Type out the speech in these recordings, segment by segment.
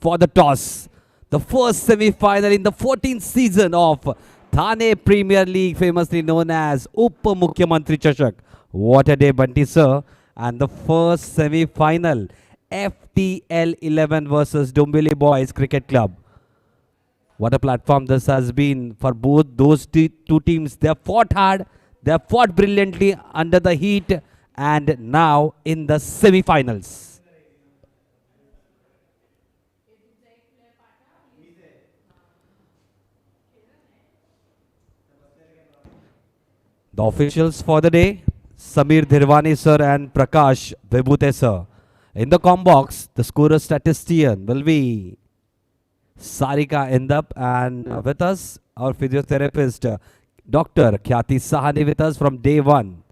for the toss. The first semi-final in the 14th season of Thane Premier League, famously known as Upa Mukhyamantri Chashak. What a day, Bunty sir. And the first semi-final, FTL 11 versus Dombili Boys Cricket Club. What a platform this has been for both those two teams. They have fought hard, they have fought brilliantly under the heat, and now in the semi-finals. The officials for the day, Samir Dhirwani sir and Prakash Vibhute sir. In the com box, the scorer statistician will be Sarika Indap, and with us, our physiotherapist, Dr. Khyati Sahani with us from day one.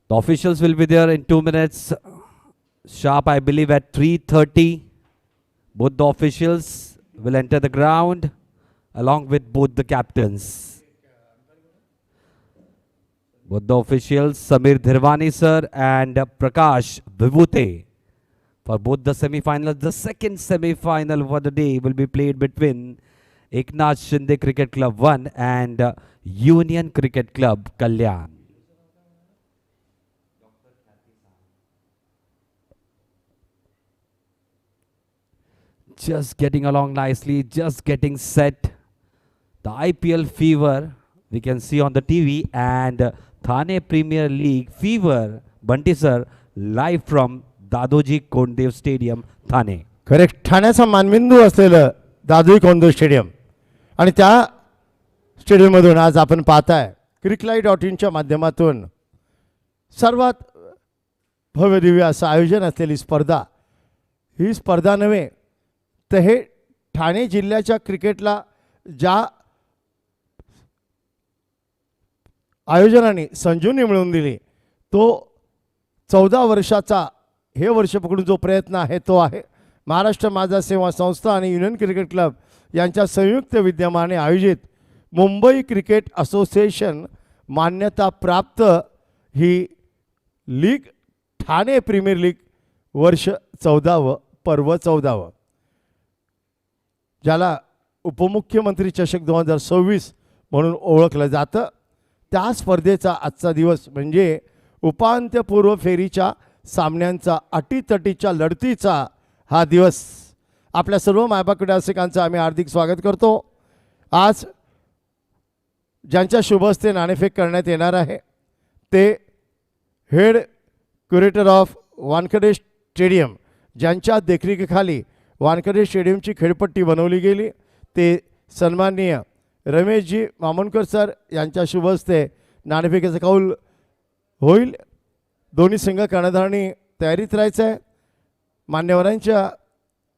The officials will be there in 2 minutes sharp, I believe at 3:30. Both the officials will enter the ground along with both the captains. Both the officials, Samir Dhirwani sir and Prakash Vibhute. For both the semi-finals, the second semi-final for the day will be played between Eknath Shinde Cricket Club 1 and Union Cricket Club Kalyan. Just getting along nicely, just getting set. The IPL fever we can see on the TV, and Thane Premier League fever, Bunty sir, live from Dadoji Kondev Stadium, Thane. Correct. ठाण्याचा मानबिंदू असलेलं Dadoji Kondadev stadium, आणि त्या स्टेडियममधून आज आपण पाहताय CricLive.in माध्यमातून सर्वात भव्य दिव्य असं आयोजन असलेली स्पर्धा. ही स्पर्धा नव्हे तर हे ठाणे जिल्ह्याच्या क्रिकेटला ज्या आयोजनाने संजीवनी मिळवून दिली, तो 14 वर्षाचा हे वर्ष पकडून जो प्रयत्न आहे तो आहे महाराष्ट्र माझा सेवा संस्था आणि युनियन क्रिकेट क्लब यांच्या संयुक्त विद्यमाने आयोजित मुंबई क्रिकेट असोसिएशन मान्यता प्राप्त ही लीग, ठाणे प्रीमियर लीग वर्ष 14व, पर्व 14व, ज्याला उपमुख्यमंत्री चषक 2026 म्हणून ओळखलं जातं. त्या स्पर्धेचा आजचा दिवस म्हणजे उपांत्यपूर्व फेरीच्या सामन्यांचा, अटीतटीच्या लढतीचा हा दिवस. आपल्या सर्व मायबाप रसिकांचं आम्ही हार्दिक स्वागत करतो. आज ज्यांच्या शुभ हस्ते नाणेफेक करण्यात येणार आहे ते head curator of Wankhede stadium, ज्यांच्या देखरेखीखाली वानखेडे स्टेडियमची खेळपट्टी बनवली गेली, ते सन्माननीय रमेशजी मामोणकर सर यांच्या शुभ हस्ते नाणेफेकीचा कौल होईल. दोन्ही संघ कर्णधारांनी तयारीत राहायचं आहे. मान्यवरांच्या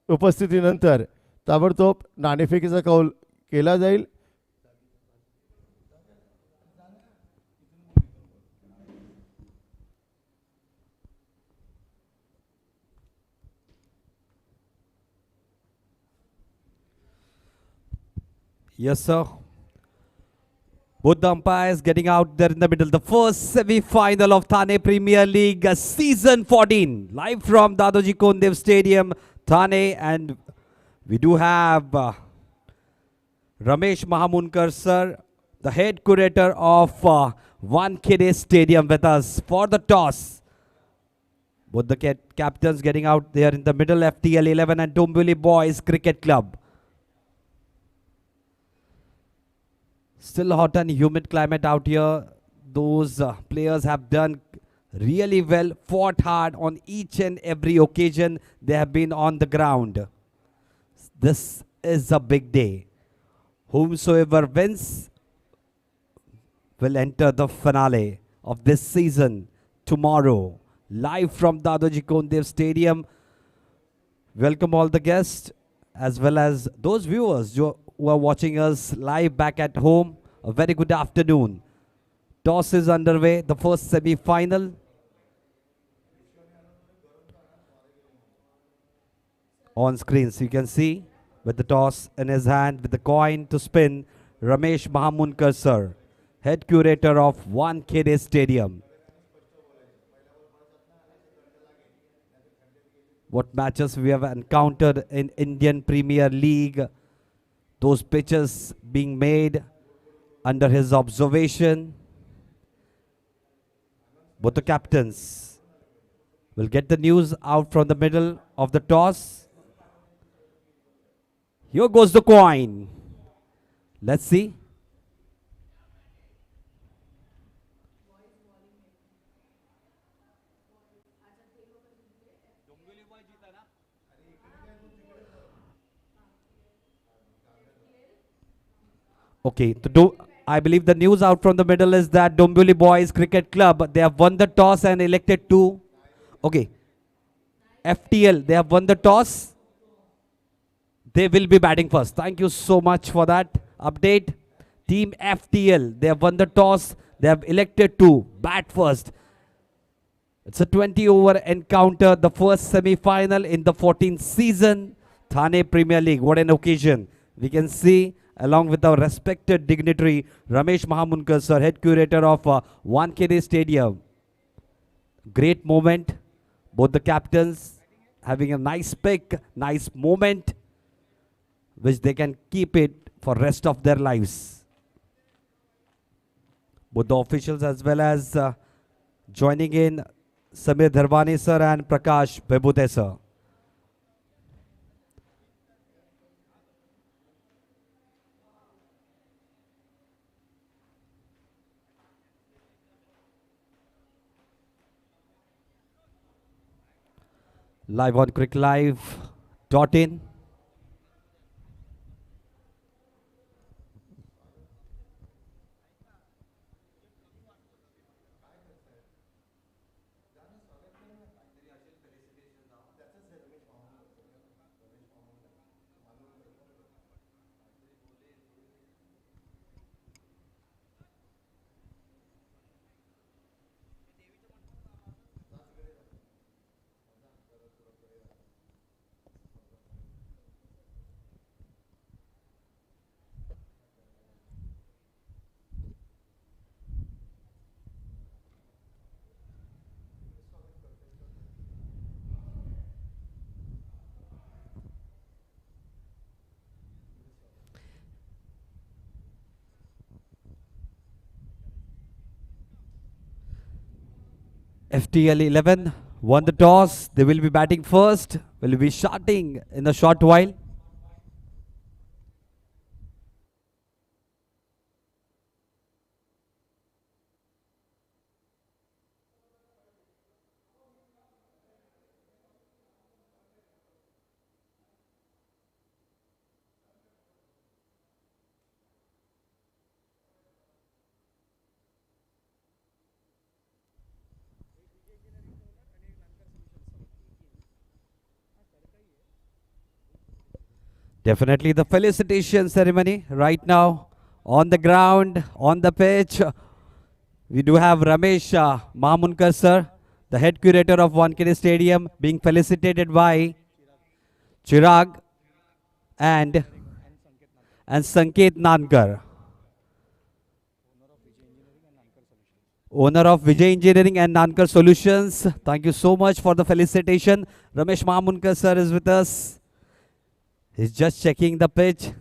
उपस्थितीनंतर ताबडतोब नाणेफेकीचा कौल केला जाईल. Yes, sir. Both the umpires getting out there in the middle. The first semi-final of Thane Premier League Season 14. Live from Dadoji Kondev Stadium, Thane. And we do have Ramesh Mahamunkar sir, the head curator of Wankhede Stadium with us for the toss. Both the captains getting out there in the middle, FTL 11 and Dombili Boys Cricket Club. Still hot and humid climate out here. Those players have done really well, fought hard on each and every occasion they have been on the ground. This is a big day. Whomsoever wins will enter the finale of this season tomorrow. Live from Dadoji Kondev Stadium. Welcome all the guests as well as those viewers who are watching us live back at home. A very good afternoon. Toss is underway, the first semi-final. On screens you can see with the toss in his hand with the coin to spin, Ramesh Mahamunkar sir, head curator of 1KD Stadium. What matches we have encountered in Indian Premier League, those pitches being made under his observation. Both the captains will get the news out from the middle of the toss. Here goes the coin. Let's see. Okay, I believe the news out from the middle is that Dombivli Boys Cricket Club, they have won the toss and elected to. Okay, FTL, they have won the toss. They will be batting first. Thank you so much for that update. Team FTL, they have won the toss. They have elected to bat first. It's a 20-over encounter, the first semi-final in the 14th season. Thane Premier League, what an occasion. We can see, along with our respected dignitary, Ramesh Mahamunkar sir, head curator of 1KD Stadium. Great moment. Both the captains having a nice pick, nice moment, which they can keep it for rest of their lives. Both the officials as well as joining in, Samir Dharwani sir and Prakash Bebute sir. Live on CricLive.in. FTL 11 won the toss. They will be batting first. Will be starting in a short while. Definitely the felicitation ceremony right now on the ground, on the pitch. We do have Ramesh Mahamunkar sir, the head curator of 1KD Stadium, being felicitated by Chirag and Sanket Nankar, owner of Vijay Engineering and Nankar Solutions. Thank you so much for the felicitation. Ramesh Mahamunkar sir is with us. He's just checking the pitch.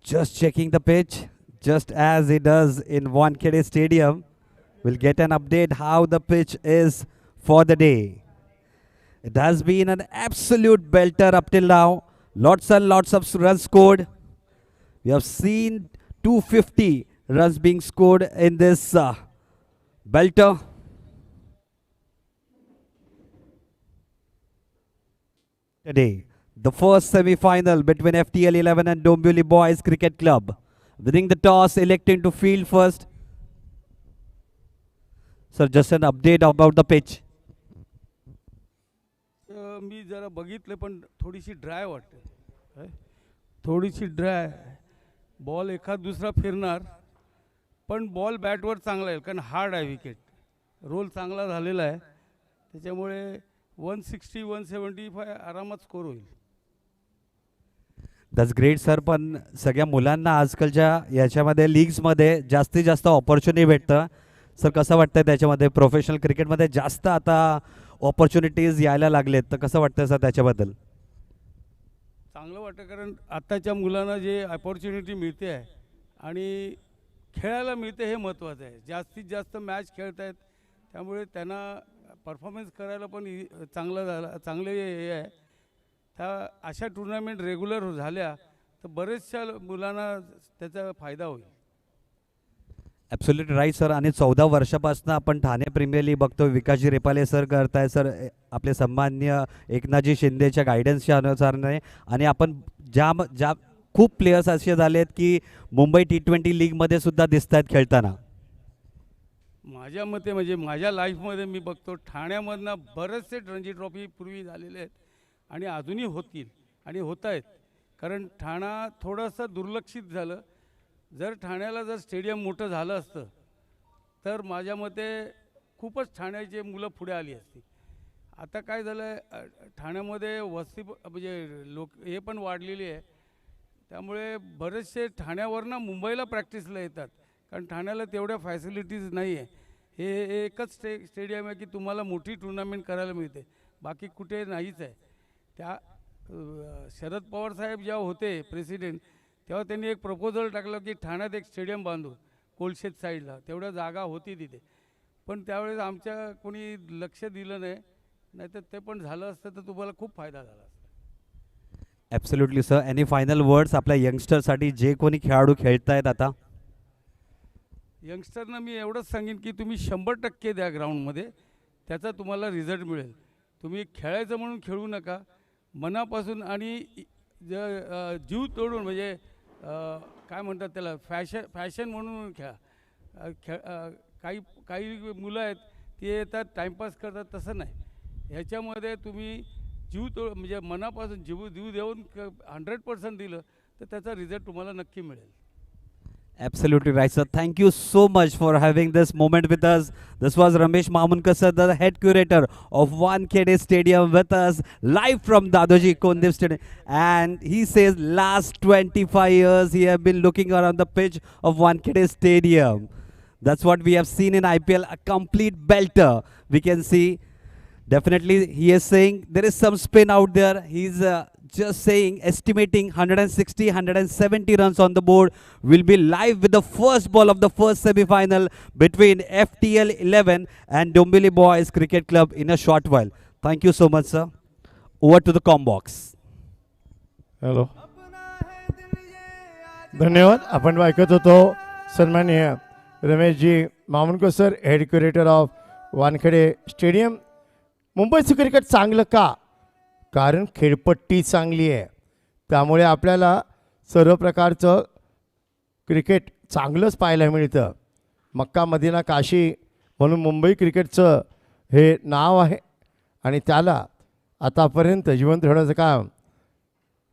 Just checking the pitch, just as he does in 1KD Stadium. We'll get an update how the pitch is for the day. It has been an absolute belter up till now. Lots and lots of runs scored. We have seen 250 runs being scored in this belter. Today, the first semi-final between FTL 11 and Dombivli Boys Cricket Club. Winning the toss, electing to field first. Sir, just an update about the pitch. मी जरा बघितलं पण थोडीशी dry वाटते काय? थोडीशी dry. Ball एखाद दुसरा फिरणार पण बॉल बॅटवर चांगला येईल कारण हार्ड आहे विकेट. रोल चांगला झालेला आहे त्याच्यामुळे 160 175 आरामात स्कोर होईल. That's great sir. पण सगळ्या मुलांना आजकालच्या याच्यामध्ये लीग्समध्ये जास्तीत जास्त ऑपॉर्च्युनिटी भेटतं. सर कसं वाटतं त्याच्यामध्ये प्रोफेशनल क्रिकेटमध्ये जास्त आता ऑपॉर्च्युनिटीज यायला लागलेत तर कसं वाटतं सर त्याच्याबद्दल? चांगलं वाटतं कारण आत्ताच्या मुलांना जे अपॉर्च्युनिटी मिळते आहे आणि खेळायला मिळते हे महत्त्वाचं आहे. जास्तीत जास्त मॅच खेळत आहेत त्यामुळे त्यांना परफॉर्मन्स करायला पण चांगले हे आहे. त्या अशा टुर्नामेंट रेग्युलर झाल्या तर बरेचशा मुलांना त्याचा फायदा होईल. Absolutely right sir. आणि 14 वर्षापासून आपण ठाणे प्रीमियर लीग बघतो. विकासजी रेपाले सर करताय सर आपले सन्मान्य एकनाथजी शिंदेच्या गायडन्सच्या अनुसारने. आणि आपण ज्या खूप प्लेयर्स असे झालेत की मुंबई T20 लीगमध्ये सुद्धा दिसत आहेत खेळताना. माझ्या मते म्हणजे माझ्या लाईफमध्ये मी बघतो ठाण्यामधनं बरेचसे रणजी ट्रॉफी पूर्वी झालेले आहेत आणि अजूनही होतील आणि होत आहेत. कारण ठाणा थोडंसं दुर्लक्षित झालं. जर ठाण्याला जर स्टेडियम मोठं झालं असतं तर माझ्या मते खूपच ठाण्याची मुलं पुढे आली असती. आता काय झालं आहे ठाण्यामध्ये वस्ती म्हणजे हे पण वाढलेली आहे त्यामुळे बरेचसे ठाण्यावरनं मुंबईला प्रॅक्टिसला येतात कारण ठाण्याला तेवढ्या फॅसिलिटीज नाही आहे. हे एकच स्टेडियम आहे की तुम्हाला मोठी टुर्नामेंट करायला मिळते बाकी कुठे नाहीच आहे. त्या शरद पवार साहेब जेव्हा होते प्रेसिडेंट तेव्हा त्यांनी एक प्रपोजल टाकलं की ठाण्यात एक स्टेडियम बांधू कोलशेत साईडला. तेवढ्या जागा होती तिथे पण त्यावेळेस आमच्या कोणी लक्ष दिलं नाही तर ते पण झालं असतं तर तुम्हाला खूप फायदा झाला असता. Absolutely sir. Any final words आपल्या यंगस्टरसाठी जे कोणी खेळाडू खेळतायत आता? यंगस्टरना मी एवढंच सांगेन की तुम्ही 100% द्या ग्राउंडमध्ये त्याचा तुम्हाला रिझल्ट मिळेल. तुम्ही खेळायचं म्हणून खेळू नका मनापासून आणि जीव तोडून म्हणजे काय म्हणतात त्याला फॅशन म्हणून खेळा. काही मुलं आहेत ते येतात टाईमपास करतात तसं नाही. ह्याच्यामध्ये तुम्ही म्हणजे मनापासून जीव देऊन 100% दिलं तर त्याचा रिझल्ट तुम्हाला नक्की मिळेल. Absolutely right, sir. Thank you so much for having this moment with us. This was Ramesh Mamunkar, sir, the head curator of Wankhede Stadium with us live from Dadoji Kondev Stadium. And he says last 25 years he have been looking around the pitch of Wankhede Stadium. That's what we have seen in IPL, a complete belter. We can see definitely he is saying there is some spin out there. He's just saying estimating 160 170 runs on the board. Will be live with the first ball of the first semi-final between FTL 11 and Dombili Boys Cricket Club in a short while. Thank you so much sir. Over to the com box. Hello, धन्यवाद. आपण ऐकत होतो सन्माननीय रमेशजी Mamunkar sir, head curator of Wankhede stadium. मुंबईचं cricket चांगलं का? कारण खेळपट्टी चांगली आहे त्यामुळे आपल्याला सर्व प्रकारचं क्रिकेट चांगलंच पाहायला मिळतं. मक्का मदिना काशी म्हणून मुंबई क्रिकेटचं हे नाव आहे आणि त्याला आतापर्यंत जिवंत ठेवण्याचं काम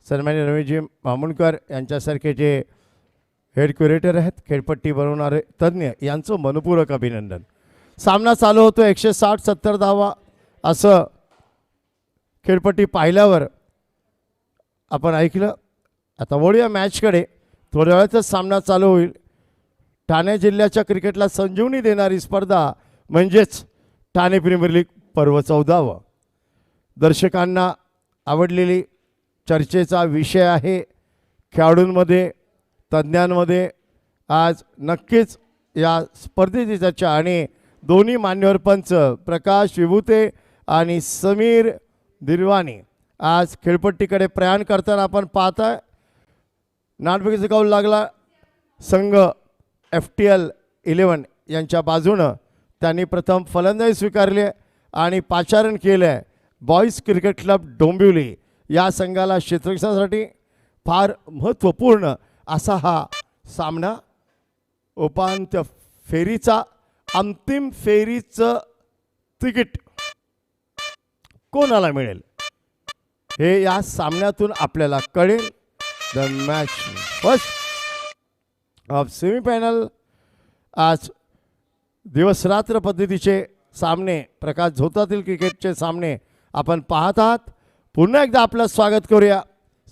सन्माननीय रमेशजी मामुनकर यांच्यासारखे जे हेड क्युरेटर आहेत, खेळपट्टी बनवणारे तज्ज्ञ, यांचं मनपूर्वक अभिनंदन. सामना चालू होतो. 160-70 धावा असं खेळपट्टी पाहिल्यावर आपण ऐकलं. आता वळूया मॅचकडे. थोड्या वेळातच सामना चालू होईल. ठाणे जिल्ह्याच्या क्रिकेटला संजीवनी देणारी स्पर्धा म्हणजेच ठाणे प्रीमियर लीग पर्व 14. दर्शकांना आवडलेली चर्चेचा विषय आहे. खेळाडूंमध्ये, तज्ज्ञांमध्ये आज नक्कीच या स्पर्धेची चर्चा. आणि दोन्ही मान्यवर पंच प्रकाश विभूते आणि समीर दिरवानी आज खेळपट्टीकडे प्रयाण करताना आपण पाहताय. नाणेफेकीचा कौल लागला. संघ FTL 11 यांच्या बाजूनं त्यांनी प्रथम फलंदाजी स्वीकारली आणि पाचारण केलं आहे. बॉईज क्रिकेट क्लब डोंबिवली या संघाला क्षेत्ररक्षणासाठी फार महत्त्वपूर्ण असा हा सामना उपांत्य फेरीचा अंतिम फेरीचं तिकीट कोणाला मिळेल हे या सामन्यातून आपल्याला कळेल. The match first of semifinal. आज दिवस रात्र पद्धतीचे सामने, प्रकाश झोतातील क्रिकेटचे सामने आपण पाहत आहात. पुन्हा एकदा आपलं स्वागत करूया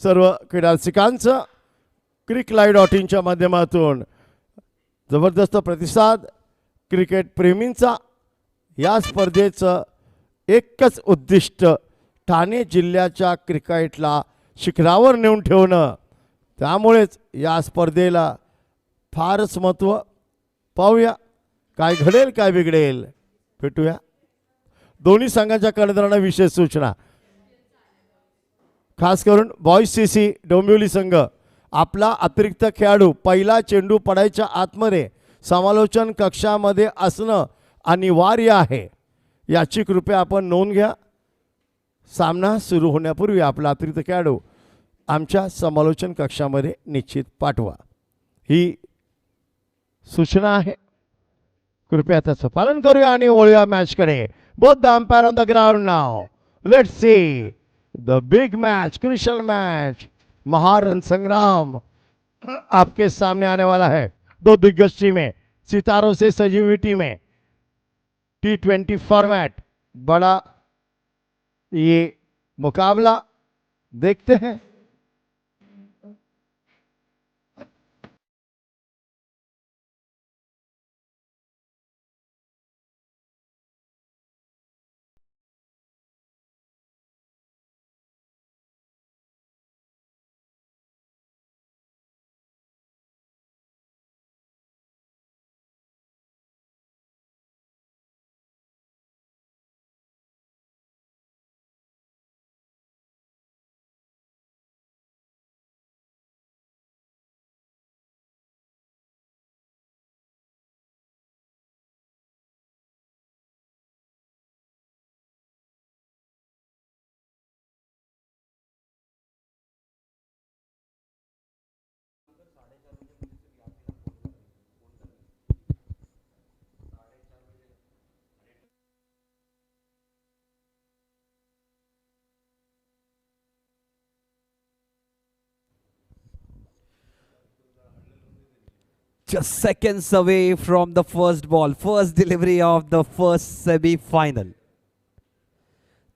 सर्व क्रीडा रसिकांचं. CricLive.inच्या माध्यमातून जबरदस्त प्रतिसाद क्रिकेट प्रेमींचा. या स्पर्धेचं एकच उद्दिष्ट ठाणे जिल्ह्याच्या क्रिकेटला शिखरावर नेऊन ठेवणं. त्यामुळेच या स्पर्धेला फारच महत्त्व. पाहूया काय घडेल काय बिघडेल. भेटूया. दोन्ही संघांच्या कर्णधारांना विशेष सूचना. खास करून बॉईज CC डोंबिवली संघ आपला अतिरिक्त खेळाडू पहिला चेंडू पडायच्या आतमध्ये समालोचन कक्षामध्ये असणं अनिवार्य आहे. याची कृपया आपण नोंद घ्या. सामना सुरू होण्यापूर्वी आपला अतिरिक्त खेळाडू आमच्या समालोचन कक्षामध्ये निश्चित पाठवा. ही सूचना आहे. कृपया त्याचं पालन करूया आणि वळूया मॅचकडे. Both the umpire on the ground now. Let's see the big match, crucial match, महारन संग्राम आपके सामने आने वाला है. दो दिग्गज टीमें, सितारों से सजी हुई टीमें. T20 फॉर्मेट, बड़ा ये मुकाबला देखते हैं. Just seconds away from the first ball, first delivery of the first semi-final.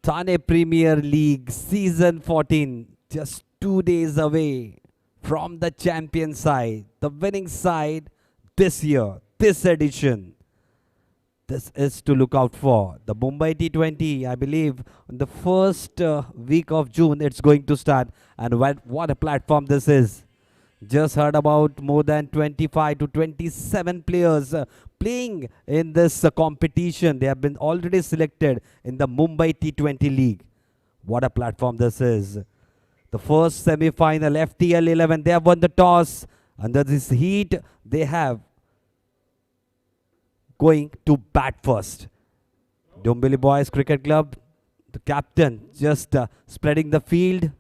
Thane Premier League Season 14, just 2 days away from the champion side, the winning side this year, this edition. This is to look out for. The Mumbai T20, I believe, on the first week of June, it's going to start. And what a platform this is. Just heard about more than 25 to 27 players playing in this competition. They have been already selected in the Mumbai T20 League. What a platform this is. The first semi-final, FTL 11, they have won the toss. Under this heat, they have going to bat first. Dombili Boys Cricket Club, the captain just spreading the field.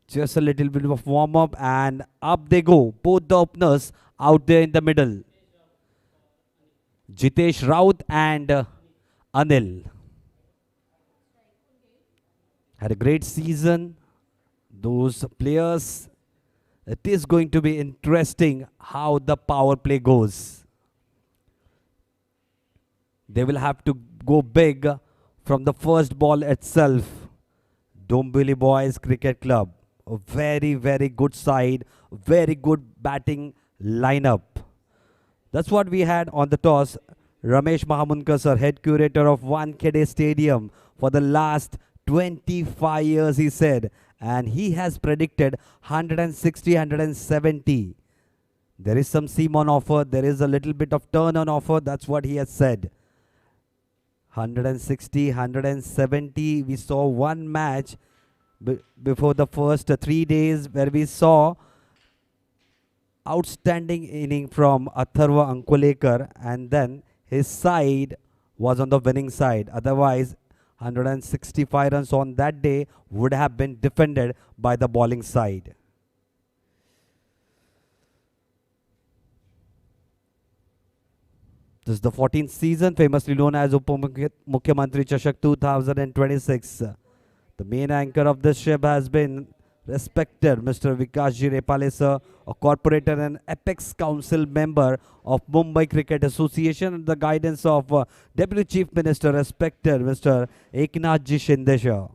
Just a little bit of warm-up and up they go. Both the openers out there in the middle. Jitesh Raut and Anil. Had a great season. Those players, it is going to be interesting how the power play goes. They will have to go big from the first ball itself. Dombili Boys Cricket Club. A very, very good side, very good batting lineup. That's what we had on the toss. Ramesh Mahamunkar sir, head curator of Wankhede Stadium for the last 25 years, he said. And he has predicted 160, 170. There is some seam on offer. There is a little bit of turn on offer. That's what he has said. 160, 170. We saw one match before the first 3 days where we saw outstanding inning from Atharva Ankulekar, and then his side was on the winning side. Otherwise, 165 runs on that day would have been defended by the bowling side. This is the 14th season, famously known as Mukhyamantri Chashak 2026. The main anchor of this ship has been respected Mr. Vikasji Repale sir, a corporator and Apex Council member of Mumbai Cricket Association, and the guidance of Deputy Chief Minister respected Mr. Eknathji Shinde sir.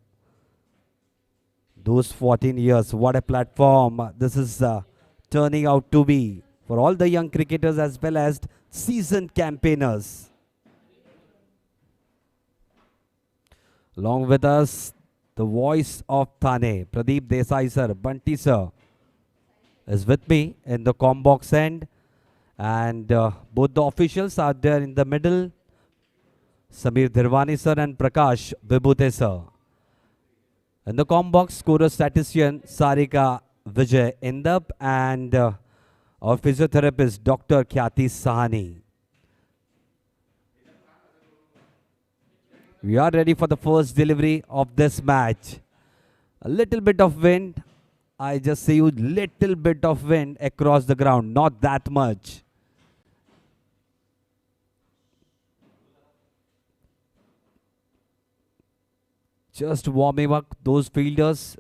Those 14 years, what a platform this is turning out to be for all the young cricketers as well as seasoned campaigners. Along with us, the voice of Thane, Pradeep Desai sir, Bunty sir, is with me in the comm box end, and both the officials are there in the middle, Samir Dhirwani sir and Prakash Vibhute sir. In the comm box, scorer statistician Sarika Vijay Indap and our physiotherapist Dr. Khyati Sahani. We are ready for the first delivery of this match. A little bit of wind. I just see you little bit of wind across the ground, not that much. Just warming up those fielders.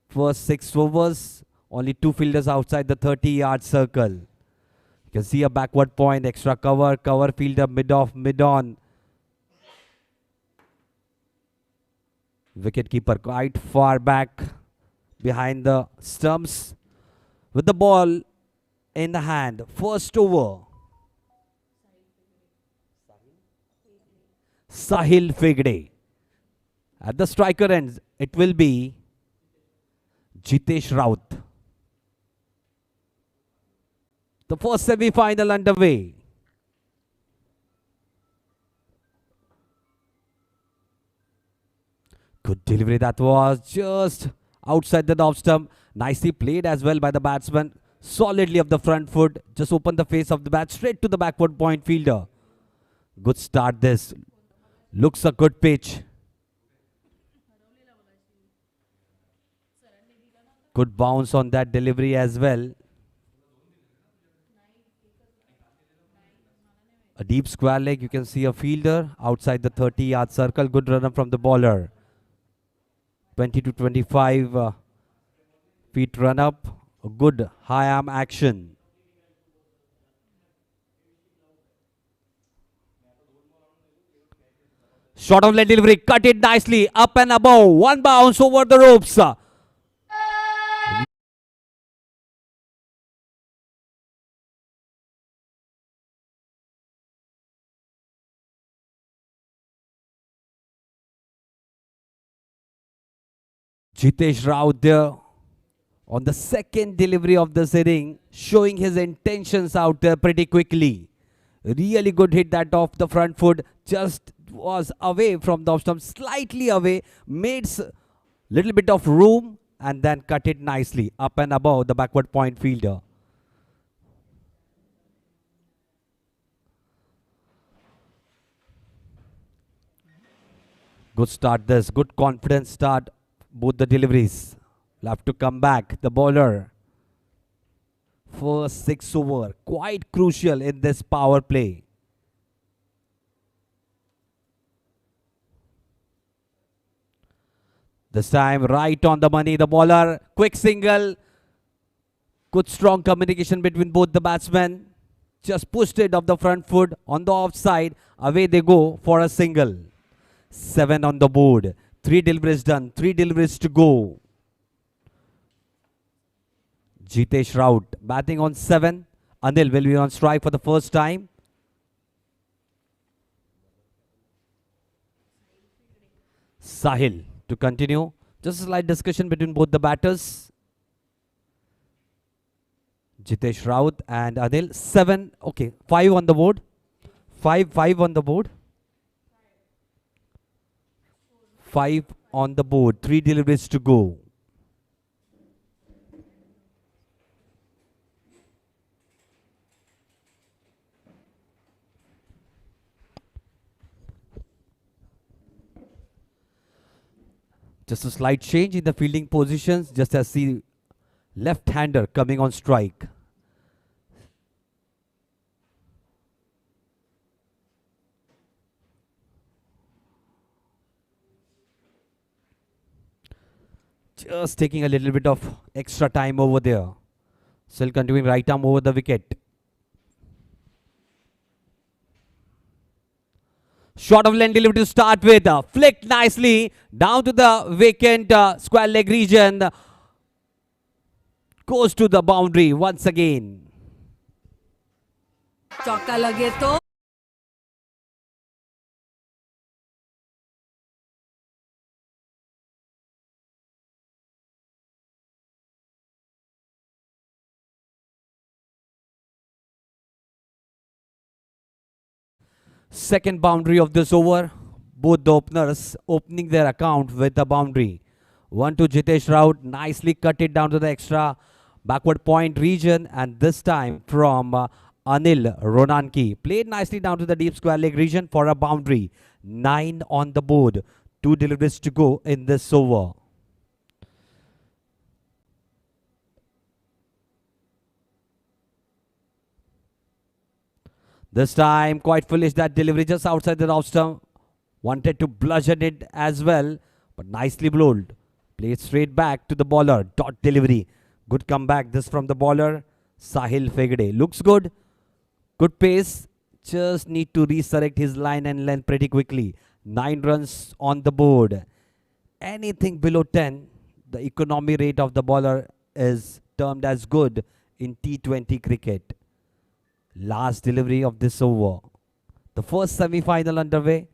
First 6 overs, only 2 fielders outside the 30-yard circle. You can see a backward point, extra cover, cover fielder mid-off, mid-on. Wicket-keeper quite far back behind the stumps. With the ball in the hand, first over. Sahil Fegde. At the striker end, it will be Jitesh Raut. The first semi-final underway. Good delivery that was, just outside the off stump. Nicely played as well by the batsman. Solidly up the front foot. Just opened the face of the bat straight to the backward point fielder. Good start this. Looks a good pitch. Good bounce on that delivery as well. A deep square leg. You can see a fielder outside the 30-yard circle. Good run up from the bowler. 20 to 25 feet run up. A good high arm action. Short of leg delivery. Cut it nicely. Up and above. One bounce over the ropes. Jitesh Raut there on the second delivery of this inning, showing his intentions out there pretty quickly. Really good hit that off the front foot, just was away from the off stump, slightly away, made little bit of room and then cut it nicely up and above the backward point fielder. Good start this, good confidence start. Both the deliveries will have to come back. The bowler. First 6 over. Quite crucial in this power play. This time right on the money. The bowler. Quick single. Good strong communication between both the batsmen. Just pushed it off the front foot on the offside. Away they go for a single. 7 on the board. 3 deliveries done, 3 deliveries to go. Jitesh Raut batting on 7. Anil will be on strike for the first time. Sahil to continue. Just a slight discussion between both the batters. Jitesh Raut and Anil. 7, okay, 5 on the board. 5 on the board. 5 on the board, 3 deliveries to go. Just a slight change in the fielding positions, just as the left-hander coming on strike. Just taking a little bit of extra time over there. Still continuing right arm over the wicket. Short of length delivery to start with. Flicked nicely down to the vacant square leg region. Goes to the boundary once again. चौका लगे तो Second boundary of this over. Both the openers opening their account with a boundary. 1 to Jitesh Raut. Nicely cut it down to the extra backward point region. And this time from Anil Ronanki. Played nicely down to the deep square leg region for a boundary. 9 on the board. 2 deliveries to go in this over. This time, quite foolish that delivery just outside the off stump. Wanted to bludgeon it as well, but nicely bowled. Played straight back to the bowler. Dot delivery. Good comeback. This from the bowler, Sahil Fegde. Looks good. Good pace. Just need to resurrect his line and length pretty quickly. 9 runs on the board. Anything below 10, the economy rate of the bowler is termed as good in T20 cricket. Last delivery of this over. The first semi-final underway.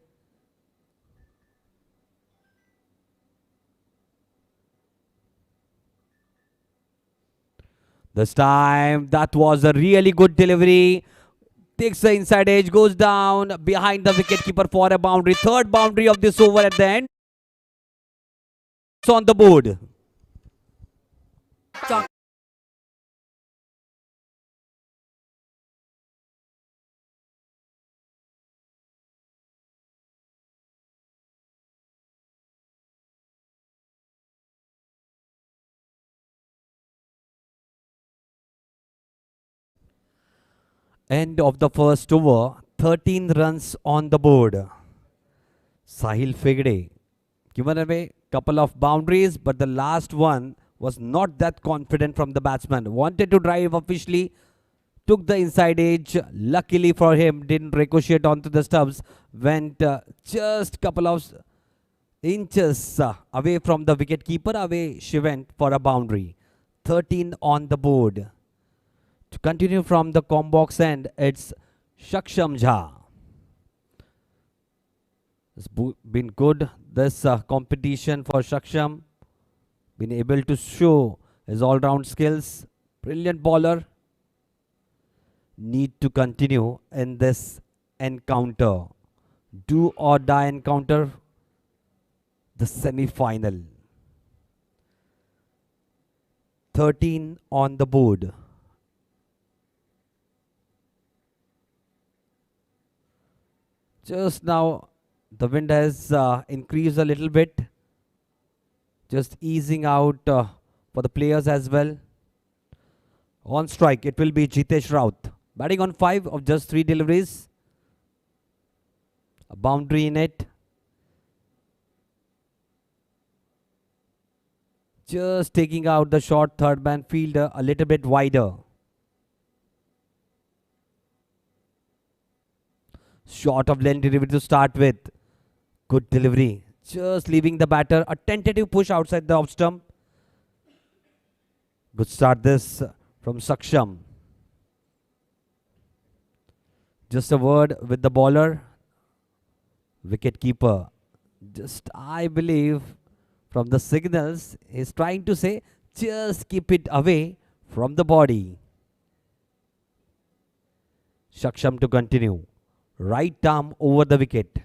This time, that was a really good delivery. Takes the inside edge, goes down behind the wicketkeeper for a boundary. Third boundary of this over at the end. It's on the board. चौका End of the first over. 13 runs on the board. Sahil Fegde given away couple of boundaries, but the last one was not that confident from the batsman. Wanted to drive officially, took the inside edge. Luckily for him, didn't ricochet onto the stumps. Went just couple of inches away from the wicketkeeper. Away she went for a boundary. 13 on the board. To continue from the combox end, it's Shaksham Jha. It's been good this competition for Shaksham. Been able to show his all-round skills. Brilliant bowler. Need to continue in this encounter. Do or die encounter. The semi-final. 13 on the board. Just now, the wind has increased a little bit. Just easing out for the players as well. On strike, it will be Jitesh Raut. Batting on 5 of just 3 deliveries. A boundary in it. Just taking out the short third man fielder a little bit wider. Short of length delivery to start with. Good delivery. Just leaving the batter. A tentative push outside the off stump. Good start this from Saksham. Just a word with the bowler. Wicket keeper. Just I believe from the signals is trying to say just keep it away from the body. Saksham to continue. Right arm over the wicket.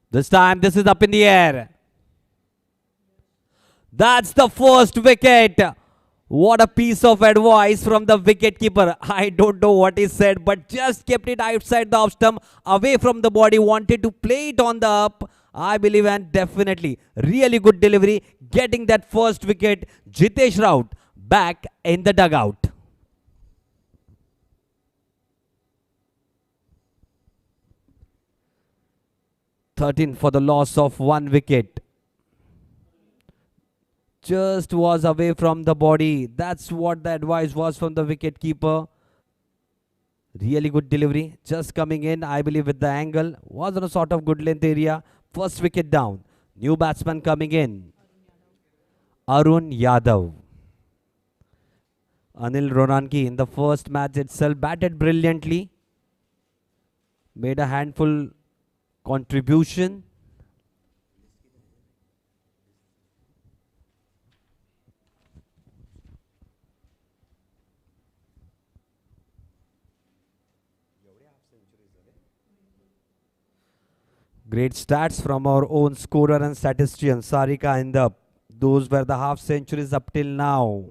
This time this is up in the air. That's the first wicket. What a piece of advice from the wicketkeeper. I don't know what he said, but just kept it outside the off stump, away from the body, wanted to play it on the up. I believe, and definitely really good delivery, getting that first wicket. Jitesh Raut back in the dugout. 13 for the loss of 1 wicket. Just was away from the body. That's what the advice was from the wicket keeper. Really good delivery. Just coming in, I believe, with the angle. Was on a sort of good length area. First wicket down. New batsman coming in. Arun Yadav. Anil Ronanki in the first match itself batted brilliantly. Made a handful contribution. Great stats from our own scorer and statistician Sarika Indap. Those were the half centuries up till now.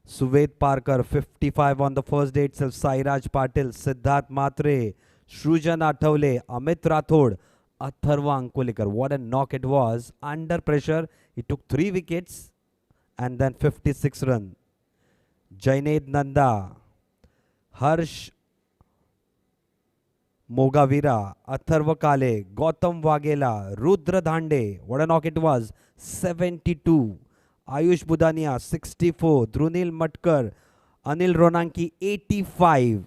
Suved Parkar 55 on the first day itself. Sairaj Patil, Siddharth Matre, Shrujan Athavle, Amit Rathod, Atharva Ankolikar. What a knock it was. Under pressure, he took 3 wickets and then 56 runs. Jained Nanda, Harsh Mogavira, Atharva Kale, Gautam Wagela, Rudra Dhande. What a knock it was. 72. Ayush Budania 64. Drunil Matkar, Anil Ronanki 85.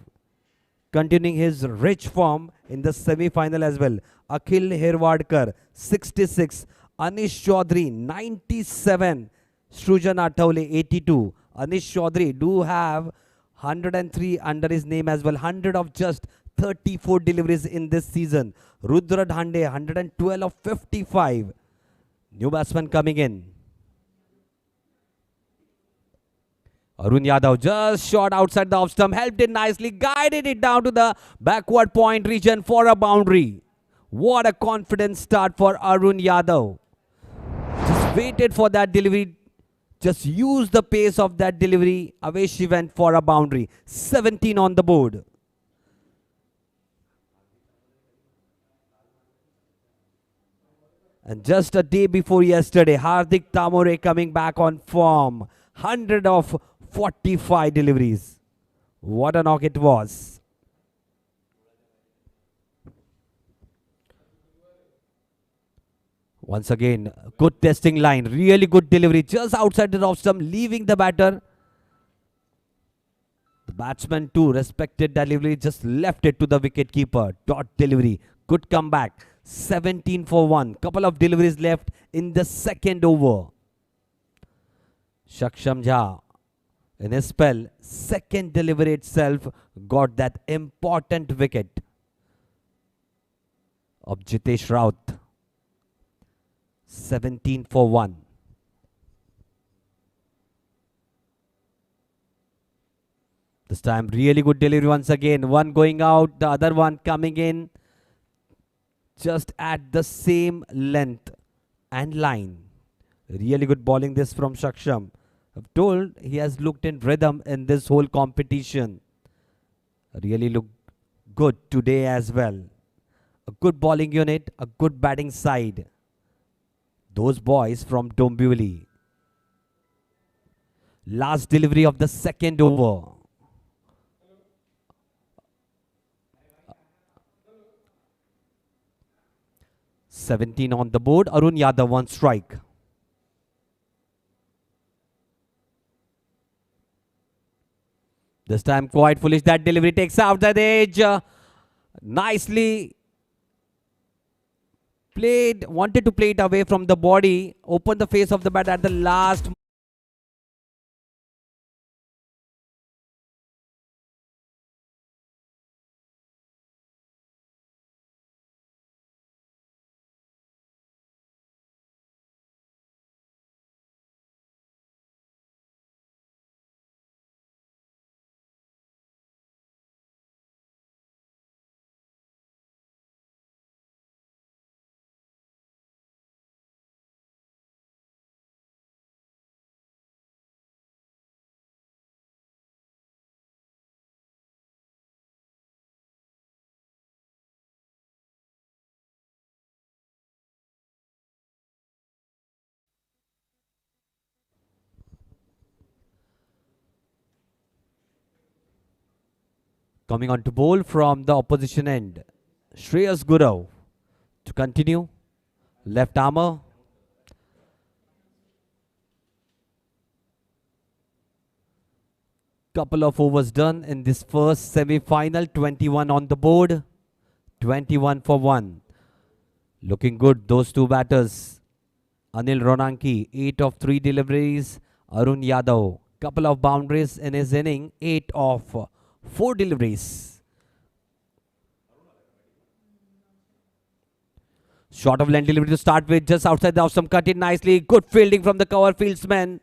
Continuing his rich form in the semi-final as well. Akhil Herwadkar 66. Anish Chaudhary 97. Srujan Athavle 82. Anish Chaudhary do have 103 under his name as well. 100 of just 34 deliveries in this season. Rudra Dhande 112 of 55. New batsman coming in. Arun Yadav just shot outside the off stump, helped it nicely, guided it down to the backward point region for a boundary. What a confident start for Arun Yadav. Just waited for that delivery, just used the pace of that delivery. Away she went for a boundary. 17 on the board. And just a day before yesterday, Hardik Tamore coming back on form. 100 of 45 deliveries. What a knock it was. Once again, good testing line. Really good delivery. Just outside the off stump, leaving the batter. The batsman too respected delivery. Just left it to the wicket keeper. Dot delivery. Good comeback. 17 for 1. Couple of deliveries left in the second over. Shaksham Jha, in his spell, second delivery itself got that important wicket of Jitesh Raut. 17 for 1. This time really good delivery once again. One going out, the other one coming in. Just at the same length and line. Really good bowling this from Shaksham. I've told he has looked in rhythm in this whole competition. Really looked good today as well. A good bowling unit, a good batting side. Those boys from Dombivli. Last delivery of the second over. (17) on the board. Arun Yadav one strike. This time quite foolish. That delivery takes out the edge. Nicely played. Wanted to play it away from the body. Opened the face of the bat at the last. Coming on to bowl from the opposition end. Shreyas Gurav. to continue. Left armor. Couple of overs done in this first semi-final. 21 on the board. 21 for 1. Looking good, those two batters. Anil Ronanki, 8 of 3 deliveries. Arun Yadav, couple of boundaries in his inning. 8 of 4 deliveries. Short of length delivery to start with, just outside the off-stump, cut it nicely. Good fielding from the cover fieldsman.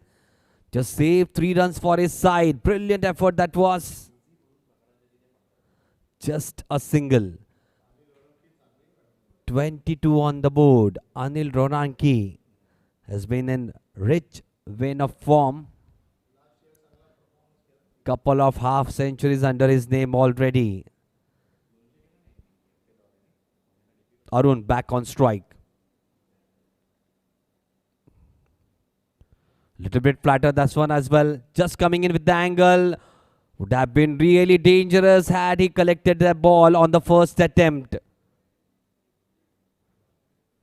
Just saved 3 runs for his side. Brilliant effort that was. Just a single. 22 on the board. Anil Ronanki has been in rich vein of form. Couple of half centuries under his name already. Arun back on strike. Little bit flatter, that's one as well. Just coming in with the angle. Would have been really dangerous had he collected the ball on the first attempt.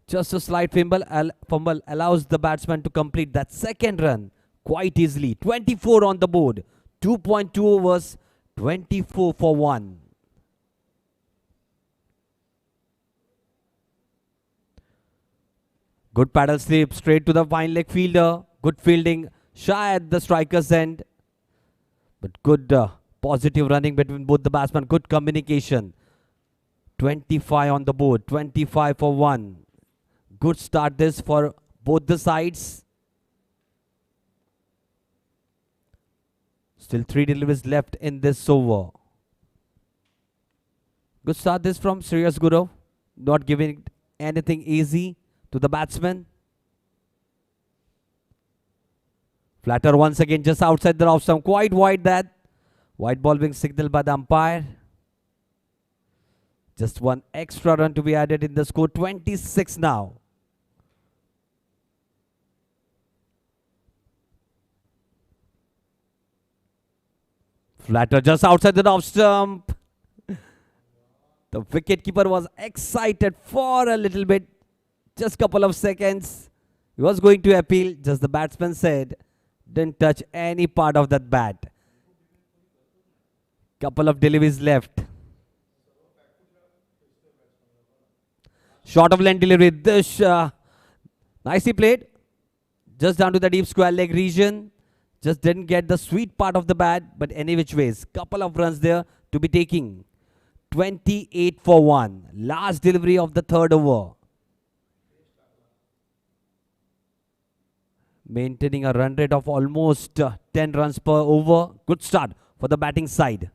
Just a slight fumble allows the batsman to complete that second run quite easily. 24 on the board. 2.2 overs. 24 for 1. Good paddle slip straight to the fine leg fielder. Good fielding. Shy at the striker's end. But good positive running between both the batsmen. Good communication. 25 on the board. 25 for 1. Good start this for both the sides. Still 3 deliveries left in this over. Good start this from Shreyas Guru. Not giving anything easy to the batsman. Flatter once again just outside the off stump. Quite wide that. White ball being signaled by the umpire. Just one extra run to be added in the score. 26 now. Flatter just outside the off stump. The wicketkeeper was excited for a little bit. Just couple of seconds. He was going to appeal. Just the batsman said, didn't touch any part of that bat. Couple of deliveries left. Short of length delivery. This nicely played. Just down to the deep square leg region. Just didn't get the sweet part of the bat, but any which ways. Couple of runs there to be taking. 28 for 1. Last delivery of the third over. Maintaining a run rate of almost 10 runs per over. Good start for the batting side.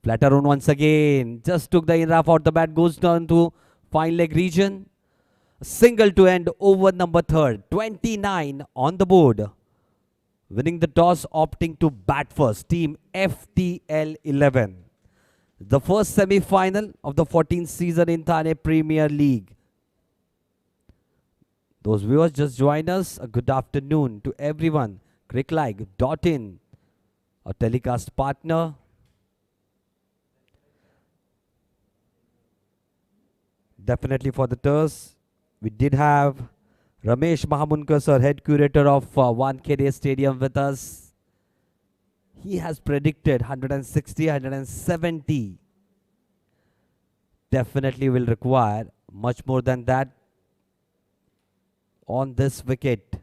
Flatter on once again. Just took the in half out. The bat goes down to fine leg region. Single to end over number 3rd. 29 on the board. Winning the toss, opting to bat first. Team FTL 11. The first semi-final of the 14th season in Thane Premier League. Those viewers just join us. A good afternoon to everyone. CricLive.in, our telecast partner. Definitely for the toss. We did have Ramesh Mahamunkar sir, head curator of 1KD Stadium with us. He has predicted 160, 170. Definitely will require much more than that on this wicket.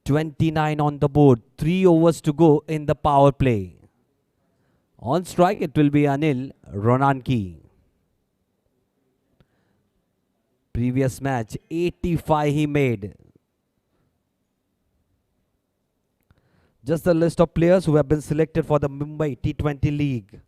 29 on the board. 3 overs to go in the power play. On strike, it will be Anil Ronanki. Previous match, 85 he made. Just the list of players who have been selected for the Mumbai T20 League.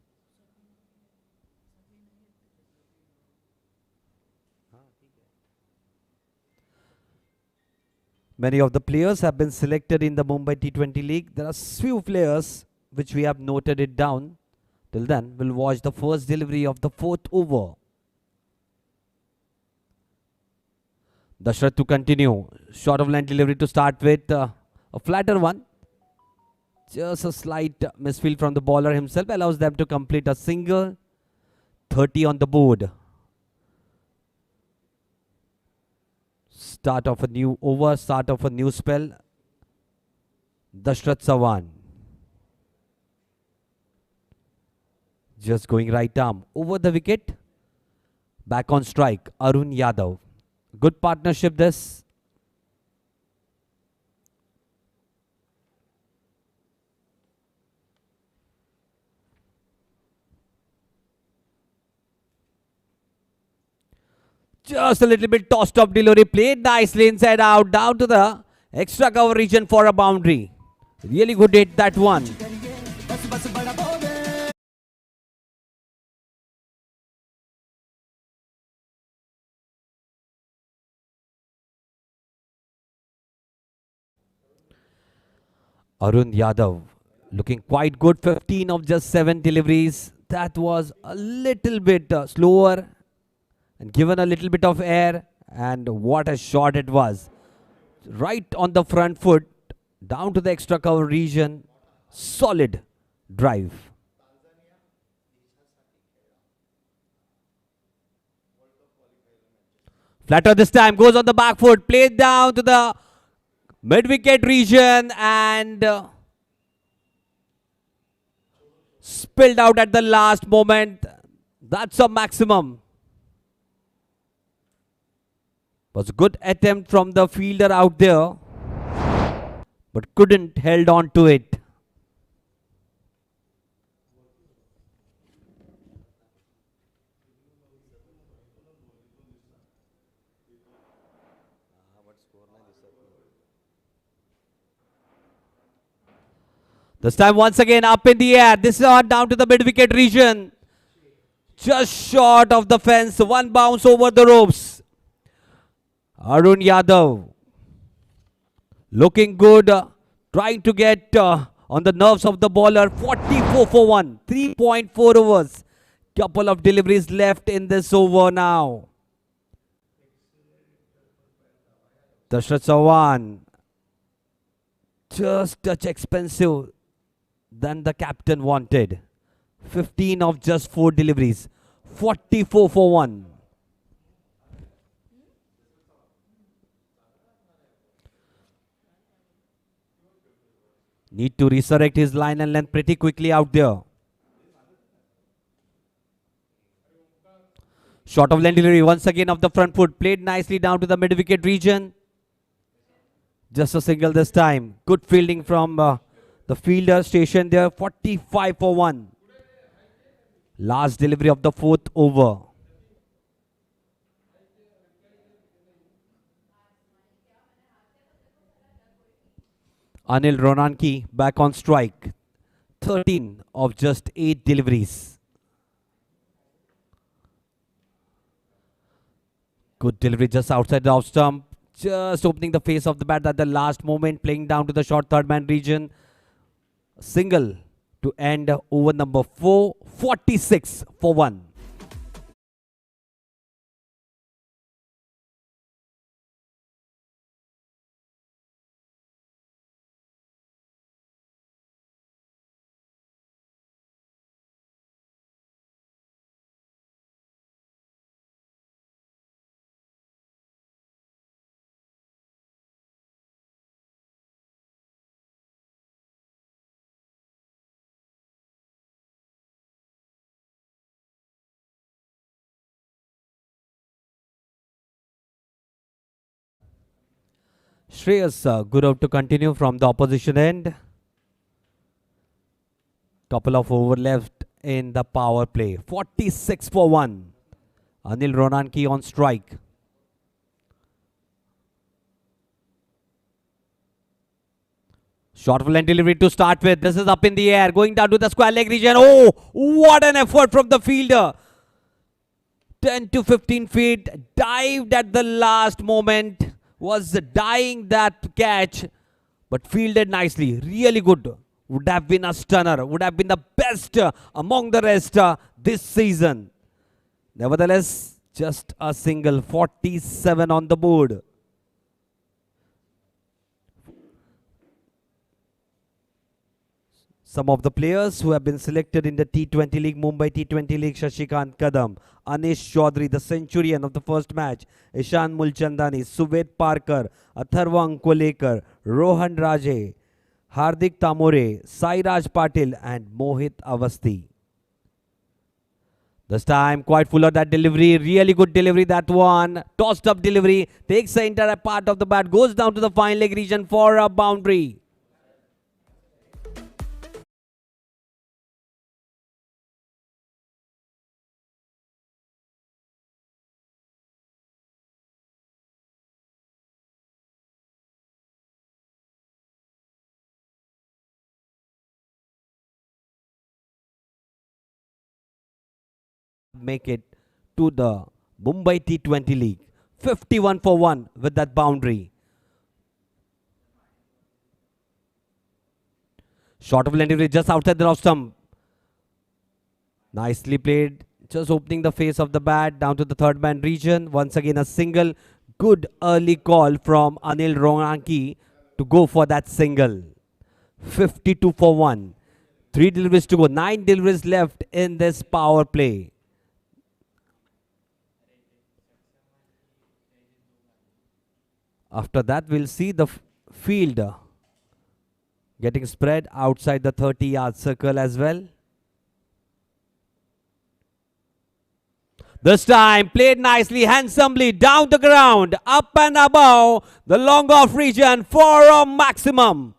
Many of the players have been selected in the Mumbai T20 League. There are few players which we have noted it down. Till then, we'll watch the first delivery of the 4th over. Dashrath to continue. Short of line delivery to start with. A flatter one. Just a slight misfield from the bowler himself allows them to complete a single. 30 on the board. Start of a new over, start of a new spell. Dashrath Sawan. Just going right arm over the wicket. Back on strike, Arun Yadav. Good partnership this. Just a little bit tossed up delivery, played nicely inside out, down to the extra cover region for a boundary. Really good hit, that one. Arun Yadav looking quite good, 15 of just 7 deliveries. That was a little bit slower and given a little bit of air, and what a shot it was. Right on the front foot, down to the extra cover region. Solid drive. Flatter this time, goes on the back foot, played down to the mid-wicket region and spilled out at the last moment. That's a maximum. Was a good attempt from the fielder out there, but couldn't held on to it. This time once again up in the air. This is on down to the mid-wicket region. Just short of the fence. One bounce over the ropes. Arun Yadav looking good. Trying to get on the nerves of the bowler. 44 for 1. 3.4 overs. Couple of deliveries left in this over now. Dashrath Sawan. Just touch expensive than the captain wanted. 15 of just 4 deliveries. 44 for 1. Need to resurrect his line and length pretty quickly out there. Short of length delivery once again off the front foot. Played nicely down to the mid-wicket region. Just a single this time. Good fielding from the fielder stationed there. 45 for 1. Last delivery of the 4th over. Anil Ronanki back on strike. 13 of just 8 deliveries. Good delivery just outside the off stump. Just opening the face of the bat at the last moment. Playing down to the short third man region. Single to end over number 4. 46 for 1. Shreyas good out to continue from the opposition end. Couple of over left in the power play. 46 for 1. Anil Ronanki on strike. Short of length delivery to start with. This is up in the air. Going down to the square leg region. Oh, what an effort from the fielder. 10 to 15 feet. Dived at the last moment. Was dying that catch, but fielded nicely. Really good. Would have been a stunner. Would have been the best among the rest this season. Nevertheless, just a single. 47 on the board. Some of the players who have been selected in the T20 League, Mumbai T20 League: Shashikant Kadam, Anish Chaudhary, the centurion of the first match, Ishan Mulchandani, Suved Parkar, Atharva Ankolekar, Rohan Raje, Hardik Tamore, Sairaj Patil and Mohit Avasti. This time quite full of that delivery, really good delivery, that one. Tossed up delivery, takes the entire part of the bat, goes down to the fine leg region for a boundary. Make it to the Mumbai T20 League. 51 for 1 with that boundary. Short of delivery just outside the off stump. Nicely played. Just opening the face of the bat down to the third man region. Once again a single. Good early call from Anil Ronanki to go for that single. 52 for 1. 3 deliveries to go. 9 deliveries left in this power play. After that, we'll see the field getting spread outside the 30-yard circle as well. This time, played nicely, handsomely, down the ground, up and above the long off region for a maximum.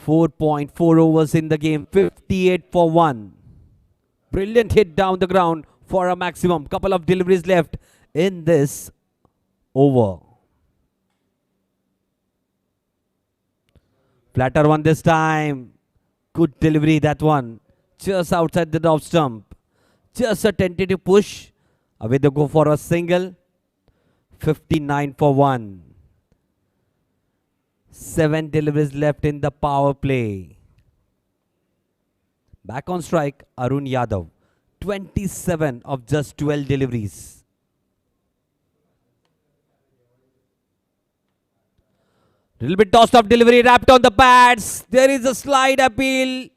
.4 overs in the game, 58 for 1. Brilliant hit down the ground for a maximum. Couple of deliveries left in this over. Flatter one this time. Good delivery, that one. Just outside the off stump. Just a tentative push. Away they go for a single. 59 for 1. 7 deliveries left in the power play. Back on strike, Arun Yadav. 27 of just 12 deliveries. Little bit tossed up delivery, wrapped on the pads. There is a slide appeal.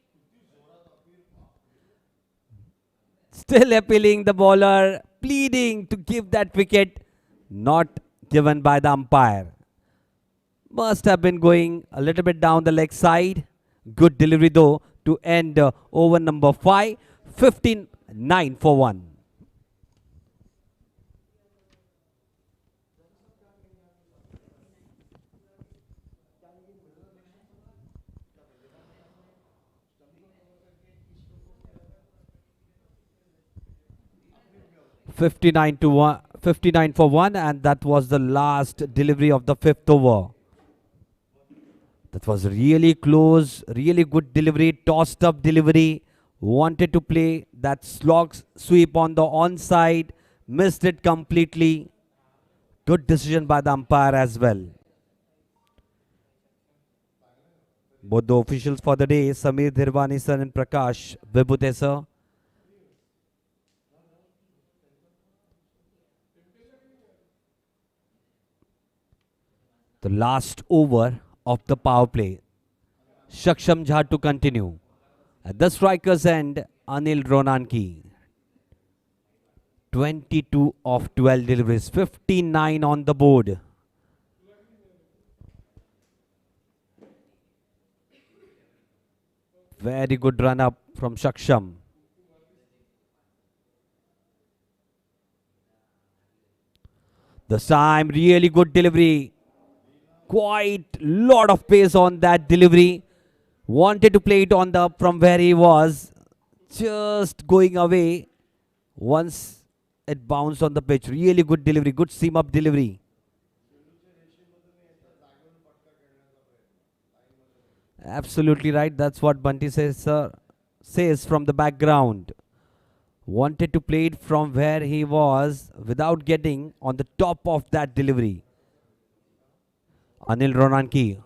Still appealing the bowler, pleading to give that wicket. Not given by the umpire. Must have been going a little bit down the leg side. Good delivery though to end over number 5. 59 for 1. .59 for 1, and that was the last delivery of the 5th over. That was really close, really good delivery, tossed up delivery. Wanted to play that slog sweep on the onside, missed it completely. Good decision by the umpire as well. Both the officials for the day, Samir Dhirwani sir and Prakash Vibhude sir. The last over of the power play. Shaksham Jha to continue. At the striker's end, Anil Ronanki. 22 of 12 deliveries, 59 on the board. Very good run up from Shaksham. This time, really good delivery. Quite lot of pace on that delivery. Wanted to play it on the from where he was. Just going away once it bounced on the pitch. Really good delivery, good seam up delivery. Absolutely right. That's what Bunty says, sir, says from the background. Wanted to play it from where he was without getting on the top of that delivery. Anil Ronanki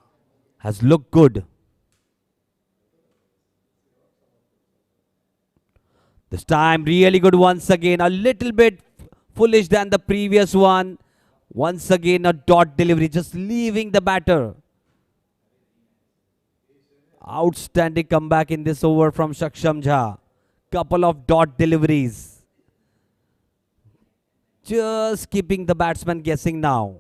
has looked good. This time really good once again. A little bit foolish than the previous one. Once again a dot delivery, just leaving the batter. Outstanding comeback in this over from Saksham Jha. Couple of dot deliveries. Just keeping the batsman guessing now.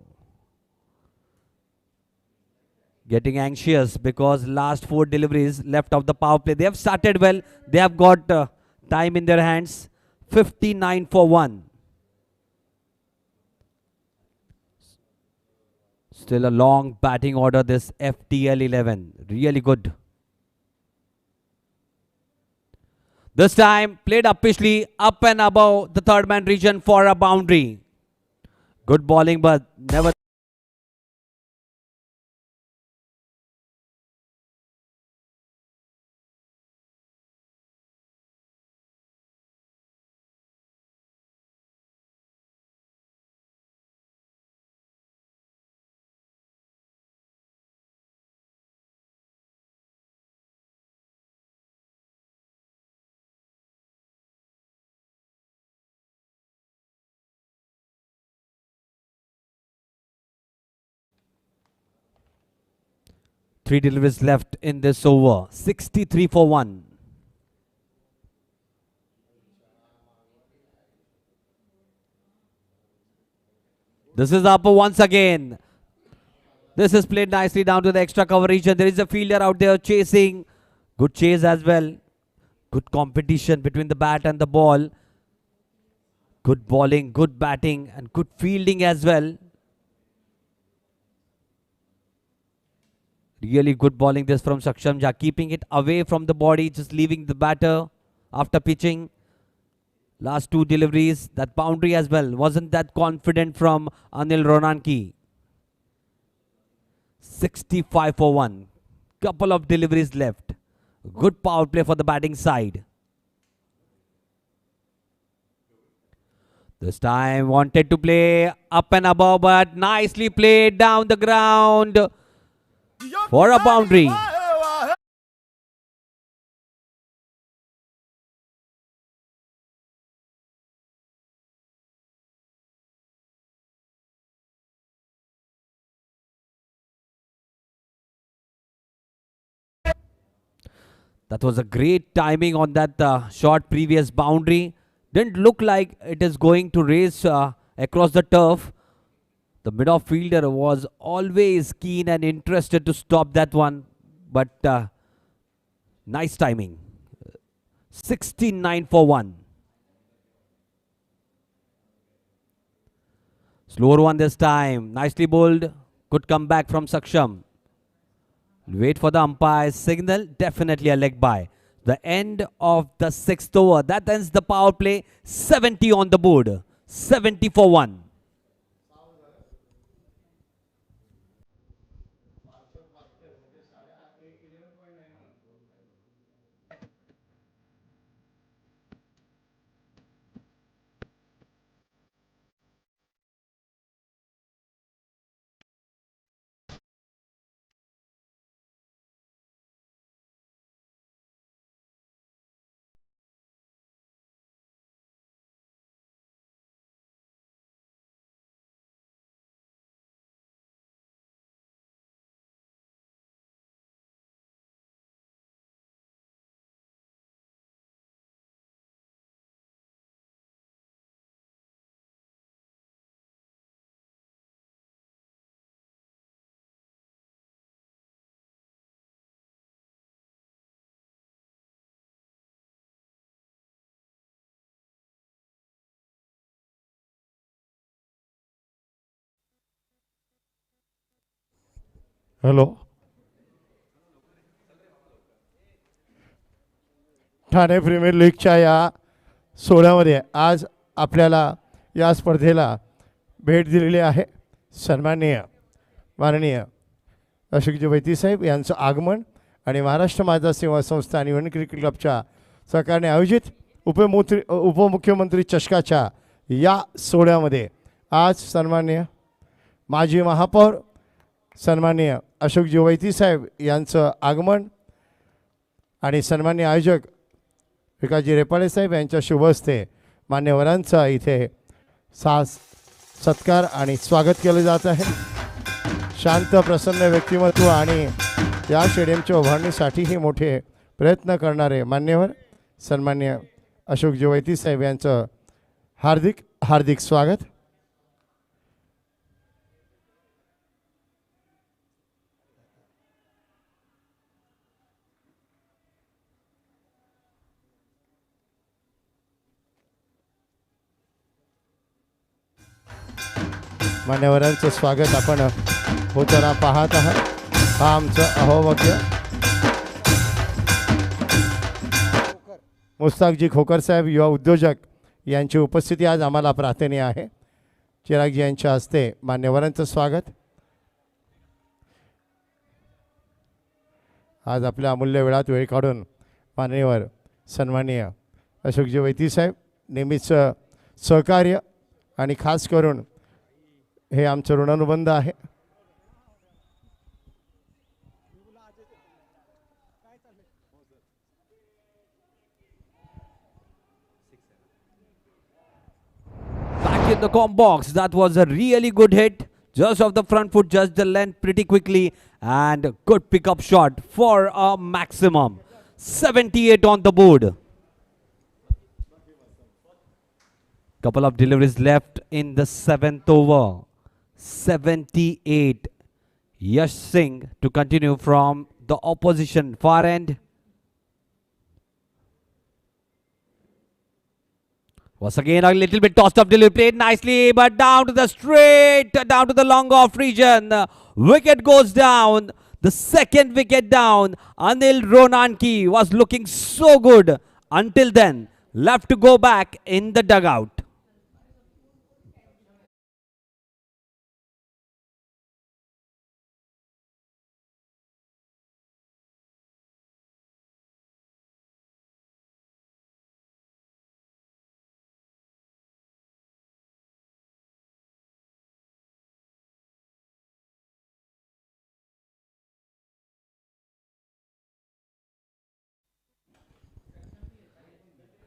Getting anxious because last 4 deliveries left of the power play. They have started well. They have got time in their hands. 59 for 1. Still a long batting order, this FTL 11. Really good. This time played uppishly, up and above the third man region for a boundary. Good bowling, but never. Three deliveries left in this over. 63 for 1. This is up once again. This is played nicely down to the extra cover region. There is a fielder out there chasing. Good chase as well. Good competition between the bat and the ball. Good bowling, good batting and good fielding as well. Really good bowling this from Saksham Jha, keeping it away from the body, just leaving the batter after pitching. Last 2 deliveries, that boundary as well. Wasn't that confident from Anil Ronanki. 65 for 1. Couple of deliveries left. Good power play for the batting side. This time wanted to play up and above, but nicely played down the ground for a boundary. That was a great timing on that short previous boundary. Didn't look like it is going to race across the turf. The mid-off fielder was always keen and interested to stop that one. But nice timing. 69 for 1. Slower one this time. Nicely bowled. Good comeback from Saksham. Wait for the umpire's signal. Definitely a leg by. The end of the 6th over. That ends the power play. 70 on the board. 70 for 1. Hello. Thane premier लीगच्या या सोहळ्यामध्ये आज आपल्याला या स्पर्धेला भेट दिलेली आहे. सन्माननीय माननीय अशोकजी वैती साहेब यांचं आगमन आणि महाराष्ट्र माझा सेवा संस्था आणि वन क्रिकेट क्लबच्या सहकार्याने आयोजित उपमुख्यमंत्री चषकाच्या या सोहळ्यामध्ये आज सन्माननीय माजी महापौर सन्माननीय अशोकजी वैती साहेब यांचं आगमन आणि सन्माननीय आयोजक विकासजी रेपाळे साहेब यांच्या शुभ हस्ते मान्यवरांचा इथे सत्कार आणि स्वागत केलं जात आहे. शांत प्रसन्न व्यक्तिमत्व आणि या स्टेडियमच्या उभारणीसाठीही मोठे प्रयत्न करणारे मान्यवर सन्माननीय अशोकजी वैती साहेब यांचं हार्दिक हार्दिक स्वागत. मान्यवरांचं स्वागत आपण होताना पाहत आहात. हा आमचं अहोभाग्य मुस्ताकजी खोकर साहेब युवा उद्योजक यांची उपस्थिती आज आम्हाला प्रार्थनीय आहे. चिरागजी यांच्या हस्ते मान्यवरांचं स्वागत. आज आपल्या अमूल्य वेळात वेळ काढून मान्यवर सन्माननीय अशोकजी वैती साहेब नेहमीच सहकार्य आणि खास करून हे आमचं ऋणानुबंध आहे. Back in the comp box, that was a really good hit. Just off the front foot, just the length pretty quickly, and good pickup shot for a maximum. 78 on the board. Couple of deliveries left in the 7th over. 78. Yash Singh to continue from the opposition far end. Was again a little bit tossed up delivery, played nicely, but down to the straight, down to the long off region. Wicket goes down. The second wicket down. Anil Ronanki was looking so good until then. Left to go back in the dugout.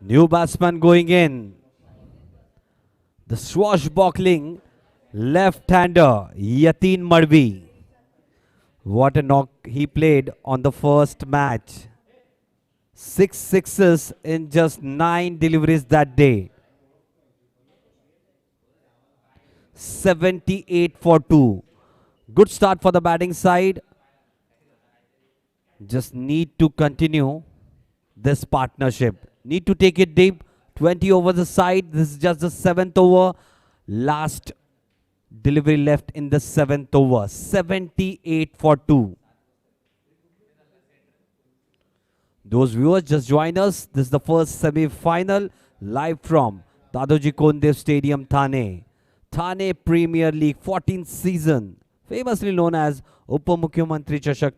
New batsman going in. The swashbuckling left-hander Yatin Madvi. What a knock he played on the first match. 6 sixes in just 9 deliveries that day. 78 for 2. Good start for the batting side. Just need to continue this partnership. Need to take it deep. 20 over the side. This is just the 7th over. Last delivery left in the 7th over. 78 for 2. Those viewers just join us. This is the first semi-final live from Dadoji Kondev Stadium, Thane. Thane Premier League 14th season, famously known as Upamukhyamantri Chashak.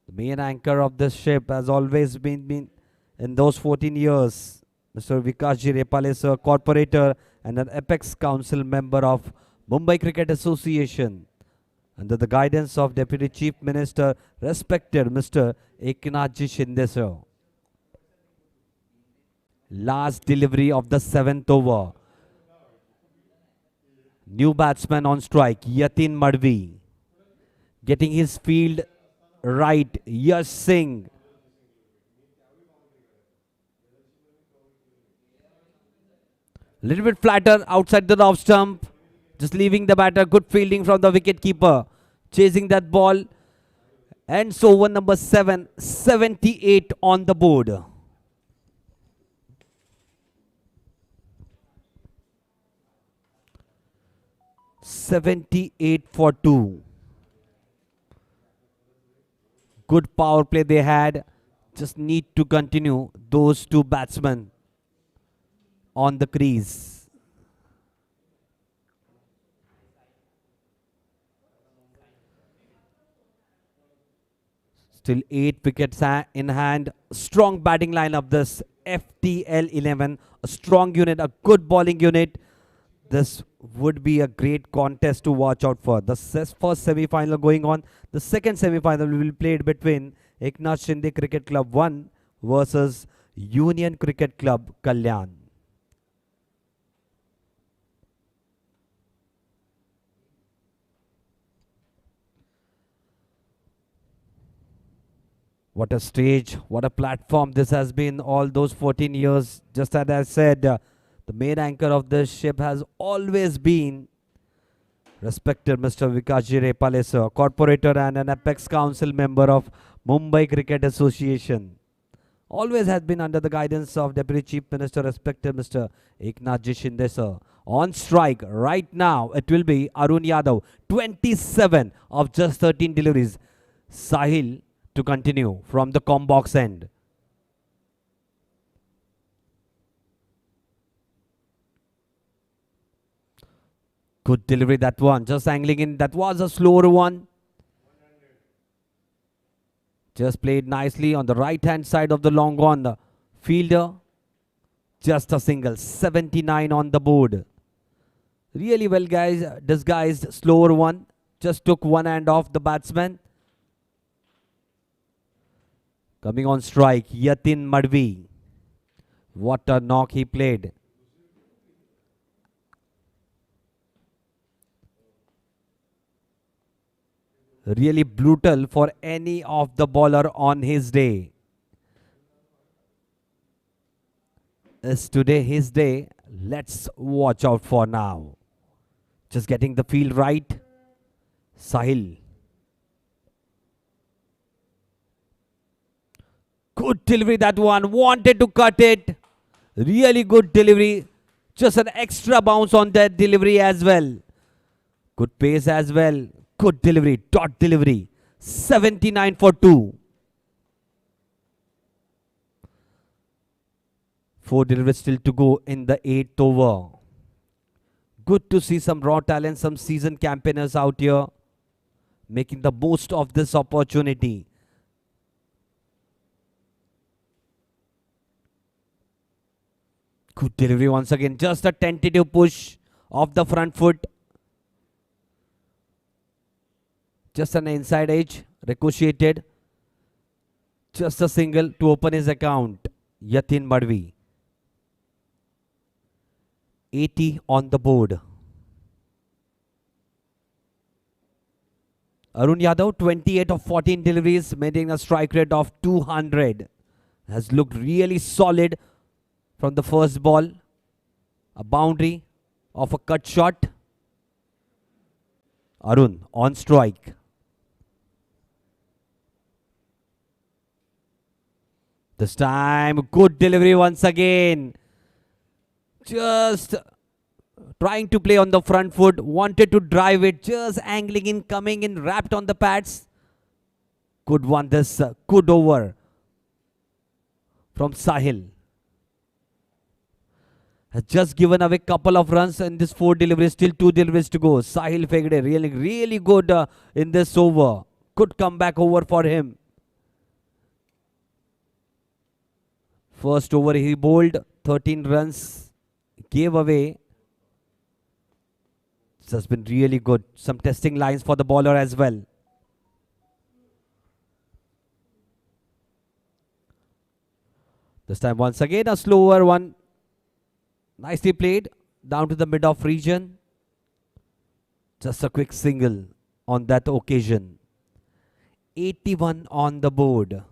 The main anchor of this ship has always been in those 14 years, Mr. Vikasji Repale sir, corporator and an Apex Council member of Mumbai Cricket Association. Under the guidance of Deputy Chief Minister, respected Mr. Eknathji Shinde sir. Last delivery of the 7th over. New batsman on strike, Yatin Madvi. Getting his field right, Yash Singh. Little bit flatter outside the off stump. Just leaving the batter. Good fielding from the wicket keeper. Chasing that ball. And so over number 7, 78 on the board. $78 for 2. Good power play they had. Just need to continue those two batsmen on the crease. Still 8 wickets in hand. Strong batting lineup this FTL 11. A strong unit, a good bowling unit. This would be a great contest to watch out for. The first semi-final going on. The second semi-final will be played between Eknath Shinde Cricket Club 1 versus Union Cricket Club Kalyan. What a stage, what a platform this has been all those 14 years. Just as I said, the main anchor of this ship has always been respected Mr. Vikasji Repale sir, corporator and an Apex Council member of Mumbai Cricket Association. Always has been under the guidance of Deputy Chief Minister, respected Mr. Eknath Shinde sir. On strike right now, it will be Arun Yadav, 27 of just 13 deliveries. Sahil to continue from the combox end. Good delivery, that one. Just angling in. That was a slower one. Just played nicely on the right hand side of the long on. The fielder. Just a single. 79 on the board. Really well, guys. Disguised slower one. Just took one hand off the batsman. Coming on strike, Yatin Madhvi. What a knock he played. Really brutal for any of the bowler on his day. Is today his day? Let's watch out for now. Just getting the field right. Sahil. Good delivery, that one. Wanted to cut it. Really good delivery. Just an extra bounce on that delivery as well. Good pace as well. Good delivery. Dot delivery. 79 for 2. 4 deliveries still to go in the 8th over. Good to see some raw talent, some seasoned campaigners out here making the most of this opportunity. Good delivery once again. Just a tentative push off the front foot. Just an inside edge. Ricocheted. Just a single to open his account. Yatin Madhvi. 80 on the board. Arun Yadav, 28 of 14 deliveries, maintaining a strike rate of 200. Has looked really solid from the first ball. A boundary of a cut shot. Arun on strike. This time, good delivery once again. Just trying to play on the front foot. Wanted to drive it. Just angling in, coming in, wrapped on the pads. Good one, this good over from Sahil. Has just given away couple of runs in this 4 deliveries. Still 2 deliveries to go. Sahil Fegde really good in this over. Good comeback over for him. First over he bowled 13 runs. Gave away. This has been really good. Some testing lines for the bowler as well. This time once again a slower one. Nicely played down to the mid-off region. Just a quick single on that occasion. 81 on the board.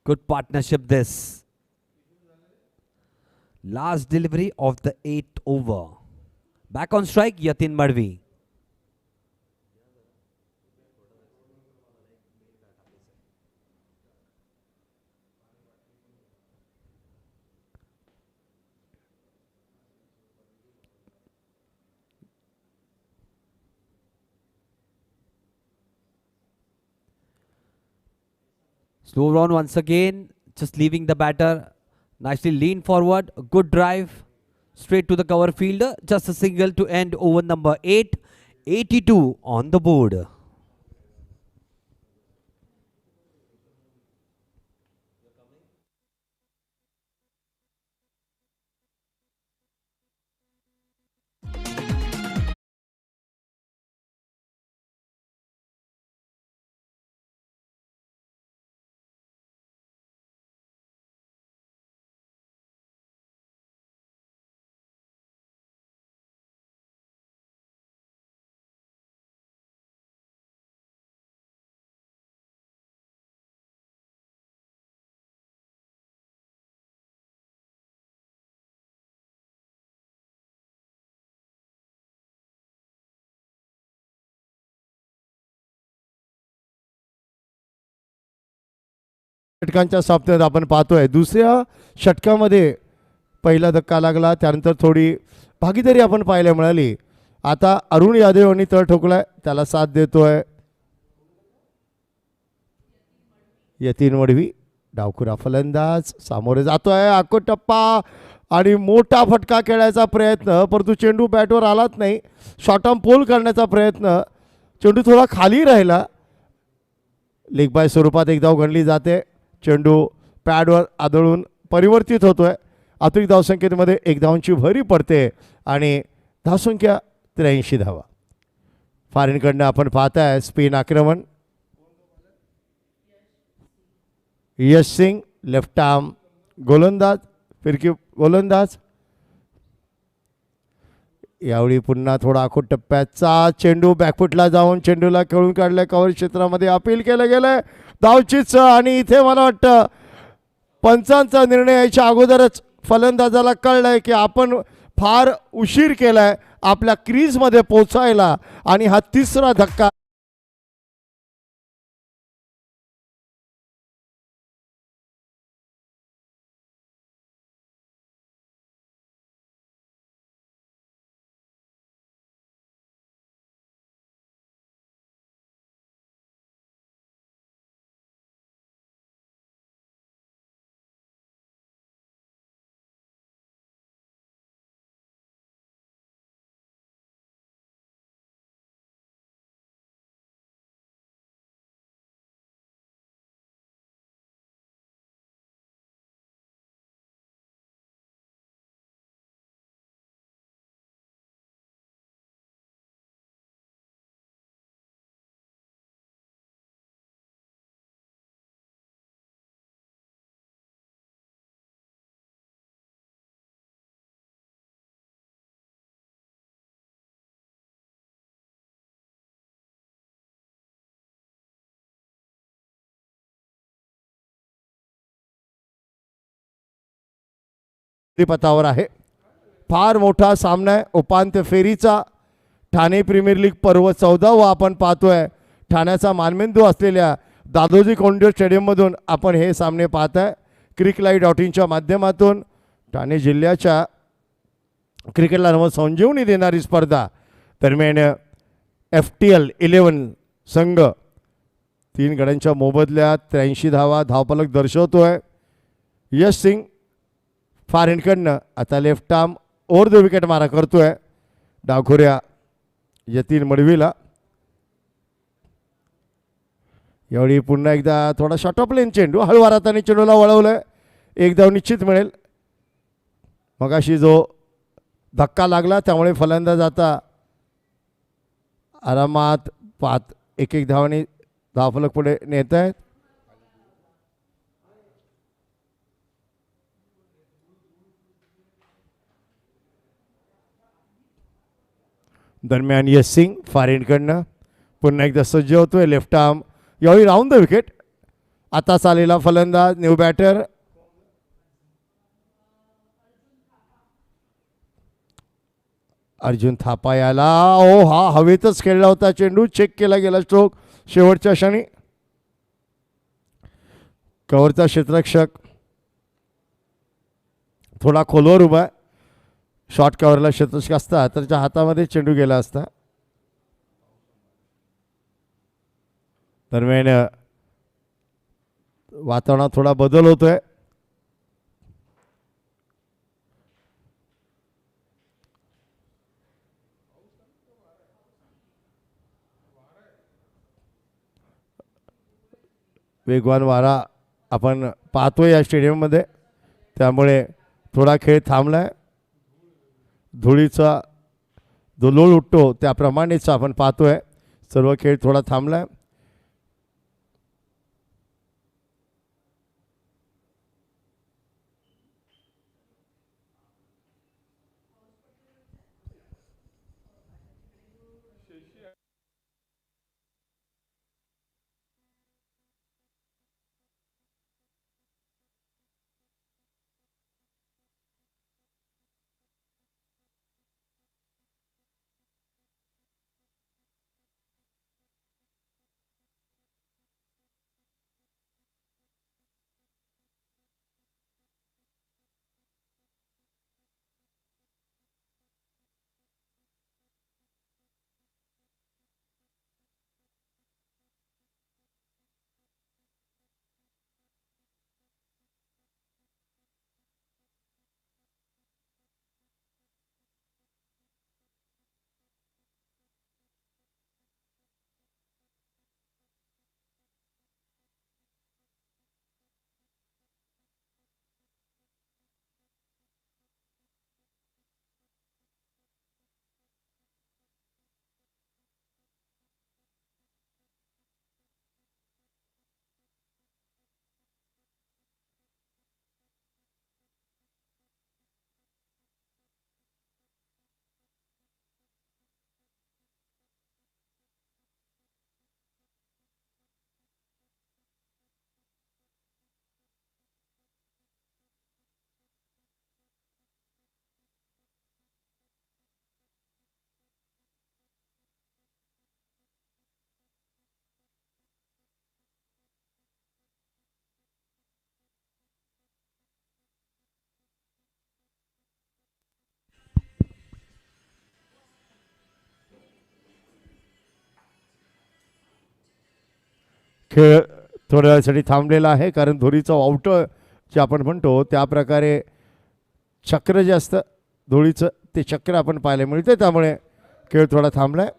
Good partnership this. Last delivery of the 8th over. Back on strike, Yatin Madhvi. Slow round once again, just leaving the batter. Nicely lean forward, a good drive. Straight to the cover fielder, just a single to end over number 8. 82 on the board. षटकांच्या सामन्यात आपण पाहतोय. दुसऱ्या षटकामध्ये पहिला धक्का लागला, त्यानंतर थोडी भागीदारी आपण पाहायला मिळाली. आता अरुण यादव यांनी तळ ठोकलाय, त्याला साथ देतोय यतीन वडवी. डावखुरा फलंदाज सामोरे जातोय, आखो टप्पा आणि मोठा फटका खेळायचा प्रयत्न, परंतु चेंडू बॅटवर आलाच नाही. शॉर्ट आर्म पोल करण्याचा प्रयत्न, चेंडू थोडा खाली राहिला. लेग बाय स्वरूपात एक धाव गणली जाते. चेंडू पॅडवर आदळून परिवर्तित होतोय. अतिरिक्त धावसंख्येमध्ये एक धावांची भरी पडते आणि धावसंख्या 83 धावा. फॉरेनकडनं आपण पाहताय स्पिन आक्रमण. यश सिंग लेफ्ट आर्म गोलंदाज, फिरकी गोलंदाज. यावेळी पुन्हा थोडा आखूट टप्प्याचा चेंडू बॅकफुटला जाऊन चेंडूला खेळून काढलाय. कव्हर क्षेत्रामध्ये अपील केलं गेलंय, धावचीच. आणि इथे मला वाटतं पंचांचा निर्णय यायच्या अगोदरच फलंदाजाला कळलंय की आपण फार उशीर केलाय आपल्या क्रीजमध्ये पोचायला आणि हा तिसरा धक्का. पथावर आहे. फार मोठा सामना आहे उपांत्य फेरीचा. ठाणे प्रीमियर लीग पर्व 14 आपण पाहतोय. ठाण्याचा मानबिंदू असलेल्या दादोजी कोंडदेव स्टेडियममधून आपण हे सामने पाहताय. CricLive.inच्या माध्यमातून ठाणे जिल्ह्याच्या क्रिकेटला नव संजीवनी देणारी स्पर्धा. दरम्यान FTL 11 संघ 3 गड्यांच्या मोबदल्यात 83 धावा धावफलक दर्शवतोय. यश सिंग फॉरेनकडनं आता left arm over the wicket मारा करतोय डावखुऱ्या यतीन मडवीला. यावेळी पुन्हा एकदा थोडा शॉर्ट ऑफ लेन चेंडू हळूवार हाताने चेंडूला वळवलंय. एक धाव निश्चित मिळेल. मगाशी जो धक्का लागला त्यामुळे फलंदाज आता आरामात पाहत एक एक धावाने धावफलक पुढे नेत आहेत. दरम्यान यश सिंग फॉरेनकडनं पुन्हा एकदा सज्ज होतोय. लेफ्ट आर्म यावेळी राऊंड द विकेट. आता चालेला फलंदाज न्यू बॅटर अर्जुन थापा याला. ओ हा हवेतच खेळला होता चेंडू. चेक केला गेला स्ट्रोक शेवटच्या क्षणी. कव्हरचा क्षेत्ररक्षक थोडा खोलवर उभा आहे. शॉर्ट कव्हरला क्षेत्ररक्षक असता तर त्याच्या हातामध्ये चेंडू गेला असता. दरम्यान वातावरणात थोडा बदल होतोय. वेगवान वारा आपण पाहतोय या स्टेडियममध्ये, त्यामुळे थोडा खेळ थांबलाय. धुळीचा जो लोळ उठतो त्याप्रमाणेच आपण पाहतोय सर्व खेळ थोडा थांबलाय. खेळ थोड्या वेळासाठी थांबलेला आहे, कारण धुळीचं वावटं जे आपण म्हणतो त्या प्रकारे चक्र जे असतं धुळीचं ते चक्र आपण पाहायला मिळते, त्यामुळे खेळ थोडा थांबला आहे.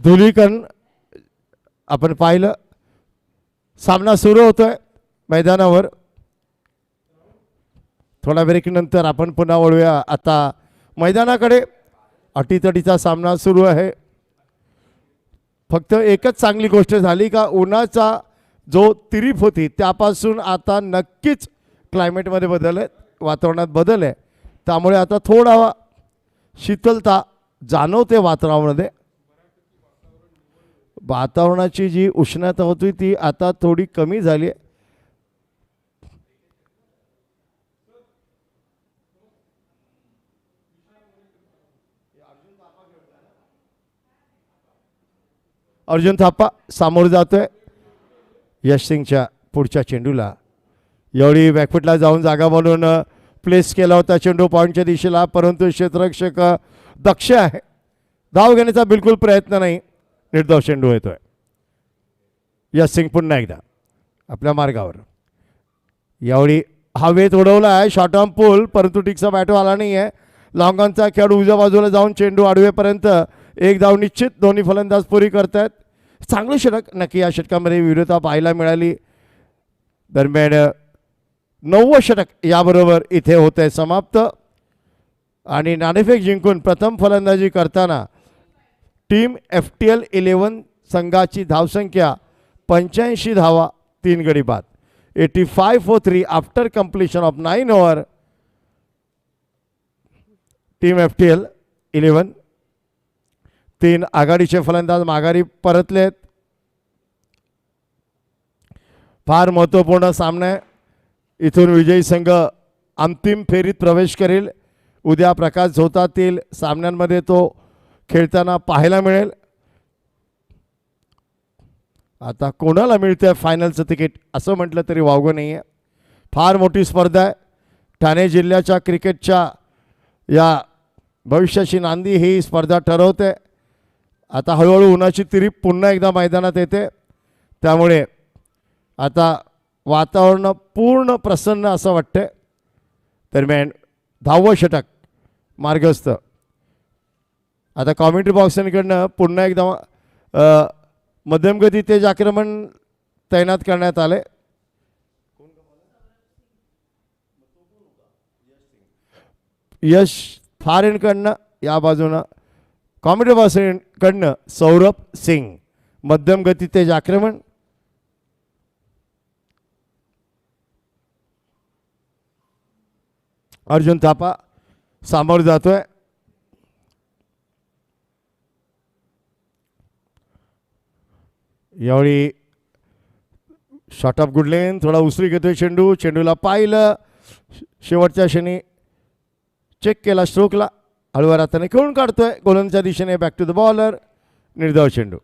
धुलीकण आपण पाहिलं, सामना सुरू होतोय मैदानावर. थोडा ब्रेकनंतर आपण पुन्हा वळूया आता मैदानाकडे. अटीतटीचा सामना सुरू आहे. फक्त एकच चांगली गोष्ट झाली का उन्हाचा जो तिरीप होती त्यापासून आता नक्कीच क्लायमेटमध्ये बदल आहे, वातावरणात बदल आहे, त्यामुळे आता थोडा शीतलता जाणवते वातावरणामध्ये. वातावरणाची जी उष्णता होती ती आता थोडी कमी झाली आहे. अर्जुन थापा सामोर जातोय यश सिंगच्या पुढच्या चेंडूला. एवढी बॅकफुटला जाऊन जागा बनवून प्लेस केला होता चेंडू पॉईंटच्या दिशेला, परंतु क्षेत्ररक्षक दक्ष आहे, धाव घेण्याचा बिलकुल प्रयत्न नाही, निर्धाव चेंडू येतोय. यश सिंग पुन्हा एकदा आपल्या मार्गावर. यावेळी हवेत उडवला आहे शॉर्ट आर्म पूल, परंतु टिकचा बॅटो आला नाही आहे. लॉंगॉनचा खेळाडू उजव्या बाजूला जाऊन चेंडू आडवेपर्यंत एक धाव निश्चित. दोन्ही फलंदाज पुरी करतायत. चांगलं षटक नक्की या षटकामध्ये विविधता पाहायला मिळाली. दरम्यान 9वं षटक याबरोबर इथे होत आहे समाप्त. आणि नाणेफेक जिंकून प्रथम फलंदाजी करताना टीम FTL 11 संघाची धावसंख्या 85 धावा, 3 गडी बाद. 85 for 3 after completion of 9 over. Team FTL 11 3 आघाडीचे फलंदाज माघारी परतलेत. फार महत्त्वपूर्ण सामना आहे. इथून विजयी संघ अंतिम फेरीत प्रवेश करेल. उद्या प्रकाश झोतातील सामन्यांमध्ये तो खेळताना पाहायला मिळेल. आता कोणाला मिळतंय फायनलचं तिकीट असं म्हटलं तरी वावगं नाही आहे. फार मोठी स्पर्धा आहे. ठाणे जिल्ह्याच्या क्रिकेटच्या या भविष्याची नांदी ही स्पर्धा ठरवते. आता हळूहळू उन्हाची तिरीप पुन्हा एकदा मैदानात येते, त्यामुळे आता वातावरण पूर्ण प्रसन्न असं वाटतं. दरम्यान 10वं षटक मार्गस्थ. आता कॉमेंट्री बॉक्सकडनं पुन्हा एकदा मध्यमगती तेज आक्रमण तैनात करण्यात आले. यश फारेनकडनं या बाजूनं कॉमेंट्री बॉक्सकडनं सौरभ सिंग. मध्यमगती तेज आक्रमण. अर्जुन थापा सामोर जातोय. यावेळी शॉट ऑफ गुड लेन, थोडा उसरी घेतोय चेंडू. चेंडूला पाहिलं, शेवटच्या क्षणी चेक केला स्ट्रोकला, हळूवार हाताने खेळून काढतोय गोलंदाजच्या दिशेने. बॅक टू द बॉलर, निर्धाव चेंडू.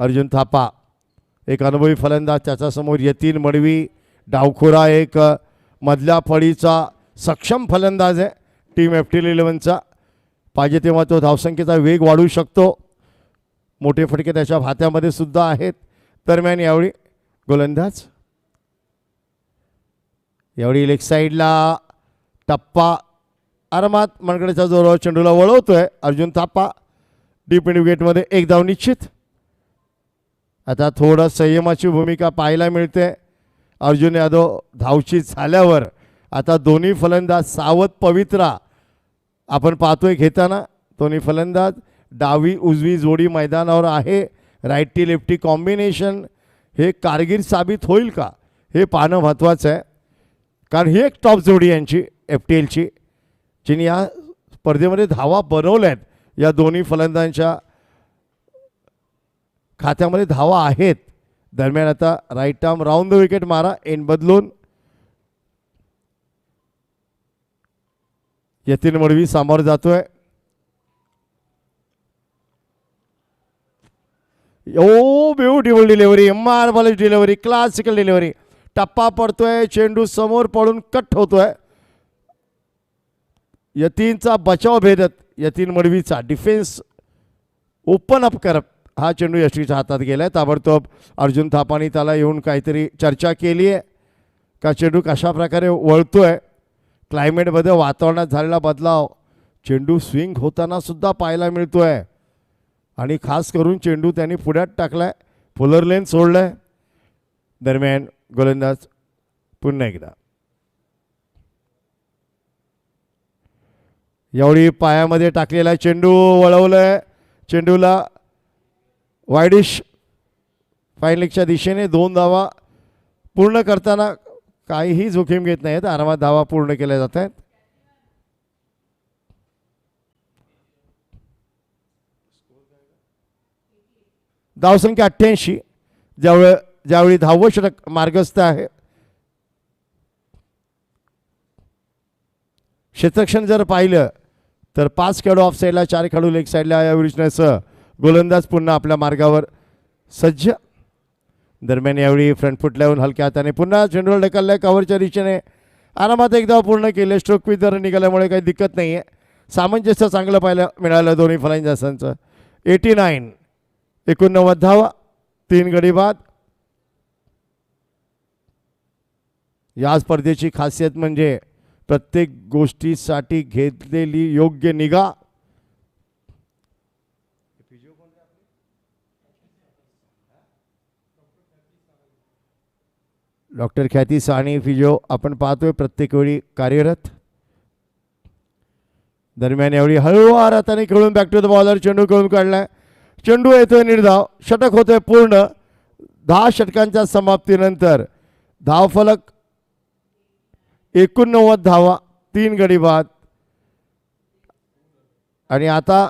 अर्जुन थापा एक अनुभवी फलंदाज, त्याच्यासमोर यतीन मडवी डावखोरा एक मधल्या फळीचा सक्षम फलंदाज आहे टीम FTL 11चा. पाहिजे तेव्हा तो धावसंख्येचा वेग वाढवू शकतो. मोठे फटके त्याच्या हातामध्ये सुद्धा आहेत. दरम्यान यावेळी गोलंदाज, यावेळी लेग साईडला टप्पा आरामात मनगड्याच्या जोरावर चेंडूला वळवतोय अर्जुन थापा. डीप मिड विकेटमध्ये एक धाव निश्चित. आता थोडं संयमाची भूमिका पाहायला मिळते अर्जुन यादव धावची झाल्यावर. आता दोन्ही फलंदाज सावध पवित्रा आपण पाहतोय घेताना. दोन्ही फलंदाज डावी उजवी जोडी मैदानावर आहे. राईटी लेफ्टी कॉम्बिनेशन हे कारगिर साबित होईल का हे पाहणं महत्त्वाचं आहे. कारण ही एक टॉप जोडी यांची FTLची, जिने या स्पर्धेमध्ये धावा बनवल्या आहेत. या दोन्ही फलंदाजांच्या खात्यामध्ये धावा आहेत. दरम्यान आता right arm round the wicket मारा एन बदलून. यतीन मडवी सामोर जातोय. Oh beautiful delivery, marvellous delivery, classical delivery. टप्पा पडतोय, चेंडू समोर पडून कट होतोय. यतीनचा बचाव भेदत यतीन मडवीचा डिफेन्स ओपन अप करत हा चेंडू यशवीच्या हातात गेलाय. ताबडतोब अर्जुन थापानी त्याला येऊन काहीतरी चर्चा केली आहे का चेंडू कशा प्रकारे वळतोय. क्लायमेटमध्ये वातावरणात झालेला बदलाव चेंडू स्विंग होताना सुद्धा पाहायला मिळतोय. आणि खास करून चेंडू त्यांनी पुढ्यात टाकलाय, फुलर लेन सोडलाय. दरम्यान गोलंदाज पुन्हा एकदा यावेळी पायामध्ये टाकलेला चेंडू वळवलाय. चेंडूला वायडिश फाईन लेगच्या दिशेने 2 धावा पूर्ण करताना काहीही जोखीम घेत नाहीत. आरामात धावा पूर्ण केल्या जात आहेत. धावसंख्या 88. ज्यावेळी 10वं षटक मार्गस्थ आहे. क्षेत्ररक्षण जर पाहिलं तर 5 खेळाडू ऑफ साईडला, 4 खेळाडू लेग साईडला या विरुद्धसह गोलंदाज पुन्हा आपल्या मार्गावर सज्ज. दरम्यान यावेळी फ्रंट फुट लावून हलक्या हाताने पुन्हा चेंडूला ढकललाय कव्हरच्या दिशेने. आरामात एकदा पूर्ण केले. स्ट्रोक विदर निघाल्यामुळे काही दिक्कत नाही आहे. सामंजस्य चांगलं पाहायला मिळालं दोन्ही फलंदाजांचं. 89 89 धावा, 3 गडी बाद. या स्पर्धेची खासियत म्हणजे प्रत्येक गोष्टीसाठी घेतलेली योग्य निगा. डॉक्टर ख्याती साहनी फिजिओ आपण पाहतोय प्रत्येक वेळी कार्यरत. दरम्यान यावेळी हळूवार हाताने खेळून बॅक टू द बॉलर, चेंडू खेळून काढलाय. चेंडू येतोय निर्धाव. षटक होतोय पूर्ण. 10 षटकांच्या समाप्तीनंतर धावफलक 89 धावा, 3 गडी बाद. आणि आता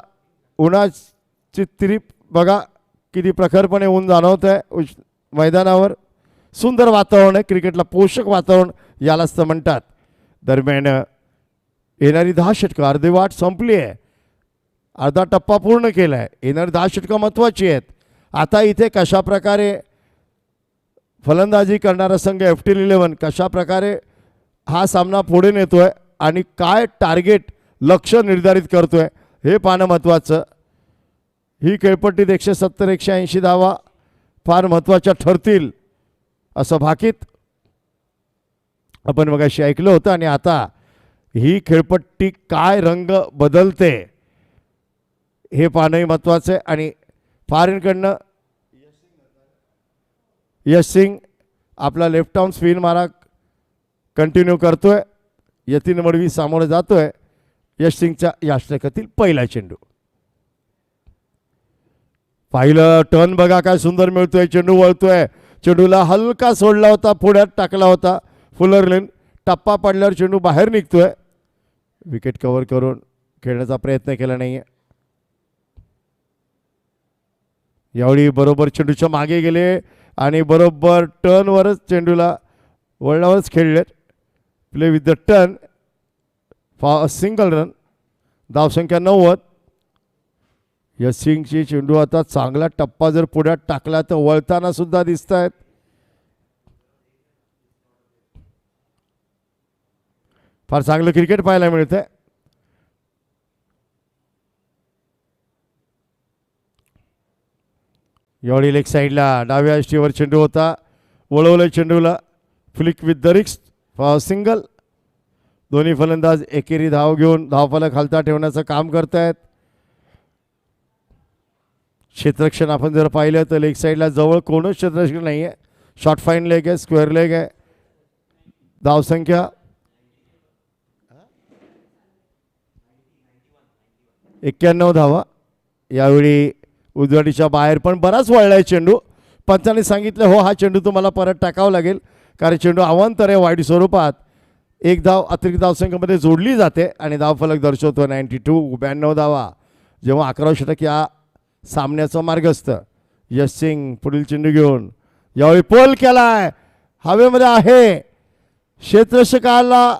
उन्हाची तिरीप बघा किती प्रखरपणे ऊन जाणवत आहे मैदानावर. सुंदर वातावरण आहे. क्रिकेटला पोषक वातावरण यालाच तर म्हणतात. दरम्यान येणारी 10 षटकं अर्धेवाट संपली आहे. अर्धा टप्पा पूर्ण केला आहे. येणारी 10 षटकं महत्त्वाची आहेत. आता इथे कशा प्रकारे फलंदाजी करणारा संघ FTL 11 कशा प्रकारे हा सामना पुढे नेतोय आणि काय टार्गेट लक्ष निर्धारित करतोय हे पाहणं महत्त्वाचं. ही खेळपट्टीत 170 180 धावा फार महत्त्वाच्या ठरतील असं भाकीत आपण मगाशी ऐकलं होतं. आणि आता ही खेळपट्टी काय रंग बदलते हे पाहणंही महत्त्वाचं आहे. आणि फॉरेनकडनं यश सिंग आपला लेफ्ट आर्म स्पिन मारा कंटिन्यू करतोय. यतीन मडवी सामोरं जातोय. यश सिंगच्या या षटकातील पहिला चेंडू. पाहिलं टर्न बघा काय सुंदर मिळतोय. चेंडू वळतोय. चेंडूला हलका सोडला होता, पुढ्यात टाकला होता. फुलर लेन टप्पा पडल्यावर चेंडू बाहेर निघतोय. विकेट कव्हर करून खेळण्याचा प्रयत्न केला नाहीये. यावेळी बरोबर चेंडूच्या मागे गेले आणि बरोबर टर्नवरच चेंडूला वळणावरच खेळले. Play with the turn for a single run. धावसंख्या 90. यसिंगची चेंडू आता चांगला टप्पा जर पुढ्यात टाकला तर वळताना सुद्धा दिसत आहेत. फार चांगलं क्रिकेट पाहायला मिळतंय. यावेळी लेग साईडला डाव्या यष्टीवर चेंडू होता. वळवलं चेंडूला. फ्लिक विथ द रिक्स फॉर सिंगल. दोन्ही फलंदाज एकेरी धाव घेऊन धावफलक खालता ठेवण्याचं काम करतायत. क्षेत्ररक्षण आपण जर पाहिलं तर लेग साईडला जवळ कोणच क्षेत्ररक्षण नाही आहे. शॉर्ट फाईन लेग आहे, स्क्वेअर लेग आहे. धावसंख्या 91 धावा. यावेळी उजवाडीच्या बाहेर पण बराच वळलाय चेंडू. पंचाने सांगितलं हो हा चेंडू तुम्हाला परत टाकावा लागेल कारण चेंडू अवांतर आहे वाईट स्वरूपात. एक धाव अतिरिक्त धावसंख्येमध्ये जोडली जाते आणि धावफलक दर्शवतो 92 धावा. जेव्हा 11 षटक या सामन्याचं मार्गस्थ. यश सिंग पुढील चेंडू घेऊन यावेळी पोल केलाय. हवेमध्ये आहे. क्षेत्ररक्षकाला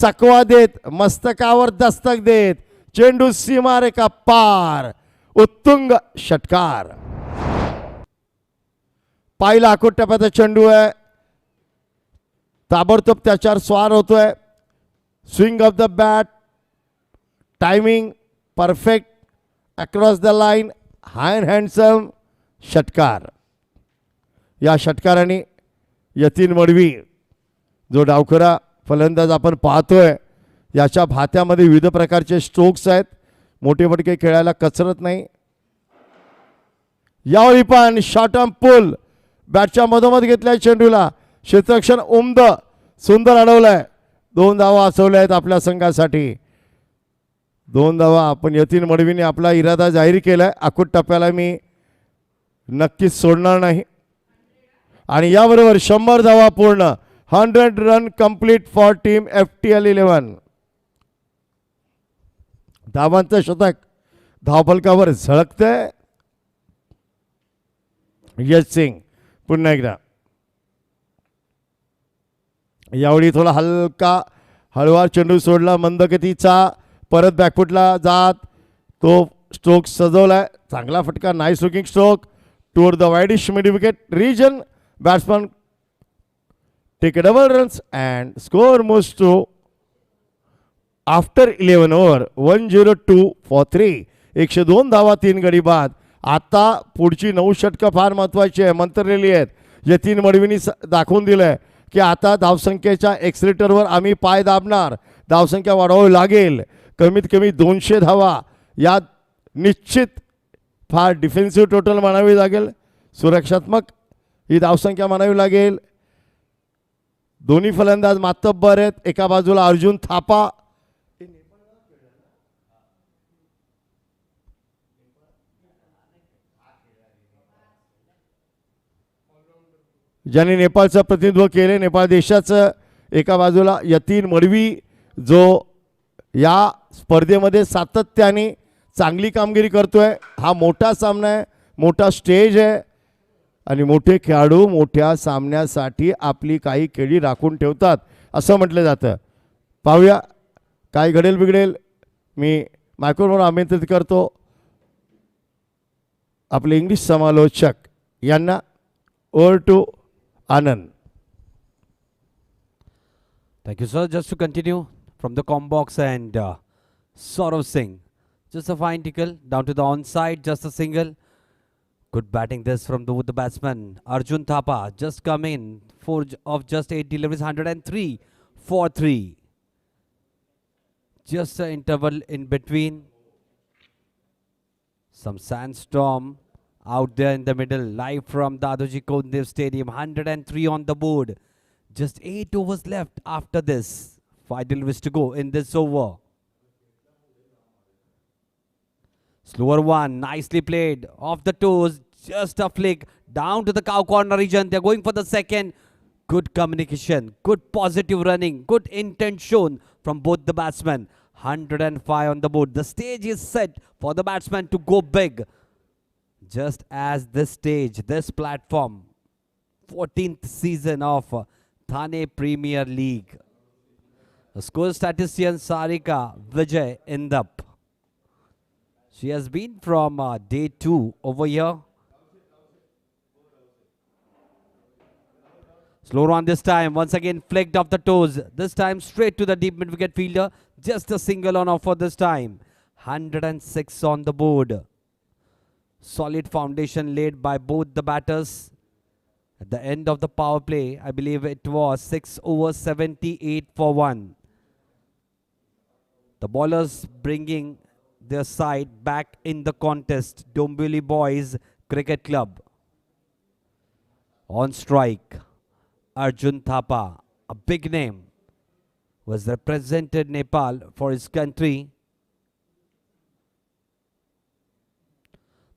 चकवा देत मस्तकावर दस्तक देत चेंडू सीमारेखा पार. उत्तुंग षटकार. पाहिला आखूट टप्प्याचा चेंडू आहे. ताबडतोब त्याच्यावर स्वार होतोय. Swing of the bat. Timing perfect. Across the line. Hi and handsome षटकार. या षटकाराने यतीन मडवी जो डावखरा फलंदाज आपण पाहतोय याच्या भात्यामध्ये विविध प्रकारचे स्ट्रोक्स आहेत. मोठे फटके खेळायला कचरत नाही. यावेळी पण शॉर्ट आर्म पुल. बॅटच्या मधोमध घेतलाय चेंडूला. क्षेत्ररक्षण उमद सुंदर अडवलाय. 2 धावा वाचवल्या आहेत आपल्या संघासाठी. 2 धावा. पण यतीन मडवीने आपला इरादा जाहीर केलाय. आखूट टप्प्याला मी नक्कीच सोडणार नाही. आणि याबरोबर 100 धावा पूर्ण. 100 run complete for team FTL 11. धावांचं शतक धावफलकावर झळकतंय. यश सिंग पुन्हा एकदा. यावेळी थोडा हळवा चेंडू सोडला मंदगतीचा. परत बॅकफुटला जात तो स्ट्रोक सजवलाय. चांगला फटका. Nice looking stroke toward the wideish mid wicket region. Batsman take double runs and score most to after 11 over 102 for 3. 102 धावा 3 गडी बाद. आता पुढची 9 षटकं फार महत्त्वाची आहे मंतरलेली आहेत. यतीन मडवीनी दाखवून दिलंय की आता धावसंख्येच्या एक्सलेटरवर आम्ही पाय दाबणार. धावसंख्या वाढवावी लागेल. कमीत कमी 200 धावा या निश्चित. फार डिफेन्सिव्ह टोटल म्हणावी लागेल. सुरक्षात्मक ही धावसंख्या म्हणावी लागेल. दोन्ही फलंदाज मातब्बर आहेत. एका बाजूला अर्जुन थापा ज्यांनी नेपाळचं प्रतिनिधित्व केले. नेपाळ देशाचं. एका बाजूला यतीन मडवी जो या स्पर्धेमध्ये सातत्याने चांगली कामगिरी करतोय. हा मोठा सामना आहे. मोठा स्टेज आहे आणि मोठे खेळाडू मोठ्या सामन्यासाठी आपली काही खेळी राखून ठेवतात असं म्हटलं जातं. पाहूया काय घडेल बिघडेल. मी मायक्रोफोन आमंत्रित करतो आपले इंग्लिश समालोचक यांना. Over to Anand. Thank you, sir. Just to continue from the com box and Saurav Singh. Just a fine tickle down to the onside. Just a single. Good batting this from the batsman. Arjun Thapa just come in. 4 of just 8 deliveries. 103 for 3. Just an interval in between. Some sandstorm out there in the middle, live from Dadoji Kondev Stadium. 103 on the board. Just 8 overs left after this. 5 deliveries to go in this over. Slower one, nicely played. Off the toes, just a flick. Down to the cow corner region. They're going for the second. Good communication, good positive running, good intent shown from both the batsmen. 105 on the board. The stage is set for the batsman to go big. Just as this stage, this platform, 14th season of Thane Premier League. The score statistician Sarika Vijay Indap. She has been from day 2 over here. Slow run this time. Once again flicked off the toes. This time straight to the deep mid-wicket fielder. Just a single on offer this time. 106 on the board. Solid foundation laid by both the batters. At the end of the power play, I believe it was 6 over 78 for 1. The bowlers bringing their side back in the contest. Dombili Boys Cricket Club. On strike, Arjun Thapa, a big name, was represented Nepal for his country.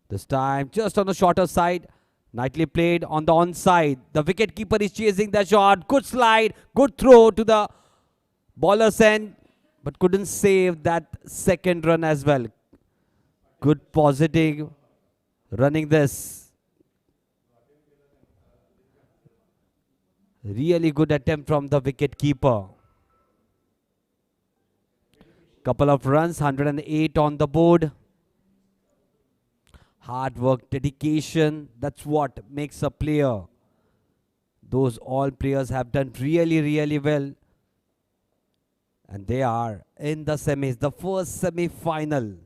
This time just on the shorter side. Nicely played on the onside. The wicket keeper is chasing the shot. Good slide, good throw to the bowler's end, but couldn't save that second run as well. Good positive running this. Really good attempt from the wicket keeper. Couple of runs, 108 on the board. Hard work, dedication, that's what makes a player. Those all players have done really well. And they are in the semis, the first semi-final.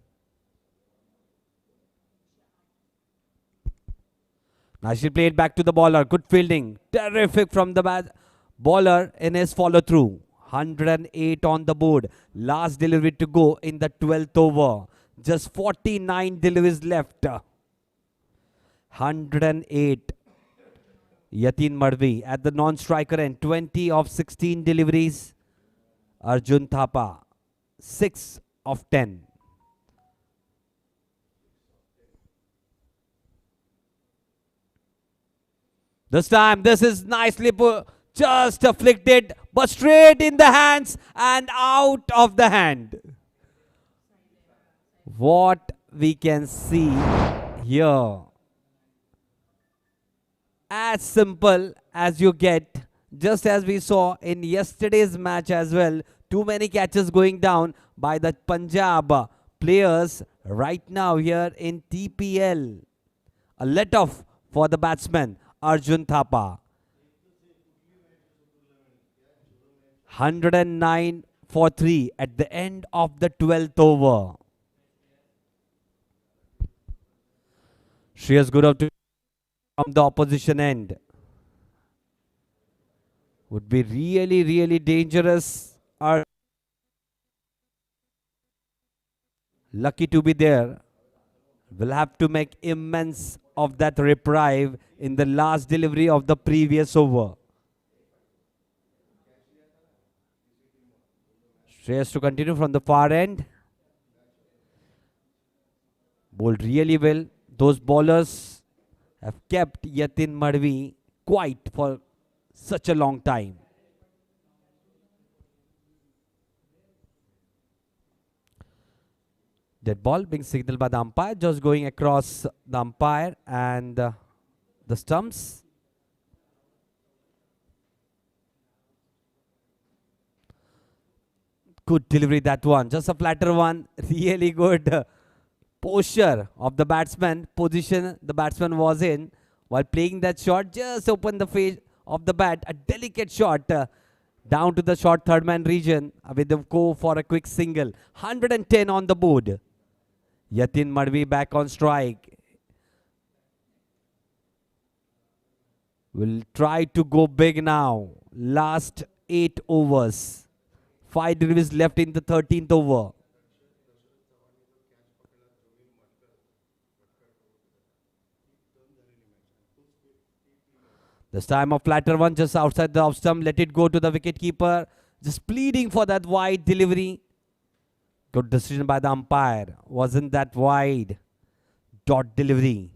Nicely played back to the bowler. Good fielding. Terrific from the bowler in his follow-through. 108 on the board. Last delivery to go in the 12th over. Just 49 deliveries left. 108. Yatin Madhvi at the non-striker end. 20 of 16 deliveries. Arjun Thapa, 6 of 10. This time, this is nicely put, just afflicted, but straight in the hands and out of the hand. What we can see here, as simple as you get, just as we saw in yesterday's match as well. Too many catches going down by the Punjab players right now here in TPL. A let-off for the batsman Arjun Thapa. 109 for 3 at the end of the 12th over. Shreyas Gurav from the opposition end. Would be really dangerous. Are lucky to be there. Will have to make immense of that reprieve in the last delivery of the previous over. Shreyas to continue from the far end. Bowled really well. Those bowlers have kept Yatin Madhvi quiet for such a long time. Dead ball being signaled by the umpire, just going across the umpire and the stumps. Good delivery, that one. Just a flatter one. Really good posture of the batsman. Position the batsman was in while playing that shot. Just open the face of the bat. A delicate shot down to the short third man region with the go for a quick single. 110 on the board. Yatin Madhvi back on strike. Will try to go big now. Last 8 overs. 5 deliveries left in the 13th over. This time a flatter one just outside the off stump. Let it go to the wicket keeper. Just pleading for that wide delivery. Good decision by the umpire. Wasn't that wide. Dot delivery.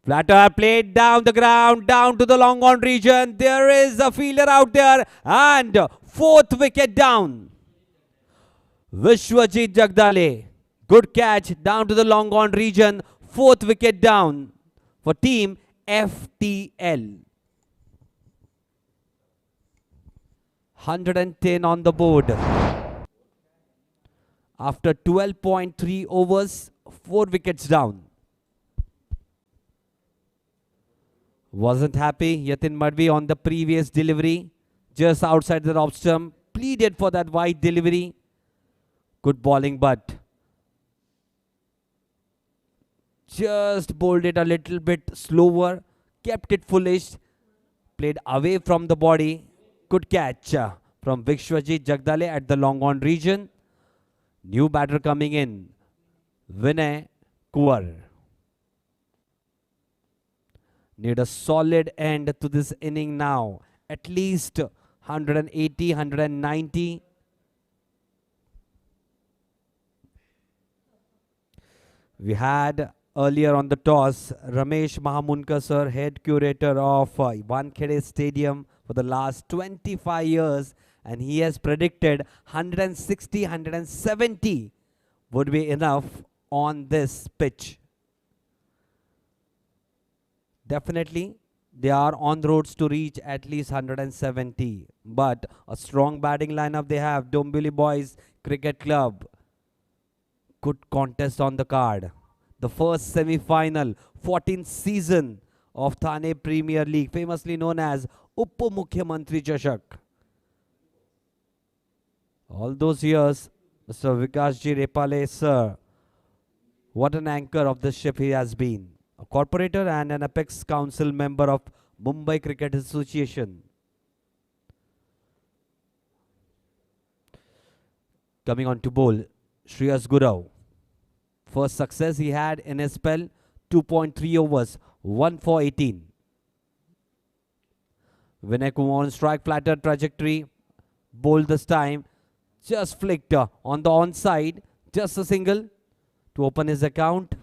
Flatter played down the ground, down to the long on region. There is a fielder out there, and fourth wicket down. Vishwajit Jagdale. Good catch down to the long on region. Fourth wicket down for team FTL. 110 on the board. After 12.3 overs, 4 wickets down. Wasn't happy. Yatin Madvi on the previous delivery. Just outside the off stump. Pleaded for that wide delivery. Good bowling, but just bowled it a little bit slower. Kept it foolish. Played away from the body. Good catch from Vishwajit Jagdale at the long on region. New batter coming in. Vinay Kuwar. Need a solid end to this inning now. At least 180, 190. We had earlier on the toss, Ramesh Mahamunkar sir, head curator of Wankhede Stadium for the last 25 years, and he has predicted 160, 170 would be enough on this pitch. Definitely, they are on the roads to reach at least 170. But a strong batting lineup they have. Dombili Boys Cricket Club. Good contest on the card. The first semi-final, 14th season of Thane Premier League, famously known as Upamukhyamantri Chashak. All those years, Mr. Vikasji Repale, sir, what an anchor of the ship he has been. A corporator and an Apex Council member of Mumbai Cricket Association. Coming on to bowl, Shreyas Gurau. First success he had in his spell, 2.3 overs, 1 for 18. Vinay Kumar on strike, flatter trajectory, bowled this time, just flicked on the onside, just a single to open his account.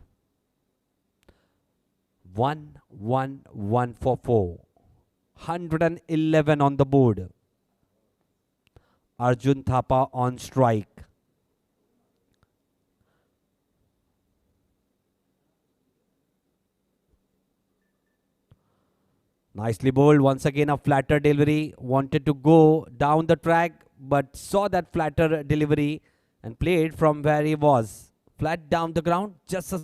1-1-1 for 4. 111 on the board. Arjun Thapa on strike. Nicely bowled. Once again a flatter delivery. Wanted to go down the track, but saw that flatter delivery and played from where he was. Flat down the ground. Just a